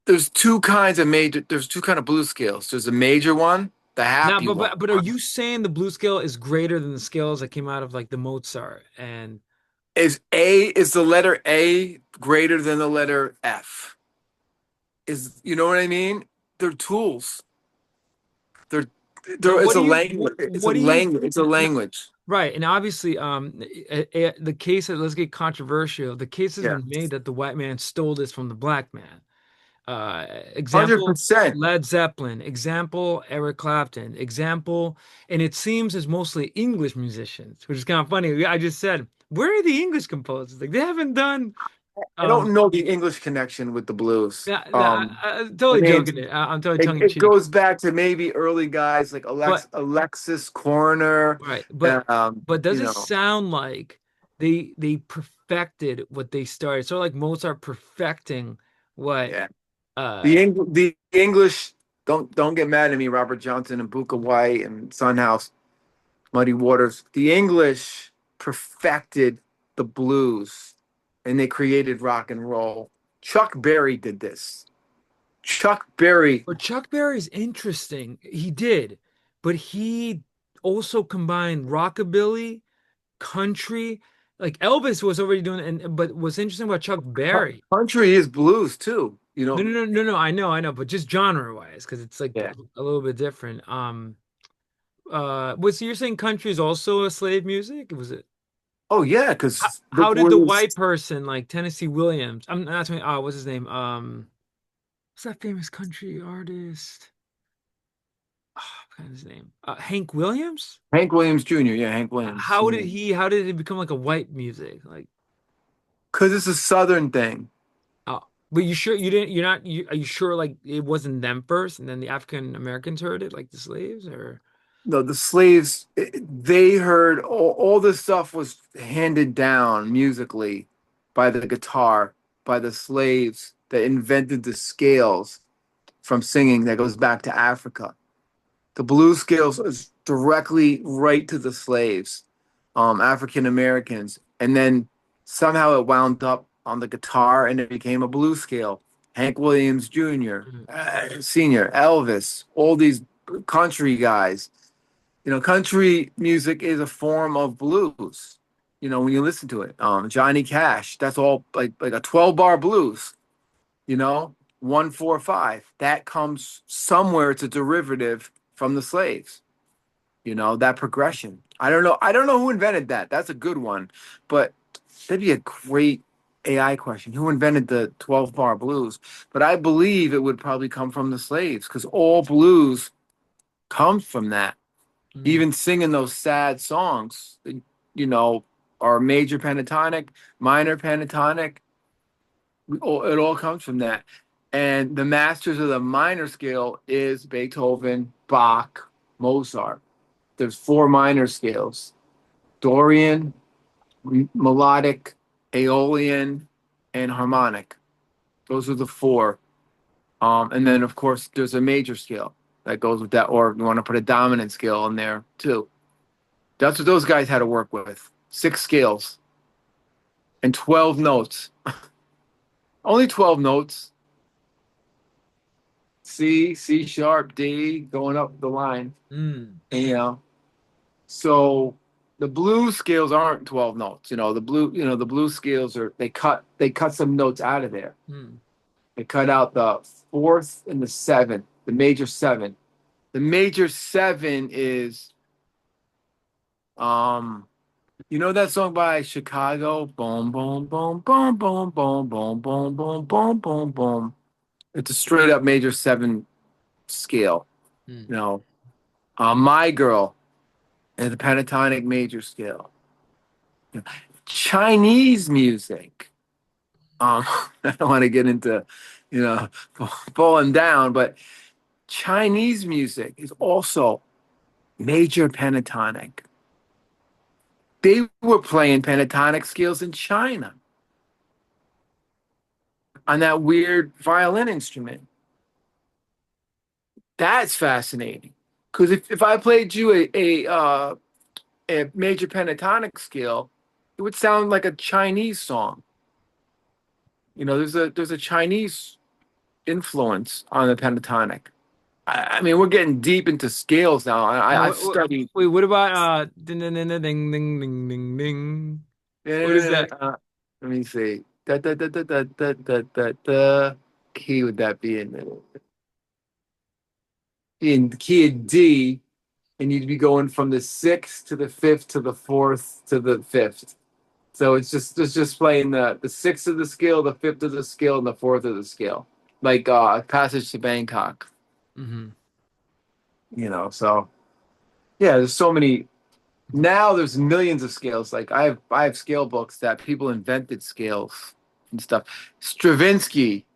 there's two kind of blues scales. There's a major one, the now, happy one. but are you saying the blues scale is greater than the scales that came out of like the Mozart and Is the letter A greater than the letter F? You know what I mean? They're tools. They're But it's a language. It's a what do you language. It's a language. right? And obviously, the case that let's get controversial. The case has Yeah. been made that the white man stole this from the black man. Example, 100%. Led Zeppelin. Example, Eric Clapton. Example, and it seems it's mostly English musicians, which is kind of funny. I just said, where are the English composers? Like they haven't done. I don't know the English connection with the blues. I'm I totally mean, joking. I'm totally tongue in it cheek. goes back to maybe early guys like But Alexis Coroner. right, but does You it know, sound like they perfected what they started? Sort of like Mozart perfecting what yeah. uh The English, don't get mad at me, Robert Johnson and Booker White and Son House, Muddy Waters. The English perfected the blues and they created rock and roll. Chuck Berry did this. Chuck Berry, but Chuck Berry's interesting. He did, but he also combined rockabilly, country. Like Elvis was already doing it, and but what's interesting about Chuck Berry. country is blues too. You know, No. I know, but just genre wise, because it's like yeah. a little bit different. Was you're saying country is also a slave music? Was it? Oh yeah, because How look did where the this white person like Tennessee Williams? I'm not talking. What's his name? What's that famous country artist? Oh, what his name? Hank Williams. Hank Williams Jr. Yeah, Hank Williams How did Sr. he? How did it become like a white music? Like, Because it's a Southern thing. oh, but you sure you didn't? You're not. Are you sure like it wasn't them first, and then the African Americans heard it, like the slaves, or? No, the slaves, they heard all this stuff was handed down musically by the guitar, by the slaves that invented the scales from singing that goes back to Africa. The blues scales is directly right to the slaves, African Americans. And then somehow it wound up on the guitar and it became a blues scale. Hank Williams Jr., Sr., Elvis, all these country guys. Country music is a form of blues. You know, when you listen to it, Johnny Cash, that's all like a 12 bar blues. You know, 1 4 5. That comes somewhere. It's a derivative from the slaves. You know, that progression. I don't know. I don't know who invented that. That's a good one, but that'd be a great AI question. Who invented the 12 bar blues? But I believe it would probably come from the slaves because all blues comes from that. Mm, Even singing those sad songs, you know, are major pentatonic, minor pentatonic. It all comes from that. And the masters of the minor scale is Beethoven, Bach, Mozart. There's four minor scales: Dorian, melodic, Aeolian, and harmonic. Those are the four. And then of course there's a major scale that goes with that, or you want to put a dominant scale in there too. That's what those guys had to work with. Six scales and 12 notes. Only 12 notes. C, C sharp, D, going up the line. mm, And, you know, so the blues scales aren't 12 notes. The blues scales are they cut some notes out of there. mm. They cut out the fourth and the seventh, the major seven. The major seven is um you know that song by Chicago? Boom, boom, boom, boom, boom, boom, boom, boom, boom, boom, boom, boom. It's a straight up major seven scale. Mm. You know, My Girl is the pentatonic major scale. Chinese music. I don't want to get into, you know, falling down, but Chinese music is also major pentatonic. They were playing pentatonic scales in China on that weird violin instrument. That's fascinating. Because if I played you a major pentatonic scale, it would sound like a Chinese song. You know, there's a Chinese influence on the pentatonic. I mean, we're getting deep into scales now. I've studied. Wait, what about ding ding ding ding ding ding ding ding ding? What is that? Let me see. Da. Key would that be in key of D, and you'd be going from the sixth to the fifth to the fourth to the fifth. So it's just playing the sixth of the scale, the fifth of the scale, and the fourth of the scale, like Passage to Bangkok. Hmm. So yeah, there's so many. Now there's millions of scales. Like I have scale books that people invented scales and stuff. Stravinsky,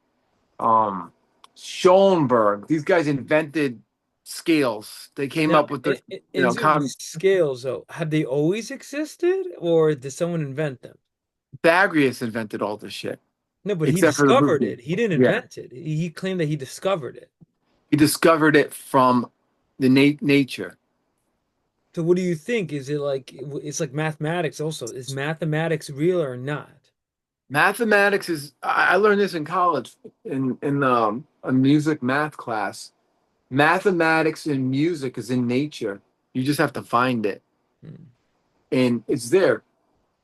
um, Schoenberg, these guys invented scales. They came Now, up with the, in terms of common. scales, though, have they always existed, or did someone invent them? Bagrius invented all this shit, No, but he except for the discovered movie. it. He didn't Yeah, invent it. He claimed that he discovered it. he discovered it from the nature. So, what do you think? Is it like it's like mathematics? Also, is mathematics real or not? Mathematics is. I learned this in college in a music math class. Mathematics and music is in nature. You just have to find it, Hmm. and it's there.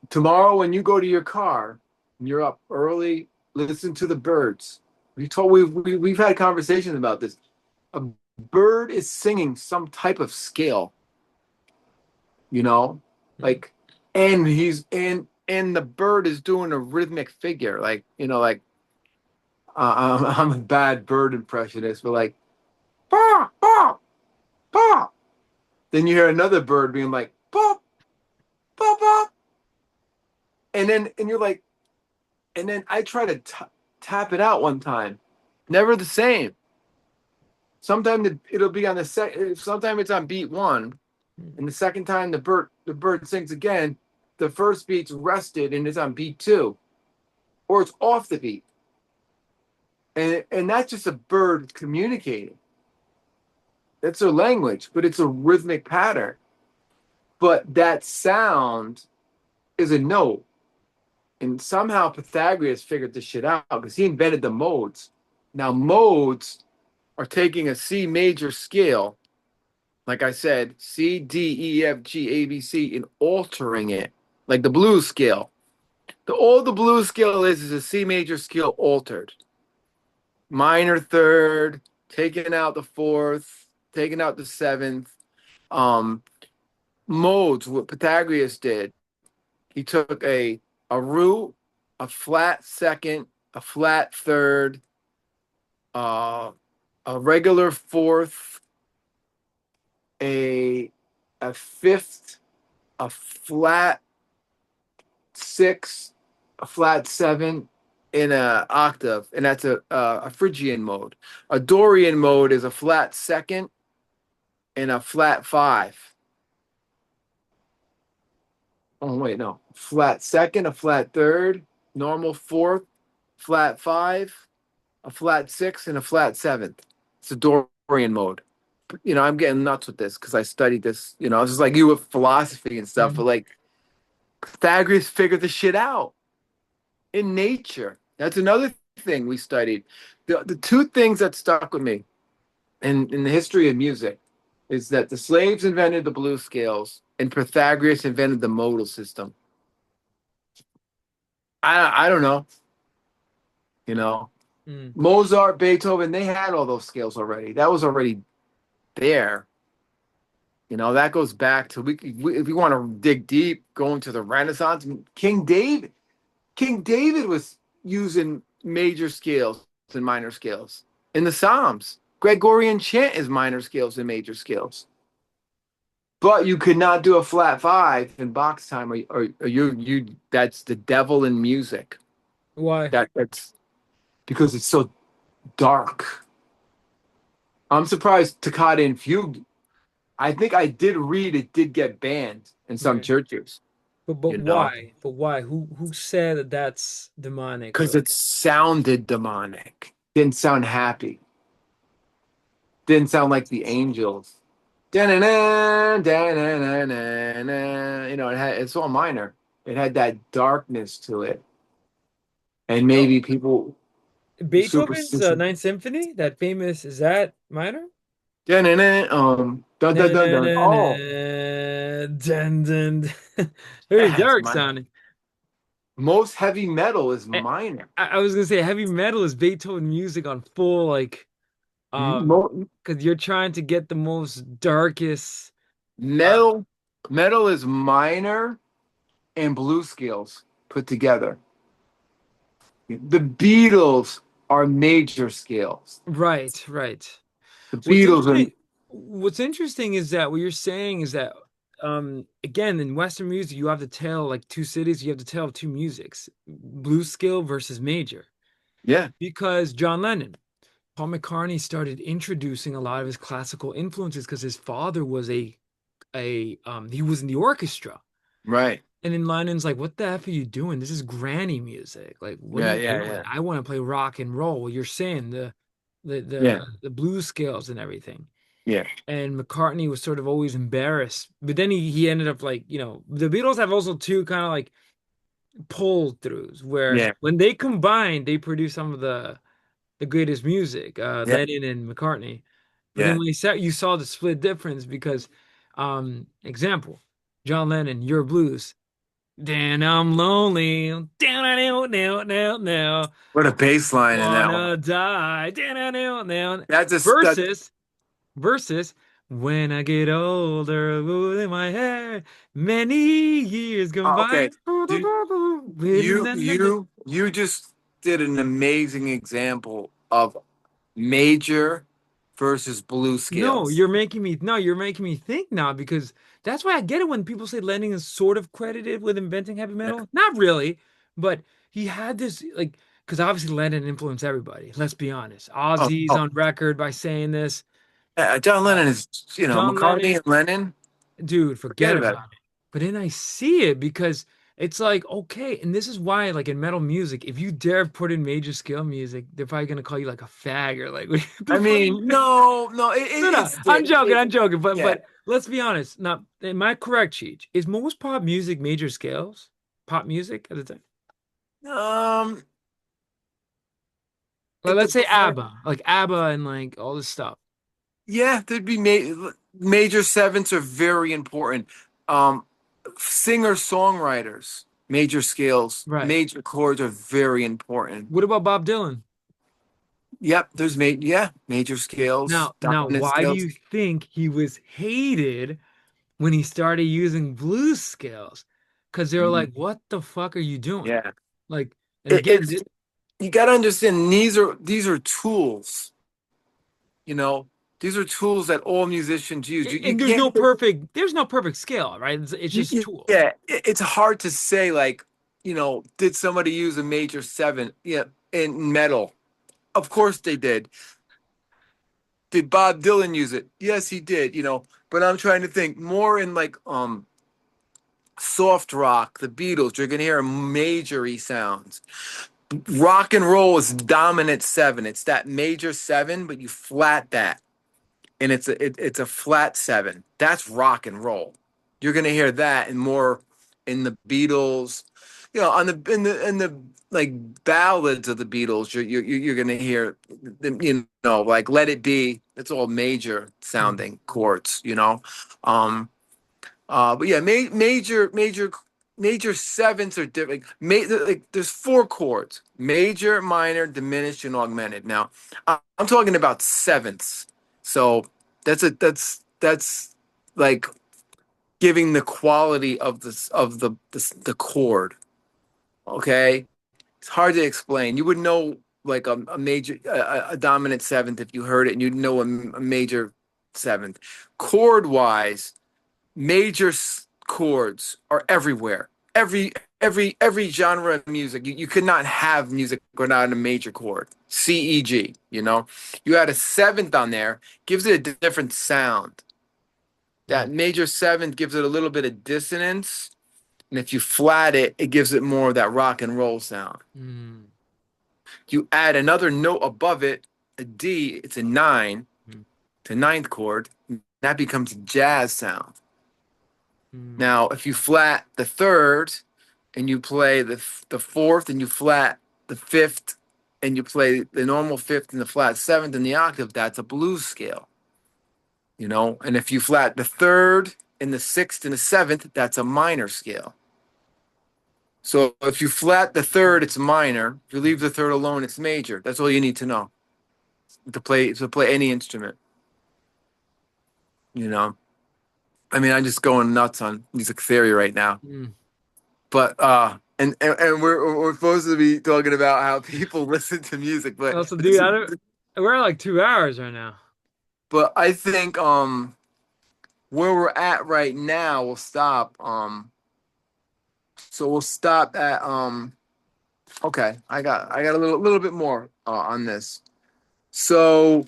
Tomorrow, when you go to your car and you're up early, listen to the birds. We've had conversations about this. A bird is singing some type of scale, you know, Hmm. like, and he's and the bird is doing a rhythmic figure, like like I'm a bad bird impressionist, but like, bah, bah, bah. Then you hear another bird being like, bah, bah, bah, and you're like, and then I try to tap it out one time, never the same. Sometimes it'll be on the sometimes it's on beat one, Hmm. and the second time the bird sings again, the first beat's rested and it's on beat two, or it's off the beat, and that's just a bird communicating. That's their language, but it's a rhythmic pattern. But that sound is a note, and somehow Pythagoras figured this shit out because he invented the modes. Now modes are taking a C major scale, like I said, C, D, E, F, G, A, B, C, and altering it like the blues scale. All the blues scale is a C major scale altered. Minor third, taking out the fourth, taking out the seventh. Um, Modes, what Pythagoras did. He took a root, a flat second, a flat third, uh, a regular fourth, a a fifth, a flat six, a flat seven, in a octave, and that's a Phrygian mode. A Dorian mode is a flat second and a flat five. Oh wait, no, flat second, a flat third, normal fourth, flat five, a flat six, and a flat seventh. It's a Dorian mode. I'm getting nuts with this because I studied this. It's just like you with philosophy and stuff, but Mhm. like Pythagoras figured the shit out in nature. That's another thing we studied. The two things that stuck with me in the history of music is that the slaves invented the blues scales and Pythagoras invented the modal system. I don't know, you know. Mm. Mozart, Beethoven, they had all those scales already. That was already there. That goes back to if we want to dig deep, going to the Renaissance. King David was using major scales and minor scales in the Psalms. Gregorian chant is minor scales and major scales. But you could not do a flat five in box time, or you that's the devil in music. Why? That's because it's so dark. I'm surprised Toccata and Fugue. I think I did read it did get banned in some Right. churches, But you know, why? But why? Who said that that's demonic because or it sounded demonic. Didn't sound happy. Didn't sound like the angels. Da-na-na, da-na-na-na-na. It's all minor. It had that darkness to it. And no? maybe people Beethoven's superstition. Ninth Symphony, that famous, is that minor? Da-na-na, dun Na dun dun na dun. na na, Oh, dun dun. Very that's dark minor. sounding. Most heavy metal is I, minor. I was gonna say heavy metal is Beethoven music on full like Mo- because you're trying to get the most darkest uh metal, metal is minor and blue scales put together. The Beatles are major scales. right, right. The What's Beatles are, interesting what's interesting is that what you're saying is that again in Western music you have to tell like two cities, you have to tell two musics, blues scale versus major. yeah, Because John Lennon, Paul McCartney started introducing a lot of his classical influences because his father was he was in the orchestra. right. And then Lennon's like, "What the F are you doing? This is granny music. Like, what are Yeah, you yeah, doing? yeah, I want to play rock and roll." Well, you're saying the yeah, the blues scales and everything. yeah, And McCartney was sort of always embarrassed. But then he ended up like, the Beatles have also two kind of like pull throughs where yeah, when they combine, they produce some of the greatest music, yeah, Lennon and McCartney. But then yeah. when you saw the split difference because, example, John Lennon, Your Blues, then I'm lonely, down now, What a bass line in that one. wanna die, down That's just that. versus versus when I get older, in my hair, many years gone Oh, by. okay. You just did an amazing example of major versus blue No, scales. you're making me think now because that's why I get it when people say Lennon is sort of credited with inventing heavy Yeah. metal. Not really, but he had this like because obviously Lennon influenced everybody. Let's be honest. Oh, Ozzy's oh, on record by saying this. yeah. John Uh, Lennon is, John McCartney Lennon, and Lennon. dude, Forget forget about it. about it. But then I see it because it's like okay, and this is why like in metal music, if you dare put in major scale music, they're probably gonna call you like a fag or like what I the fuck. mean, no, no, No, no, it's I'm joking. it, I'm joking. But yeah. let's be honest. Now, am I correct, Cheech? Is most pop music major scales? Pop music at the time? Um, Like, it let's say depends. ABBA, like ABBA and like all this stuff. Yeah, there'd be major sevenths are very important. Um, Singer-songwriters, major scales, Right. major chords are very important. What about Bob Dylan? Yep, yeah, major scales, Now, dominant why do scales. you think he was hated when he started using blues scales? Because they were like, Mhm. "What the fuck are you doing?" Yeah. Like, and It, again, it's you got to understand these are tools, you know. These are tools that all musicians use. You and can't there's no perfect scale, right? It's just tools. yeah, it's hard to say like, did somebody use a major seven, yeah, in metal? Of course they did. Did Bob Dylan use it? Yes, he did, but I'm trying to think more in like soft rock, the Beatles, you're gonna hear majory sounds. Rock and roll is dominant seven. It's that major seven, but you flat that. And it's a flat seven. That's rock and roll. You're gonna hear that and more in the Beatles, on the like ballads of the Beatles. You're gonna hear them, like Let It Be. It's all major Mhm. sounding chords, um, but yeah, major sevens are different. Like there's four chords: major, minor, diminished, and augmented. Now, I'm talking about sevenths. So that's like giving the quality of the chord. Okay, it's hard to explain. You would know like a major a dominant seventh if you heard it, and you'd know a major seventh. Chord wise, major chords are everywhere. Every genre of music. You could not have music without a major chord. C, E, G. You add a seventh on there, gives it a different sound. Mm, That major seventh gives it a little bit of dissonance, and if you flat it, it gives it more of that rock and roll sound. mm, You add another note above it, a D. It's a nine, mm, to ninth chord. That becomes a jazz sound. mm, Now, if you flat the third and you play the fourth and you flat the fifth and you play the normal fifth and the flat seventh and the octave, that's a blues scale. And if you flat the third and the sixth and the seventh, that's a minor scale. So if you flat the third, it's minor. If you leave the third alone, it's major. That's all you need to know to play any instrument. You know, I mean, I'm just going nuts on music theory right now. mm. But and we're supposed to be talking about how people listen to music, but Also, dude, this I is don't. We're at like 2 hours right now. but I think where we're at right now we'll stop so we'll stop at okay, I got a little bit more on this. So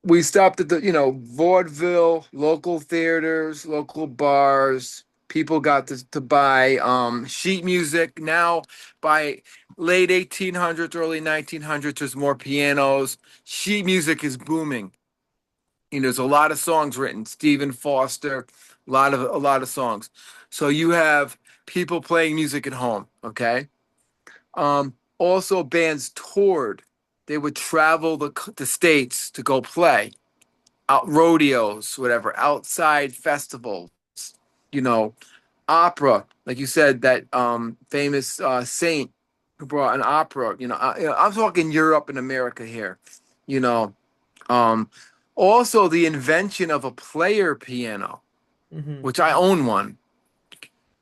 we stopped at the vaudeville, local theaters, local bars. People got to buy sheet music. Now by late 1800s, early 1900s, there's more pianos. Sheet music is booming. There's a lot of songs written. Stephen Foster, a lot of songs. So you have people playing music at home. Okay. Also, bands toured. They would travel the states to go play out rodeos, whatever, outside festivals, you know, opera, like you said, that famous saint who brought an opera. I'm talking Europe and America here. You know, um, also the invention of a player piano, Hmm. which I own one,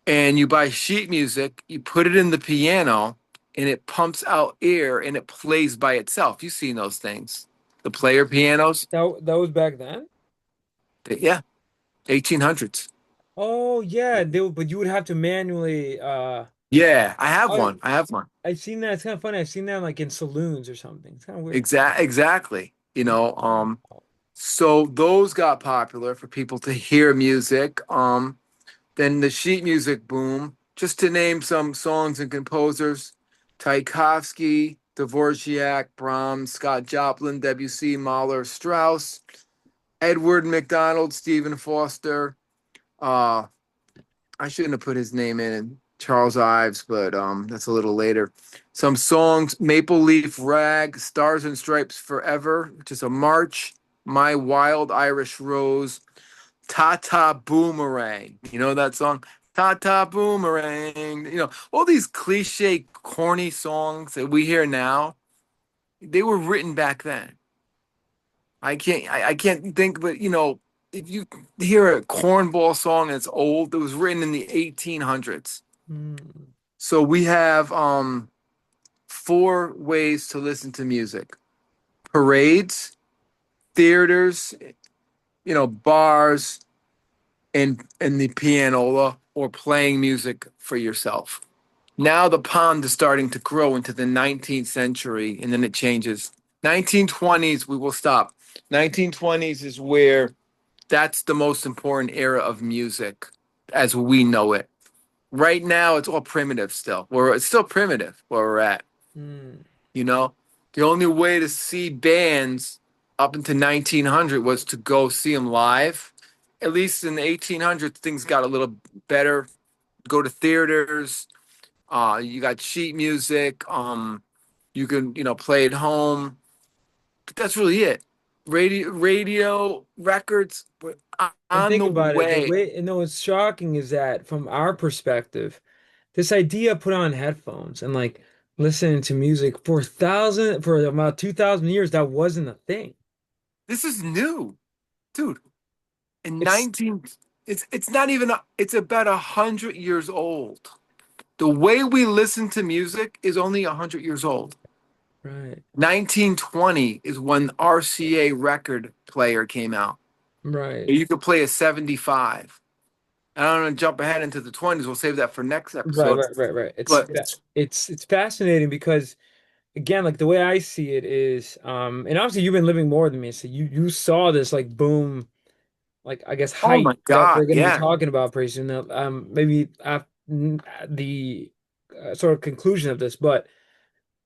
and you buy sheet music, you put it in the piano, and it pumps out air and it plays by itself. You've seen those things, the player pianos. That was back then. Yeah, 1800s. Oh yeah, but you would have to manually. Yeah, I have I one. I have one. I've seen that. It's kind of funny. I've seen that like in saloons or something. It's kind of weird. Exactly. Wow. So those got popular for people to hear music. Then the sheet music boom. Just to name some songs and composers: Tchaikovsky, Dvorak, Brahms, Scott Joplin, Debussy, Mahler, Strauss, Edward MacDonald, Stephen Foster. Uh, I shouldn't have put his name in Charles Ives, but that's a little later. Some songs: Maple Leaf Rag, Stars and Stripes Forever, which is a march. My Wild Irish Rose, Ta Ta Boomerang. You know that song? Ta ta boomerang. All these cliche, corny songs that we hear now, they were written back then. I can't think, but if you hear a cornball song that's old, it was written in the 1800s. Mm, So we have four ways to listen to music: parades, theaters, bars, and the pianola, or playing music for yourself. Now the pond is starting to grow into the 19th century, and then it changes. 1920s, we will stop. 1920s is where that's the most important era of music as we know it. Right now, it's all primitive still. It's still primitive where we're at. mm. You know, the only way to see bands up into 1900 was to go see them live. At least in the 1800s, things got a little better. Go to theaters. You got sheet music. You can play at home. But that's really it. Radio records were And on think the about it. The way. way, and no, what's shocking is that from our perspective, this idea of put on headphones and like listening to music for about 2,000 years, that wasn't a thing. This is new, dude. In It's 19, it's not even. It's about 100 years old. The way we listen to music is only 100 years old. right, 1920 is when RCA record player came out. right, You could play a 75. I don't want to jump ahead into the 20s. We'll save that for next right, episode. right, right, right. But It's fascinating because again, like the way I see it is, and obviously you've been living more than me, so you saw this like boom, like I guess oh my height that God, we're going to be yeah, talking about pretty soon. Maybe after the sort of conclusion of this, but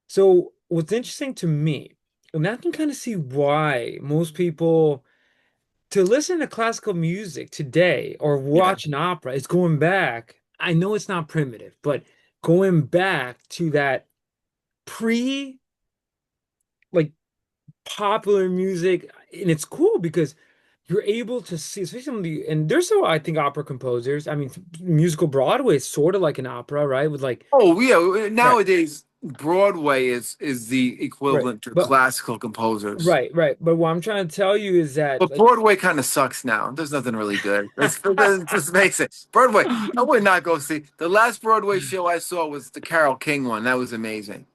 so what's interesting to me, and I can kind of see why most people to listen to classical music today or yeah. watch an opera is going back. I know it's not primitive, but going back to that pre like popular music, and it's cool because you're able to see, especially some of the, and there's some, I think, opera composers. I mean, musical Broadway is sort of like an opera, right? With like, Oh yeah. right, Nowadays, Broadway is the right, equivalent to but classical composers. right, right. But what I'm trying to tell you is that, But like, Broadway kind of sucks now. There's nothing really good. Let's just face it. Broadway, I would not go see. The last Broadway show I saw was the Carole King one. That was amazing.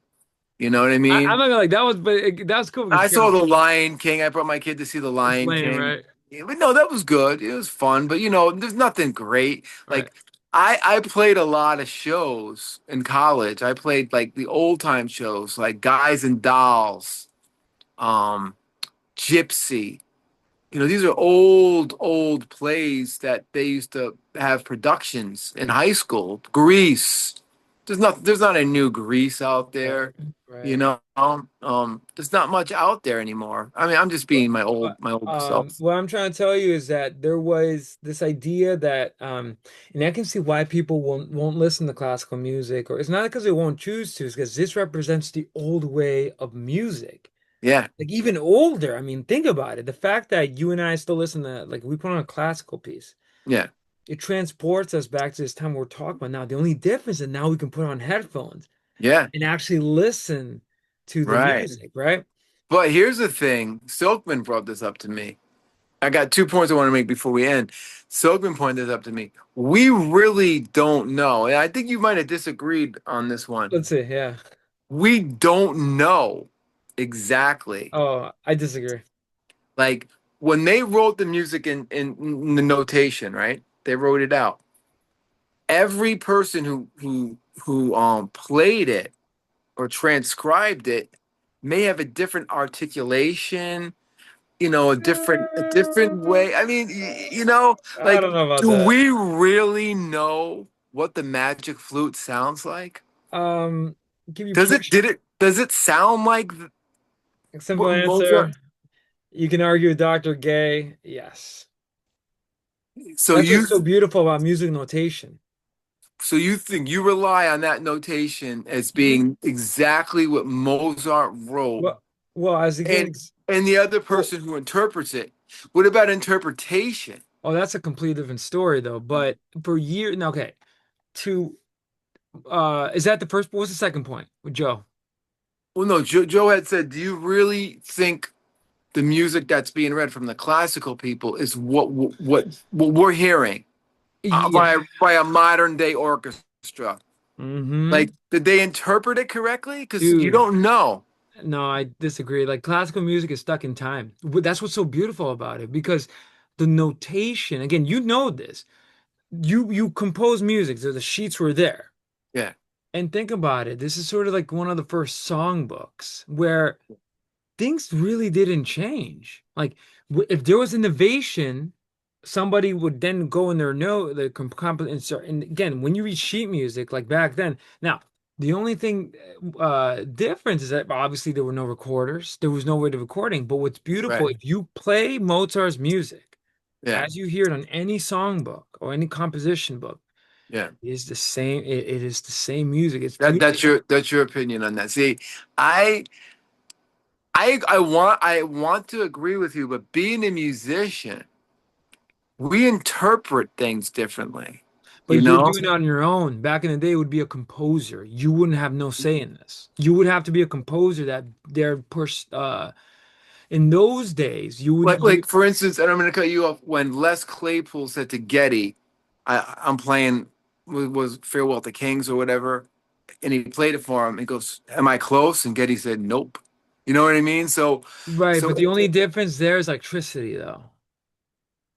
You know what I I'm mean? not gonna like that was, but that was cool because I saw Carol The Lion King. I brought my kid to see The was Lion playing, King. right, Yeah, but no, that was good. It was fun. But there's nothing great. right. Like I played a lot of shows in college. I played like the old time shows, like Guys and Dolls, um, Gypsy. These are old plays that they used to have productions in high school. Grease. There's not a new Grease out Right, there. You right. know, there's not much out there anymore. I mean, I'm just But, being my old self. what I'm trying to tell you is that there was this idea that, and I can see why people won't listen to classical music, or it's not because they won't choose to, it's because this represents the old way of music. Yeah, Like even older. I mean, think about it. The fact that you and I still listen to, like, we put on a classical piece, yeah, it transports us back to this time we're talking about now. The only difference is now we can put on headphones yeah. and actually listen to the Right. music, right? But here's the thing. Silkman brought this up to me. I got 2 points I want to make before we end. Silkman pointed this up to me. We really don't know, and I think you might have disagreed on this one. Let's see. Yeah. We don't know exactly. Oh, I disagree. Like when they wrote the music in the notation, right? They wrote it out. Every person who played it or transcribed it may have a different articulation, a different way. I mean, I like, don't know about do that. we really know what the magic flute sounds like? Um, give you Does it picture. did it does it sound like Simple what answer. Mozart? You can argue with Dr. Gay. Yes. So That's you what's so beautiful about music notation. so you think you rely on that notation as You being exactly what Mozart wrote, well, well, as again, and and the other well, person who interprets it. What about interpretation? Oh, that's a completely different story though. But for years, no, okay. To is that the first? What's the second point with Joe? Well, no, Joe had said, do you really think the music that's being read from the classical people is what we're hearing Yeah. by a modern day orchestra? Mm-hmm. Like, did they interpret it correctly? Because you Dude, don't know. no, I disagree. Like classical music is stuck in time. That's what's so beautiful about it because the notation, again, you know this. You compose music, so the sheets were there. Yeah, And think about it. This is sort of like one of the first songbooks where things really didn't change. Like if there was innovation, somebody would then go in their note, the and start. And again, when you read sheet music, like back then, now the only thing difference is that obviously there were no recorders, there was no way to recording. But what's beautiful, right. if you play Mozart's music Yeah, as you hear it on any songbook or any composition book, yeah. it is the same. It is the same music. It's That beautiful. that's your opinion on that. See, I I want to agree with you, but being a musician, we interpret things differently. But You you're know? doing it on your own. Back in the day, it would be a composer. You wouldn't have no say in this. You would have to be a composer that they're pushed. In those days, Like for instance, and I'm going to cut you off. When Les Claypool said to Getty, I'm playing was Farewell to Kings or whatever, and he played it for him. He goes, "Am I close?" And Getty said, "Nope." You know what I mean? right. But So the only difference there is electricity, though.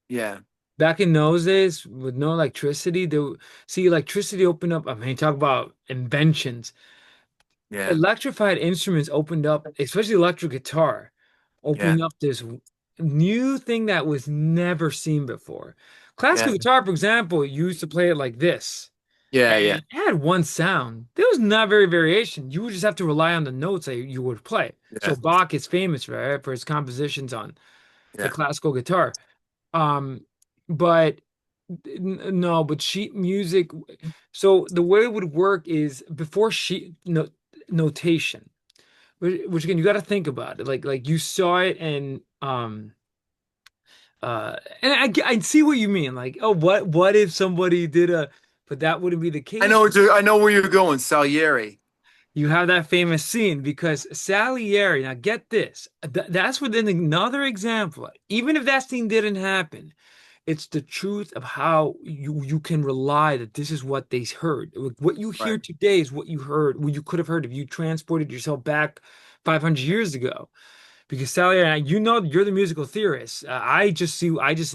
yeah, Back in those days, with no electricity, see electricity opened up. I mean, talk about inventions. yeah, Electrified instruments opened up, especially electric guitar, yeah, opening up this new thing that was never seen before. Classical yeah, guitar, for example, used to play it like this. yeah, yeah, And it had one sound. There was not very variation. You would just have to rely on the notes that you would play. So yeah, Bach is famous, right, for his compositions on the yeah. classical guitar. Um, but no, but sheet music. So the way it would work is before sheet no, notation, which again you got to think about it. Like you saw it and I see what you mean. Like, oh, what if somebody did a, but that wouldn't be the case. I know where you're going, Salieri. You have that famous scene because Salieri, now get this, that's within another example. Even if that scene didn't happen, it's the truth of how you can rely that this is what they heard. What you hear Right, today is what you heard, what you could have heard if you transported yourself back 500 years ago. Because Salieri, you know, you're the musical theorist. I just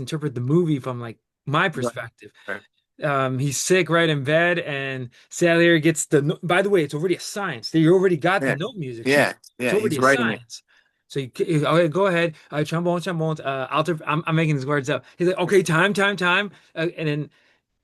interpret the movie from like my right, perspective. right. He's sick right in bed, and Salieri gets the. By the way, it's already a science. They already got the Yeah, note music sheet. yeah, It's yeah. already He's a writing it. science. So okay, go ahead. Trombone, trombone. Alter. I'm making these words up. He's like, okay, time, time, time,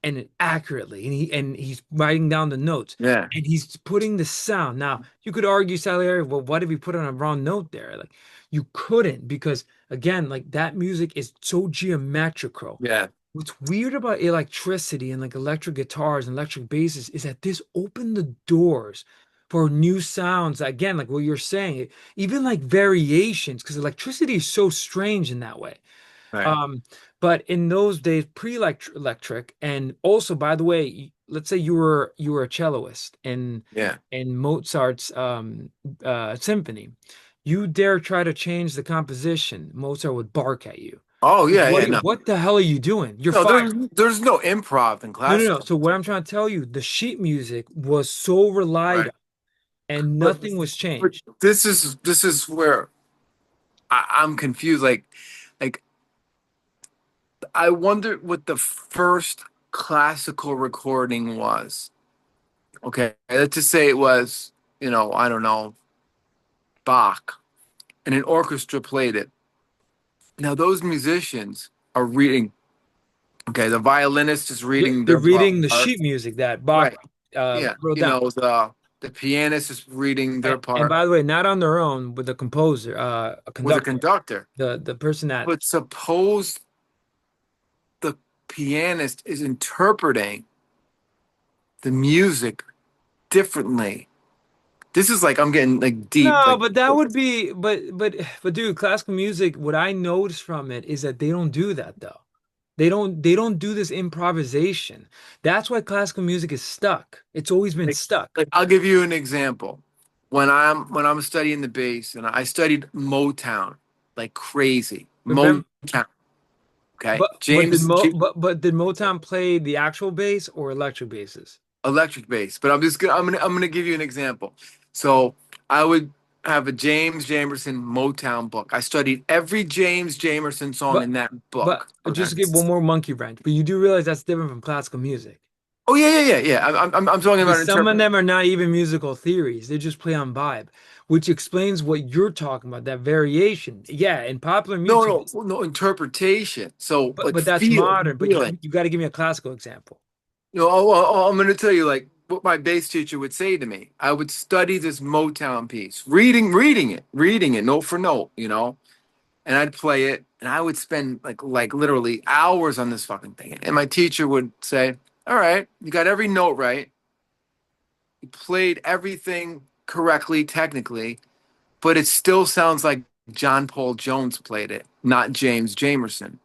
and accurately, and he's writing down the notes, Yeah, and he's putting the sound. Now, you could argue, Salieri, well, what if he put on a wrong note there? Like, you couldn't because again, like that music is so geometrical. yeah, What's weird about electricity and like electric guitars and electric basses is that this opened the doors for new sounds. Again, like what you're saying, even like variations, because electricity is so strange in that way. right. Um, but in those days, pre-electric, and also, by the way, let's say you were a celloist Yeah. in Mozart's symphony, you dare try to change the composition, Mozart would bark at you. Oh yeah, What yeah. No, what the hell are you doing? You're no. fired. There's no improv in No, no, no. classical. So what I'm trying to tell you, the sheet music was so relied Right. on, and But nothing was but changed. this is where I'm confused. Like I wonder what the first classical recording was. Okay, let's just say it was, I don't know, Bach, and an orchestra played it. Now those musicians are reading. Okay, the violinist is reading They're their reading the part. sheet music that Bach Right. Yeah. wrote down. The pianist is reading their And part by the way, not on their own, with a composer, a with a conductor, conductor. the person that. But suppose the pianist is interpreting the music differently. This is like I'm getting like deep. No, Like, but that would be, but dude, classical music. What I notice from it is that they don't do that though. They don't do this improvisation. That's why classical music is stuck. It's always been Like, stuck. like I'll give you an example. When I'm studying the bass, and I studied Motown like crazy. Remember, Motown, okay? but did Motown play the actual bass or electric basses? Electric bass. But I'm gonna give you an example. So I would have a James Jamerson Motown book. I studied every James Jamerson song But in that but book. Okay. just to give one more monkey wrench, but you do realize that's different from classical music. Oh yeah, yeah, yeah, yeah. I'm talking about Because some of interpret. them are not even musical theories. They just play on vibe, which explains what you're talking about, that variation. Yeah, in popular No, music, no, no interpretation. So like but that's modern. But feeling. you got to give me a classical example. I'm going to tell you like what my bass teacher would say to me. I would study this Motown piece, reading it note for note, and I'd play it, and I would spend like literally hours on this fucking thing. And my teacher would say, "All right, you got every note right. You played everything correctly technically, but it still sounds like John Paul Jones played it, not James Jamerson."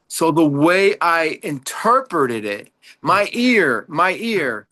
So the way I interpreted it, my ear,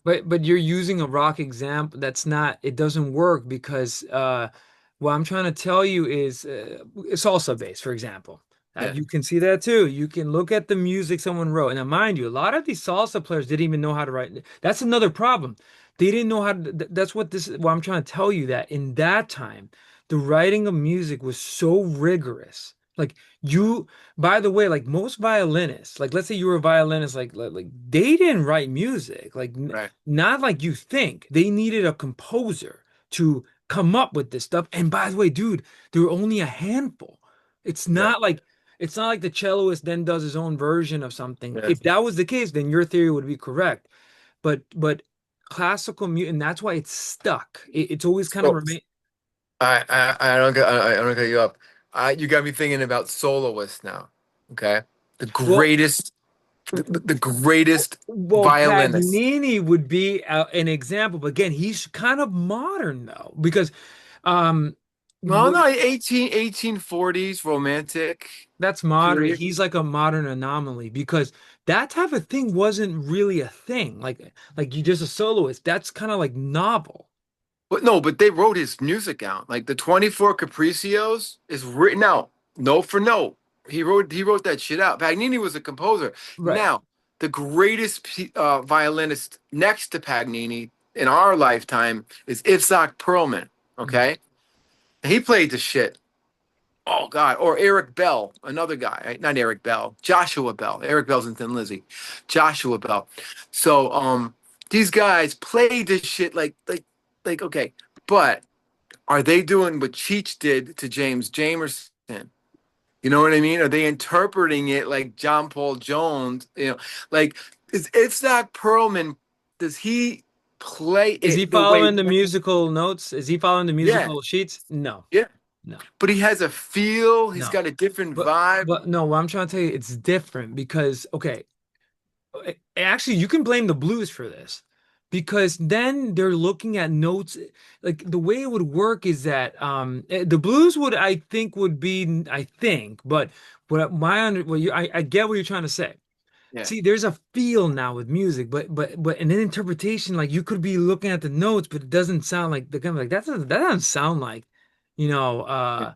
But you're using a rock example. That's not. It doesn't work because what I'm trying to tell you is salsa bass, for example. yeah, You can see that too. You can look at the music someone wrote. And now, mind you, a lot of these salsa players didn't even know how to write. That's another problem. They didn't know how to. That's what this. What I'm trying to tell you that in that time, the writing of music was so rigorous. Like you, by the way, like most violinists, like let's say you were a violinist, like they didn't write music, like right, not like you think. They needed a composer to come up with this stuff. And by the way, dude, there were only a handful. It's right, not like it's not like the celloist then does his own version of something. yeah. If that was the case, then your theory would be correct. But classical music, and that's why it's stuck. It's always kind of So remain. I don't cut you up. You got me thinking about soloists now. Okay, the Well, greatest, the greatest Well, violinist. Paganini would be an example, but again, he's kind of modern though, because um, Well, what, no, 1840s romantic that's modern. period. He's like a modern anomaly because that type of thing wasn't really a thing. Like you just a soloist. That's kind of like novel, But no, but they wrote his music out. Like the 24 Capricios is written out note for note. He wrote that shit out. Paganini was a composer. right? Now, the greatest violinist next to Paganini in our lifetime is Itzhak Perlman. Mm. Okay, and he played the shit. Oh God, or Eric Bell, another guy, right? Not Eric Bell, Joshua Bell. Eric Bell's in Thin Lizzy, Joshua Bell. So these guys played this shit like okay, but are they doing what Cheech did to James Jamerson? You know what I mean? Are they interpreting it like John Paul Jones? Like it's not Perlman. Does he play Is he it the way? following the musical notes? Is he following the Yeah, musical sheets? No, yeah. no, But he has a feel. He's no. got a different But vibe. but no, what I'm trying to tell you, it's different because okay. Actually, you can blame the blues for this because then they're looking at notes. Like the way it would work is that the blues would I think would be I think, but I get what you're trying to say. Yeah, See, there's a feel now with music, but an interpretation like you could be looking at the notes, but it doesn't sound like the kind of like that doesn't sound like you know yeah,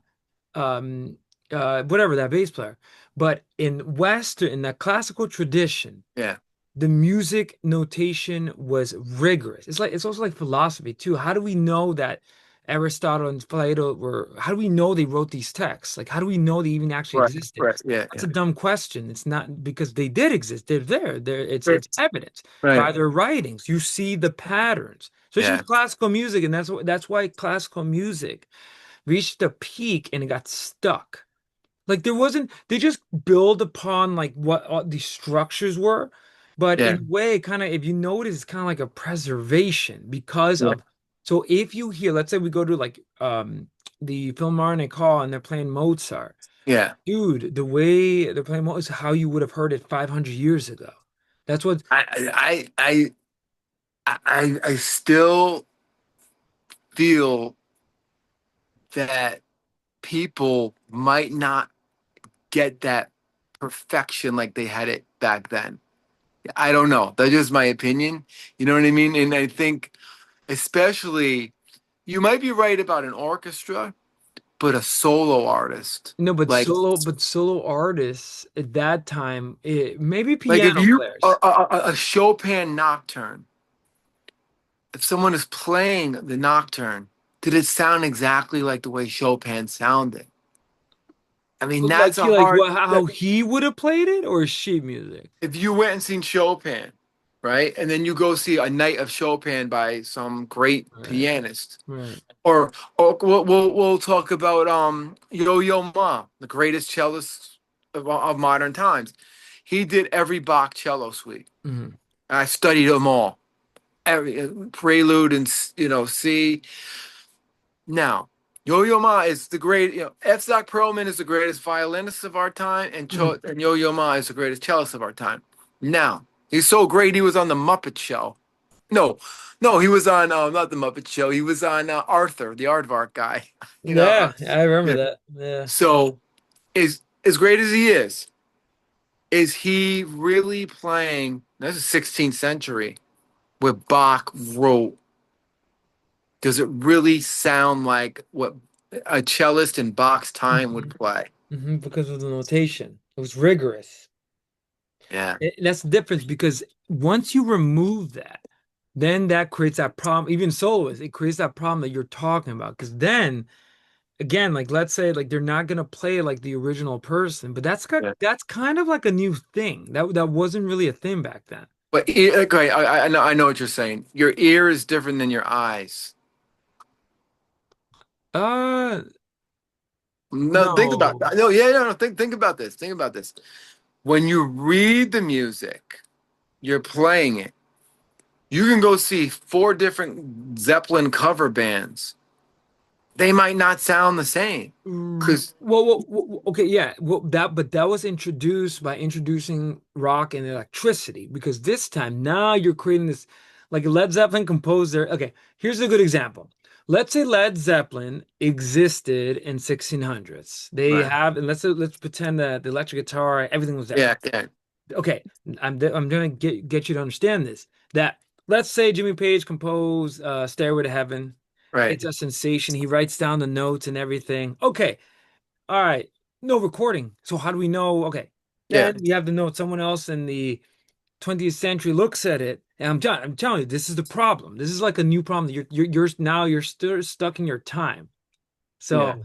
um whatever that bass player. But in the classical tradition yeah, the music notation was rigorous. It's also like philosophy too. How do we know that Aristotle and Plato were, how do we know they wrote these texts? Like how do we know they even actually right, existed? right, yeah, That's yeah, a dumb question. It's not because they did exist. They're there. It's right, evidence by right, their writings. You see the patterns, especially yeah, with classical music, and that's why classical music reached a peak and it got stuck. Like there wasn't, they just build upon like what all these structures were, but in yeah, a way, kind of if you notice, it's kind of like a preservation because yeah, of. So if you hear, let's say we go to like the Philharmonic Hall and they're playing Mozart, yeah. dude, the way they're playing Mozart is how you would have heard it 500 years ago. That's what I still feel that people might not get that perfection like they had it back then. I don't know. That's just my opinion. You know what I mean? And I think, especially, you might be right about an orchestra, but a solo artist, No, like but solo artists at that time, maybe if piano players. a Chopin nocturne, if someone is playing the nocturne, did it sound exactly like the way Chopin sounded? I mean, Like that's he a like hard. what how he would have played it or sheet music. If you went and seen Chopin, right, and then you go see a night of Chopin by some great Right, pianist, right. or we'll talk about Yo-Yo Ma, the greatest cellist of modern times. He did every Bach cello suite. Mhm. I studied them all, every prelude and C. Now, Yo-Yo Ma is the great. F. Zach Perlman is the greatest violinist of our time, Mhm. and Yo-Yo Ma is the greatest cellist of our time. Now, he's so great. He was on the Muppet Show. No, no, he was on not the Muppet Show. He was on Arthur, the aardvark guy. You know, Yeah, I remember yeah. that. Yeah. So, is as great as he is he really playing? This is 16th century, what Bach wrote. Does it really sound like what a cellist in Bach's time would Mhm. play? Because of the notation. It was rigorous. Yeah, That's the difference because once you remove that, then that creates that problem. Even soloists, it creates that problem that you're talking about. Because then, again, like let's say like they're not gonna play like the original person, but yeah. that's kind of like a new thing. That wasn't really a thing back then. But okay, I know what you're saying. Your ear is different than your eyes. Uh, No, think about no. that. No, yeah, no, no. Think about this. Think about this. When you read the music, you're playing it. You can go see four different Zeppelin cover bands. They might not sound the same because Okay, yeah. But that was introduced by introducing rock and electricity because this time now you're creating this, like Led Zeppelin composed their. Okay, here's a good example. Let's say Led Zeppelin existed in 1600s. They right. have, and let's pretend that the electric guitar, everything was there. Yeah, yeah, Okay, I'm gonna get you to understand this. That let's say Jimmy Page composed "Stairway to Heaven." right. It's a sensation. He writes down the notes and everything. Okay, all right, no recording. So how do we know? Okay, Yeah, then you have the note. Someone else in the 20th century looks at it, and I'm telling you, this is the problem. This is like a new problem that you're still stuck in your time. yeah, So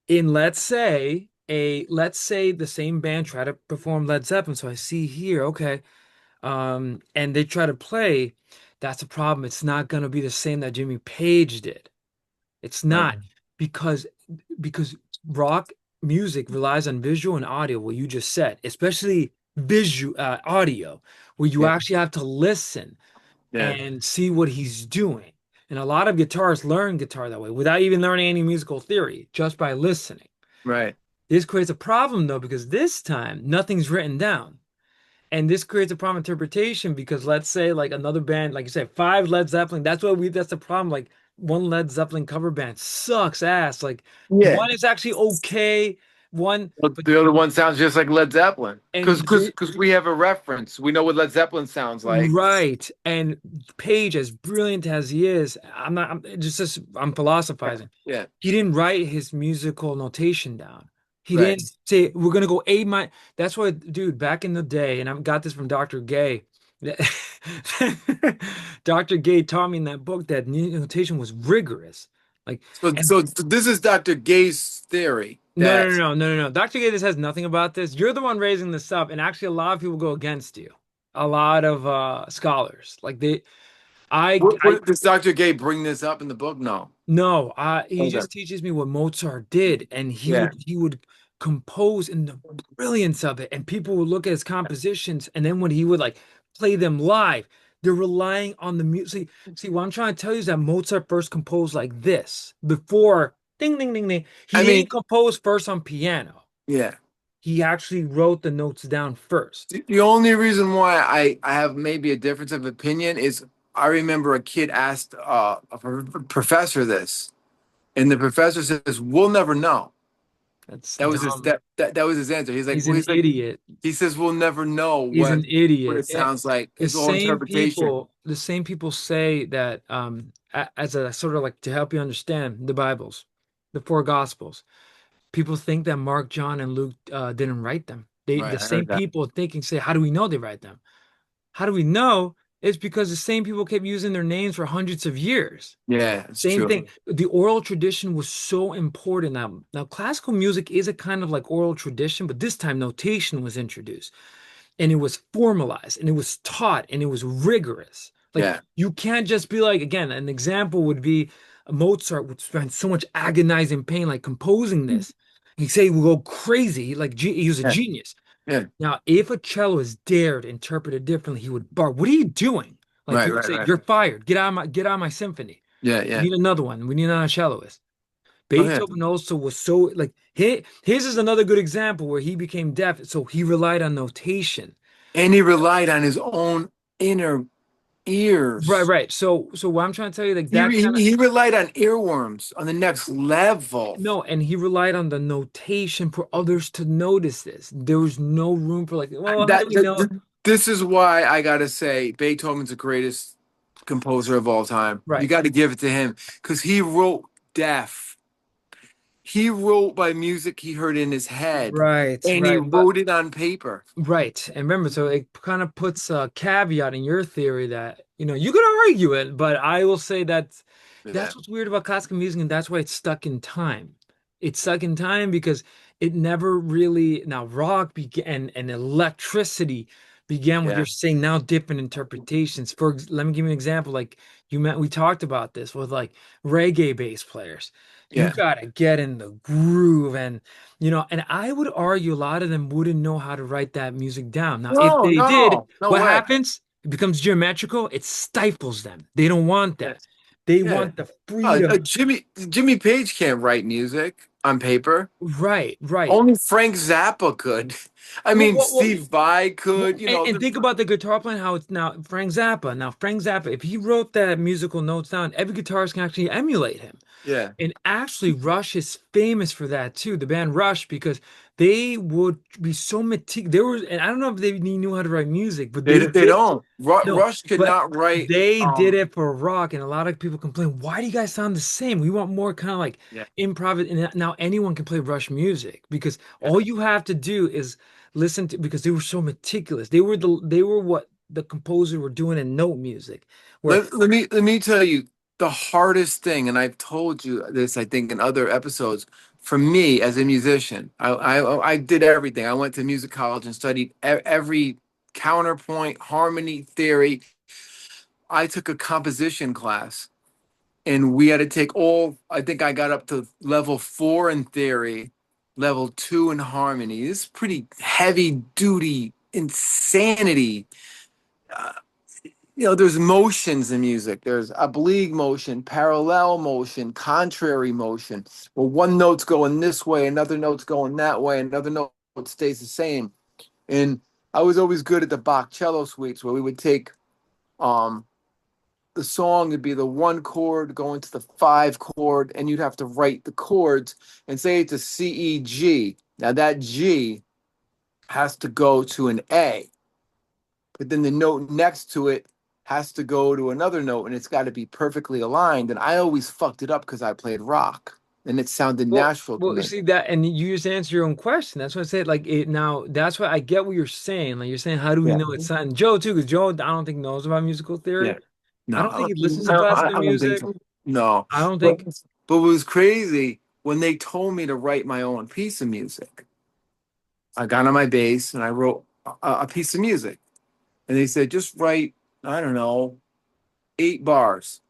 in let's say the same band try to perform Led Zeppelin. So I see here, okay, and they try to play. That's a problem. It's not gonna be the same that Jimmy Page did. It's right, not because because rock music relies on visual and audio, what you just said, especially visual audio, where you yeah, actually have to listen yeah, and see what he's doing. And a lot of guitarists learn guitar that way without even learning any musical theory, just by listening. right. This creates a problem though, because this time nothing's written down. And this creates a problem interpretation because let's say like another band, like you said, five Led Zeppelin, that's the problem. Like one Led Zeppelin cover band sucks ass. Like Yeah. one is actually okay, one, But but the other one sounds just like Led Zeppelin because and because the because we have a reference. We know what Led Zeppelin sounds like. right. And Page, as brilliant as he is, I'm Yeah, philosophizing. yeah, He didn't write his musical notation down. He right. didn't say we're gonna go A minor. That's why, dude, back in the day, and I got this from Dr. Gay. Dr. Gay taught me in that book that notation was rigorous. Like, So and so this is Dr. Gay's theory that no. Dr. Gay, this has nothing about this. You're the one raising this up, and actually, a lot of people go against you. A lot of scholars, like I what does Dr. Gay bring this up in the book? No. No, he Okay. just teaches me what Mozart did, and Yeah. he would compose in the brilliance of it, and people would look at his compositions, and then when he would like play them live, they're relying on the music. See, what I'm trying to tell you is that Mozart first composed like this before ding ding ding ding. He I mean, didn't compose first on piano. yeah. He actually wrote the notes down first. The only reason why I have maybe a difference of opinion is I remember a kid asked professor this, and the professor says, "We'll never know." That's That was his dumb. that was his answer. He's like, He's well, an he's like, idiot. he says we'll never know He's an what idiot. it sounds like. It's all interpretation. The same people say that as a sort of like to help you understand the Bibles, the four Gospels. People think that Mark, John, and Luke didn't write them. Right, The I same heard that. people thinking say, how do we know they write them? How do we know? It's because the same people kept using their names for hundreds of years. Yeah, it's Same true. thing. The oral tradition was so important. Now classical music is a kind of like oral tradition, but this time notation was introduced and it was formalized and it was taught and it was rigorous. Like Yeah. you can't just be like, again, an example would be Mozart would spend so much agonizing pain like composing this. He'd say he would go crazy, like he was a Yeah. genius. Yeah. Now, if a cellist dared interpret it differently, he would bark, "What are you doing?" Like he Right, would right, say, right. "You're fired. Get out of my symphony. Yeah, We yeah. need another one. We need another celloist." Oh yeah. Beethoven also was so like his is another good example where he became deaf, so he relied on notation. And he relied on his own inner Right, ears. right. So what I'm trying to tell you, like He, that kind of he relied on earworms on the next level. no, and he relied on the notation for others to notice this. There was no room for like, well, how do we know? This is why I gotta say Beethoven's the greatest composer of all time. You Right, got to give it to him because he wrote deaf. He wrote by music he heard in his head, right, and he right. But wrote it on paper. right. And remember, so it kind of puts a caveat in your theory that, you could argue it, but I will say that For that's that. what's weird about classical music, and that's why it's stuck in time. It's stuck in time because it never really, now rock began and electricity began what you're Yeah, saying now, different interpretations. Let me give you an example. Like we talked about this with like reggae bass players. You yeah. gotta get in the groove and I would argue a lot of them wouldn't know how to write that music down. Now, if No, they did, no, no what way. happens? It becomes geometrical. It stifles them. They don't want Yeah, that. They yeah. want the freedom. Jimmy Page can't write music on paper. Right, right. Only Frank Zappa could. I Well, mean, well, well, Steve Vai could. You know, and think about the guitar playing, how it's now Frank Zappa. Now, Frank Zappa, if he wrote that musical notes down, every guitarist can actually emulate him. yeah. And actually, Rush is famous for that too, the band Rush, because they would be so meticulous. They were, and I don't know if they knew how to write music, but they They did. don't. No, Rush could but not write. they did it for rock, and a lot of people complain, why do you guys sound the same? We want more kind of like Yeah, improv. And now anyone can play Rush music because yeah. all you have to do is listen to because they were so meticulous. They were what the composer were doing in note music, where Let me tell you the hardest thing, and I've told you this, I think, in other episodes. For me as a musician, I did everything. I went to music college and studied every counterpoint, harmony theory. I took a composition class, and we had to take all. I think I got up to level 4 in theory, level 2 in harmony. This is pretty heavy duty insanity. Uh, there's motions in music. There's oblique motion, parallel motion, contrary motion. Well, one note's going this way, another note's going that way, another note stays the same. And I was always good at the Bach cello suites where we would take um the song would be the one chord going to the five chord, and you'd have to write the chords and say it's a C E G. Now that G has to go to an A, but then the note next to it has to go to another note and it's got to be perfectly aligned. And I always fucked it up because I played rock and it sounded natural to you me. see that, and you just answer your own question. That's what I said. Like it now, that's why I get what you're saying. Like you're saying, how do we Yeah. know it's not? And Joe too, because Joe, I don't think knows about musical theory. Yeah. I don't think No, he listens to classical I don't think music. so. No. I don't But think. but it was crazy when they told me to write my own piece of music. I got on my bass and I wrote a piece of music. And they said, just write, I don't know, 8 bars.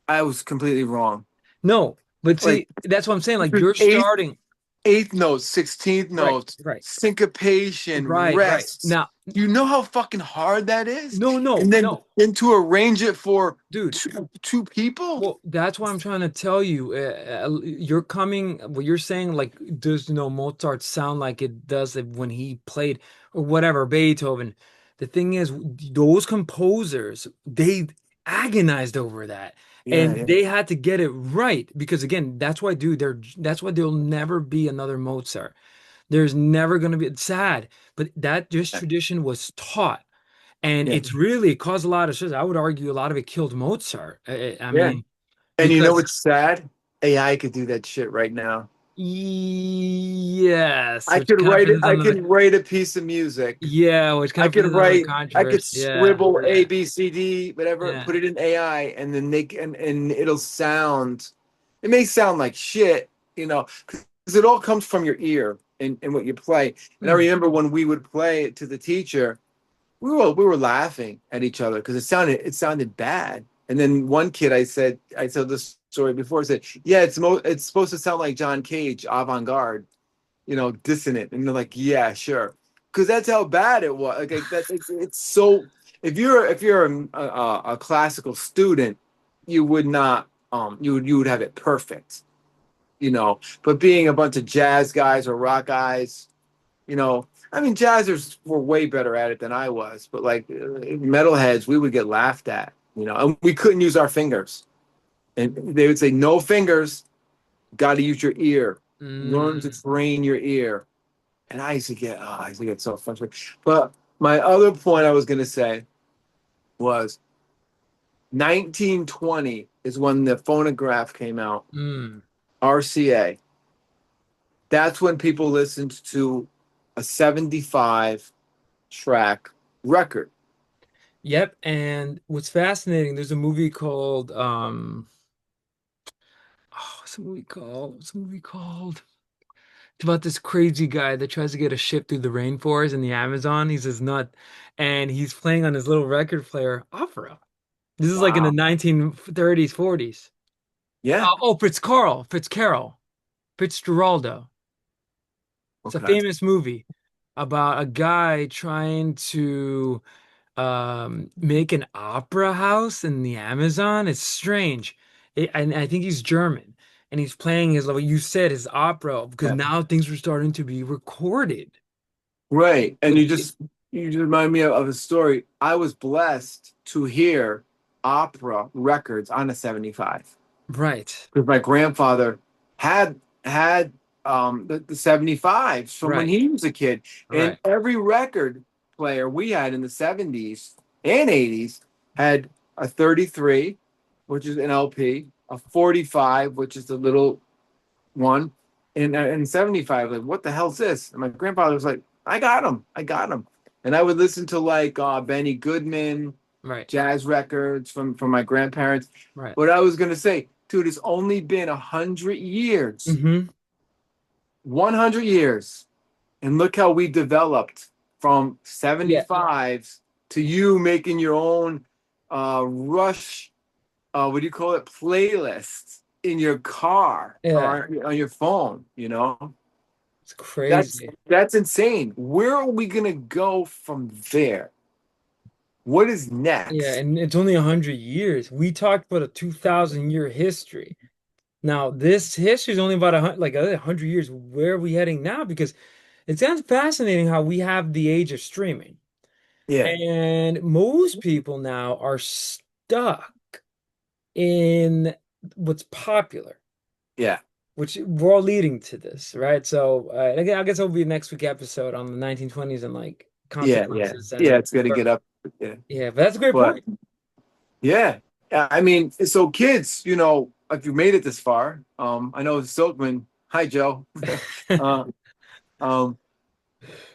I was completely wrong. No, but Like see, that's what I'm saying. Like you're eighth, starting. eighth notes, 16th Right, notes, right, syncopation, right. rests. Now, You know how fucking hard that is? no, no, And no, then to arrange it for dude. two people? Well, that's why I'm trying to tell you. You're coming, what you're saying, like, does Mozart sound like it does when he played or whatever, Beethoven? The thing is, those composers, they agonized over that. Yeah, And yeah, they had to get it right because again, that's why, dude, that's why there'll never be another Mozart. There's never going to be, it's sad, but that just yeah. tradition was taught. And Yeah. it's really caused a lot of stress. I would argue a lot of it killed Mozart. I Yeah. mean, And you know because what's sad? AI could do that shit right now. yes, I which could kind of write it. puts I another, can write a piece of music. yeah, which kind I of puts could another write. I could controversy. Yeah, scribble A, yeah, B, C, D, whatever. yeah. Put it in AI, and then they and it'll sound. It may sound like shit, because it all comes from your ear and what you play. And I Mm, remember when we would play it to the teacher, we were laughing at each other because it sounded bad. And then one kid, I told this story before. I said, "Yeah, it's supposed to sound like John Cage, avant-garde, dissonant." And they're like, "Yeah, sure," because that's how bad it was. Like that, it's so. If you're a classical student, you would not you would have it perfect, But being a bunch of jazz guys or rock guys, I mean, jazzers were way better at it than I was, but like metalheads, we would get laughed at, and we couldn't use our fingers. And they would say, no fingers, got to use your ear, learn to mm, train your ear. And I used to get so frustrated. But my other point I was going to say was 1920 is when the phonograph came out, mm. RCA. That's when people listened to a 75 track record. Yep. And what's fascinating, there's a movie called oh, what's the movie called? What's the movie called? It's about this crazy guy that tries to get a ship through the rainforest in the Amazon. He's this nut, and he's playing on his little record player opera. This is like in the Wow. 1930s, 40s. Yeah. Oh, Fitzgeraldo. It's a Okay. famous movie about a guy trying to make an opera house in the Amazon. It's strange. And I think he's German. And he's playing his, like you said, his opera because Yeah. now things were starting to be recorded. Right. And Which, you just remind me of a story. I was blessed to hear opera records on a 75 right, because my grandfather had the 75s from when right, he was a kid. And right. every record player we had in the 70s and 80s had a 33, which is an LP, a 45, which is the little one, and 75. Like, what the hell's this? And my grandfather was like, I got him. And I would listen to like Benny Goodman, Right. jazz records from my grandparents. Right. But I was gonna say, dude, it's only been 100 years, Hmm. 100 years, and look how we developed from Yeah. 75s to you making your own Rush, what do you call it, playlist in your car Yeah. or on your phone. It's That's crazy. that's insane. Where are we gonna go from there? What is Yeah, next? and it's only 100 years. We talked about a 2,000 year history. Now, this history is only about 100 years. Where are we heading now? Because it sounds fascinating how we have the age of streaming, Yeah, and most people now are stuck in what's popular, yeah, which we're all leading to this, right? So, again, I guess it'll be a next week episode on the 1920s and like yeah, yeah, consequences yeah. and It's gonna get up. Yeah, yeah, but that's a great but point. yeah, I mean, so kids, if you made it this far, I know Silkman. Hi, Joe. uh, um,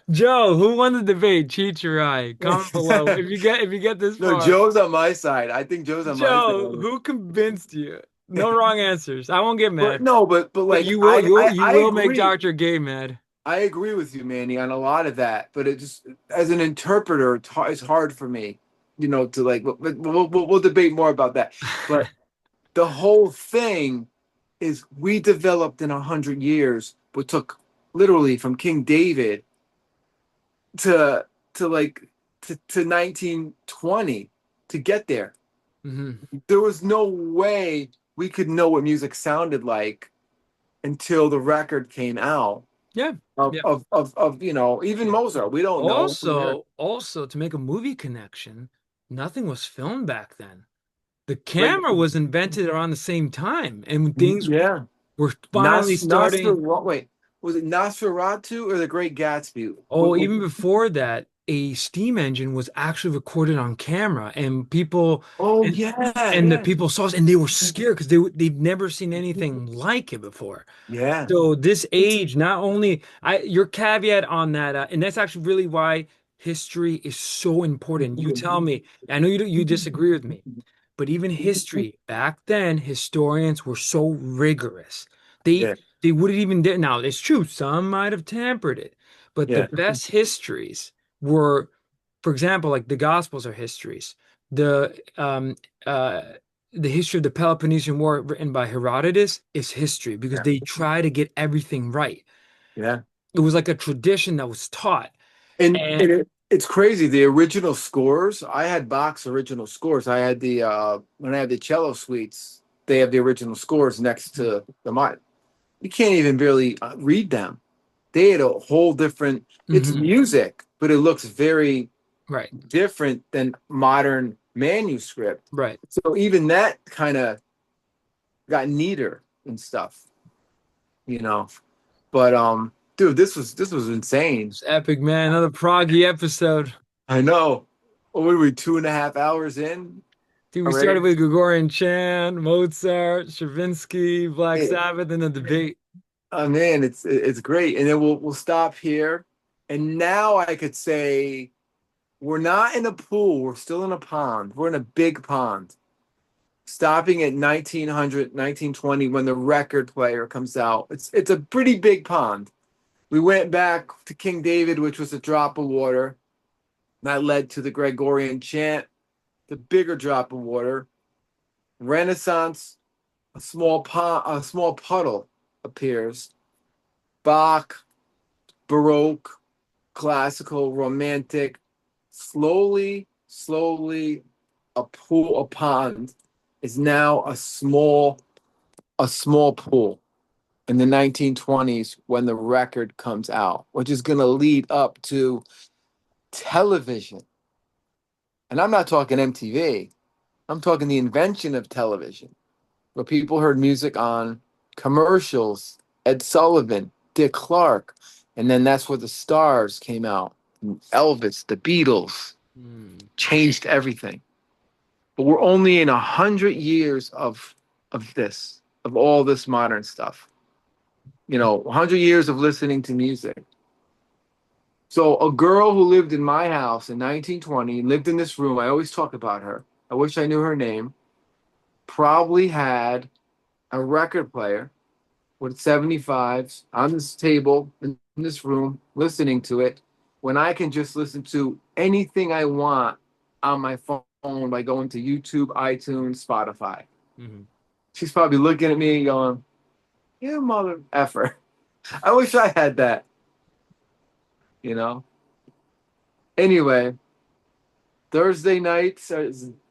Joe, who won the debate? Cheech or I? Comment below if you get this no, far. Joe's on my side. I think Joe's on my Joe, side. who convinced you? No wrong answers. I won't get But mad. no, but But like you I will make agree. Dr. Gay mad. I agree with you, Manny, on a lot of that. But it just, as an interpreter, it's hard for me, to like. We'll debate more about that. But the whole thing is we developed in 100 years, but took literally from King David to like to 1920 to get there. Hmm. There was no way we could know what music sounded like until the record came out Yeah. of Yeah. even Yeah. Mozart. We don't know. Also, to make a movie connection, nothing was filmed back then. the Like, camera was invented around the same time, and when things yeah. were finally starting. Wait, was it Nosferatu or The Great Gatsby? Oh, even before that, a steam engine was actually recorded on camera, and people Oh and yeah, and the yeah, people saw it, and they were scared because they've never seen anything like it before. yeah. So this It's age, not only your caveat on that, and that's actually really why history is so important. You tell me. I know you disagree with me, but even history back then, historians were so rigorous. They yeah, they wouldn't even dare. Now it's true, some might have tampered it, but the yeah, best histories were, for example, like the Gospels are histories. The uh the history of the Peloponnesian War written by Herodotus is history because yeah, they try to get everything right. yeah. It was like a tradition that was taught. And It's crazy. The original scores, I had Bach's original scores. I had the when I had the cello suites, they have the original scores next to the mine. You can't even really read them. They had a whole different. It's Mhm. music, but it looks very Right, different than modern manuscript. right. So even that kind of got neater and stuff, you know. But dude, this was insane. It's epic, man. Another proggy episode. I know. What were we 2.5 hours in Dude, we started already? with Gregorian Chant, Mozart, Stravinsky, Black It, Sabbath, and the debate. oh man, it's great. And then we'll stop here. And now I could say we're not in a pool, we're still in a pond. We're in a big pond. Stopping at 1900, 1920 when the record player comes out. It's a pretty big pond. We went back to King David, which was a drop of water. That led to the Gregorian chant, the bigger drop of water. Renaissance, a small pond, a small puddle appears. Bach, Baroque, classical, romantic. Slowly, a pond is now a small pool in the 1920s when the record comes out, which is going to lead up to television. And I'm not talking MTV. I'm talking the invention of television, where people heard music on commercials, Ed Sullivan, Dick Clark, and then that's where the stars came out. Elvis, the Beatles, Hmm. changed everything. But we're only in 100 years of all this modern stuff. 100 years of listening to music. So a girl who lived in my house in 1920, lived in this room. I always talk about her. I wish I knew her name. Probably had a record player with 75s on this table in this room, listening to it, when I can just listen to anything I want on my phone by going to YouTube, iTunes, Spotify. Mhm. She's probably looking at me going, "You mother effer." I wish I had that, you know? Anyway, Thursday nights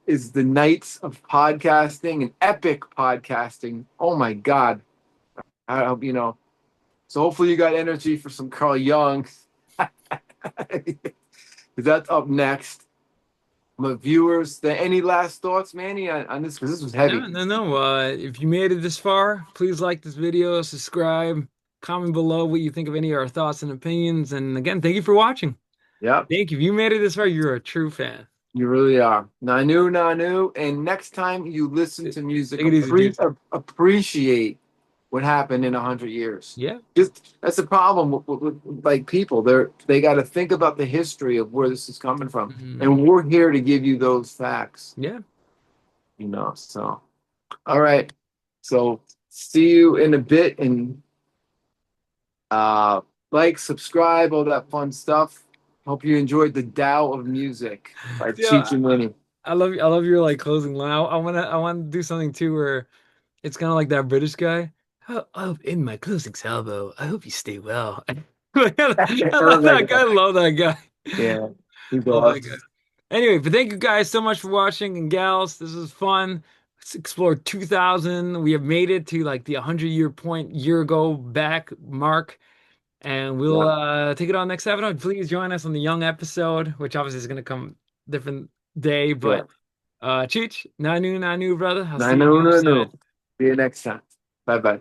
is the nights of podcasting and epic podcasting. Oh my God. I hope you know. So hopefully you got energy for some Carl Jung. That's up next. My viewers, any last thoughts, Manny, on this? Because this was No, heavy. no, no. If you made it this far, please like this video, subscribe, comment below what you think of any of our thoughts and opinions. And again, thank you for watching. Yep, Thank you. If you made it this far, you're a true fan. you really are. Nanu, nanu. And next time you listen Take to music, it easy, dude. appreciate what happened in 100 years. Yeah. Just that's the problem with like people. They got to think about the history of where this is coming from, Mhm. and we're here to give you those facts. Yeah. So all right. So see you in a bit, and uh, like, subscribe, all that fun stuff. Hope you enjoyed the Tao of Music by Cheech Yeah. and Winnie. I love your like closing line. I wanna do something too where it's kind of like that British guy. Oh, in my closing salvo, I hope you stay well. I love that guy. I love that guy. Yeah, he's Oh my God. awesome. Anyway, but thank you guys so much for watching and gals. This was fun. Let's explore 2000. We have made it to like the 100-year point, year ago back mark. And we'll Yeah, take it on next episode. Please join us on the Young episode, which obviously is going to come different day, yeah. but Cheech, Nanu, Nanu, brother. I'll No, see you on the no, other no, side. no. See you next time. Bye bye.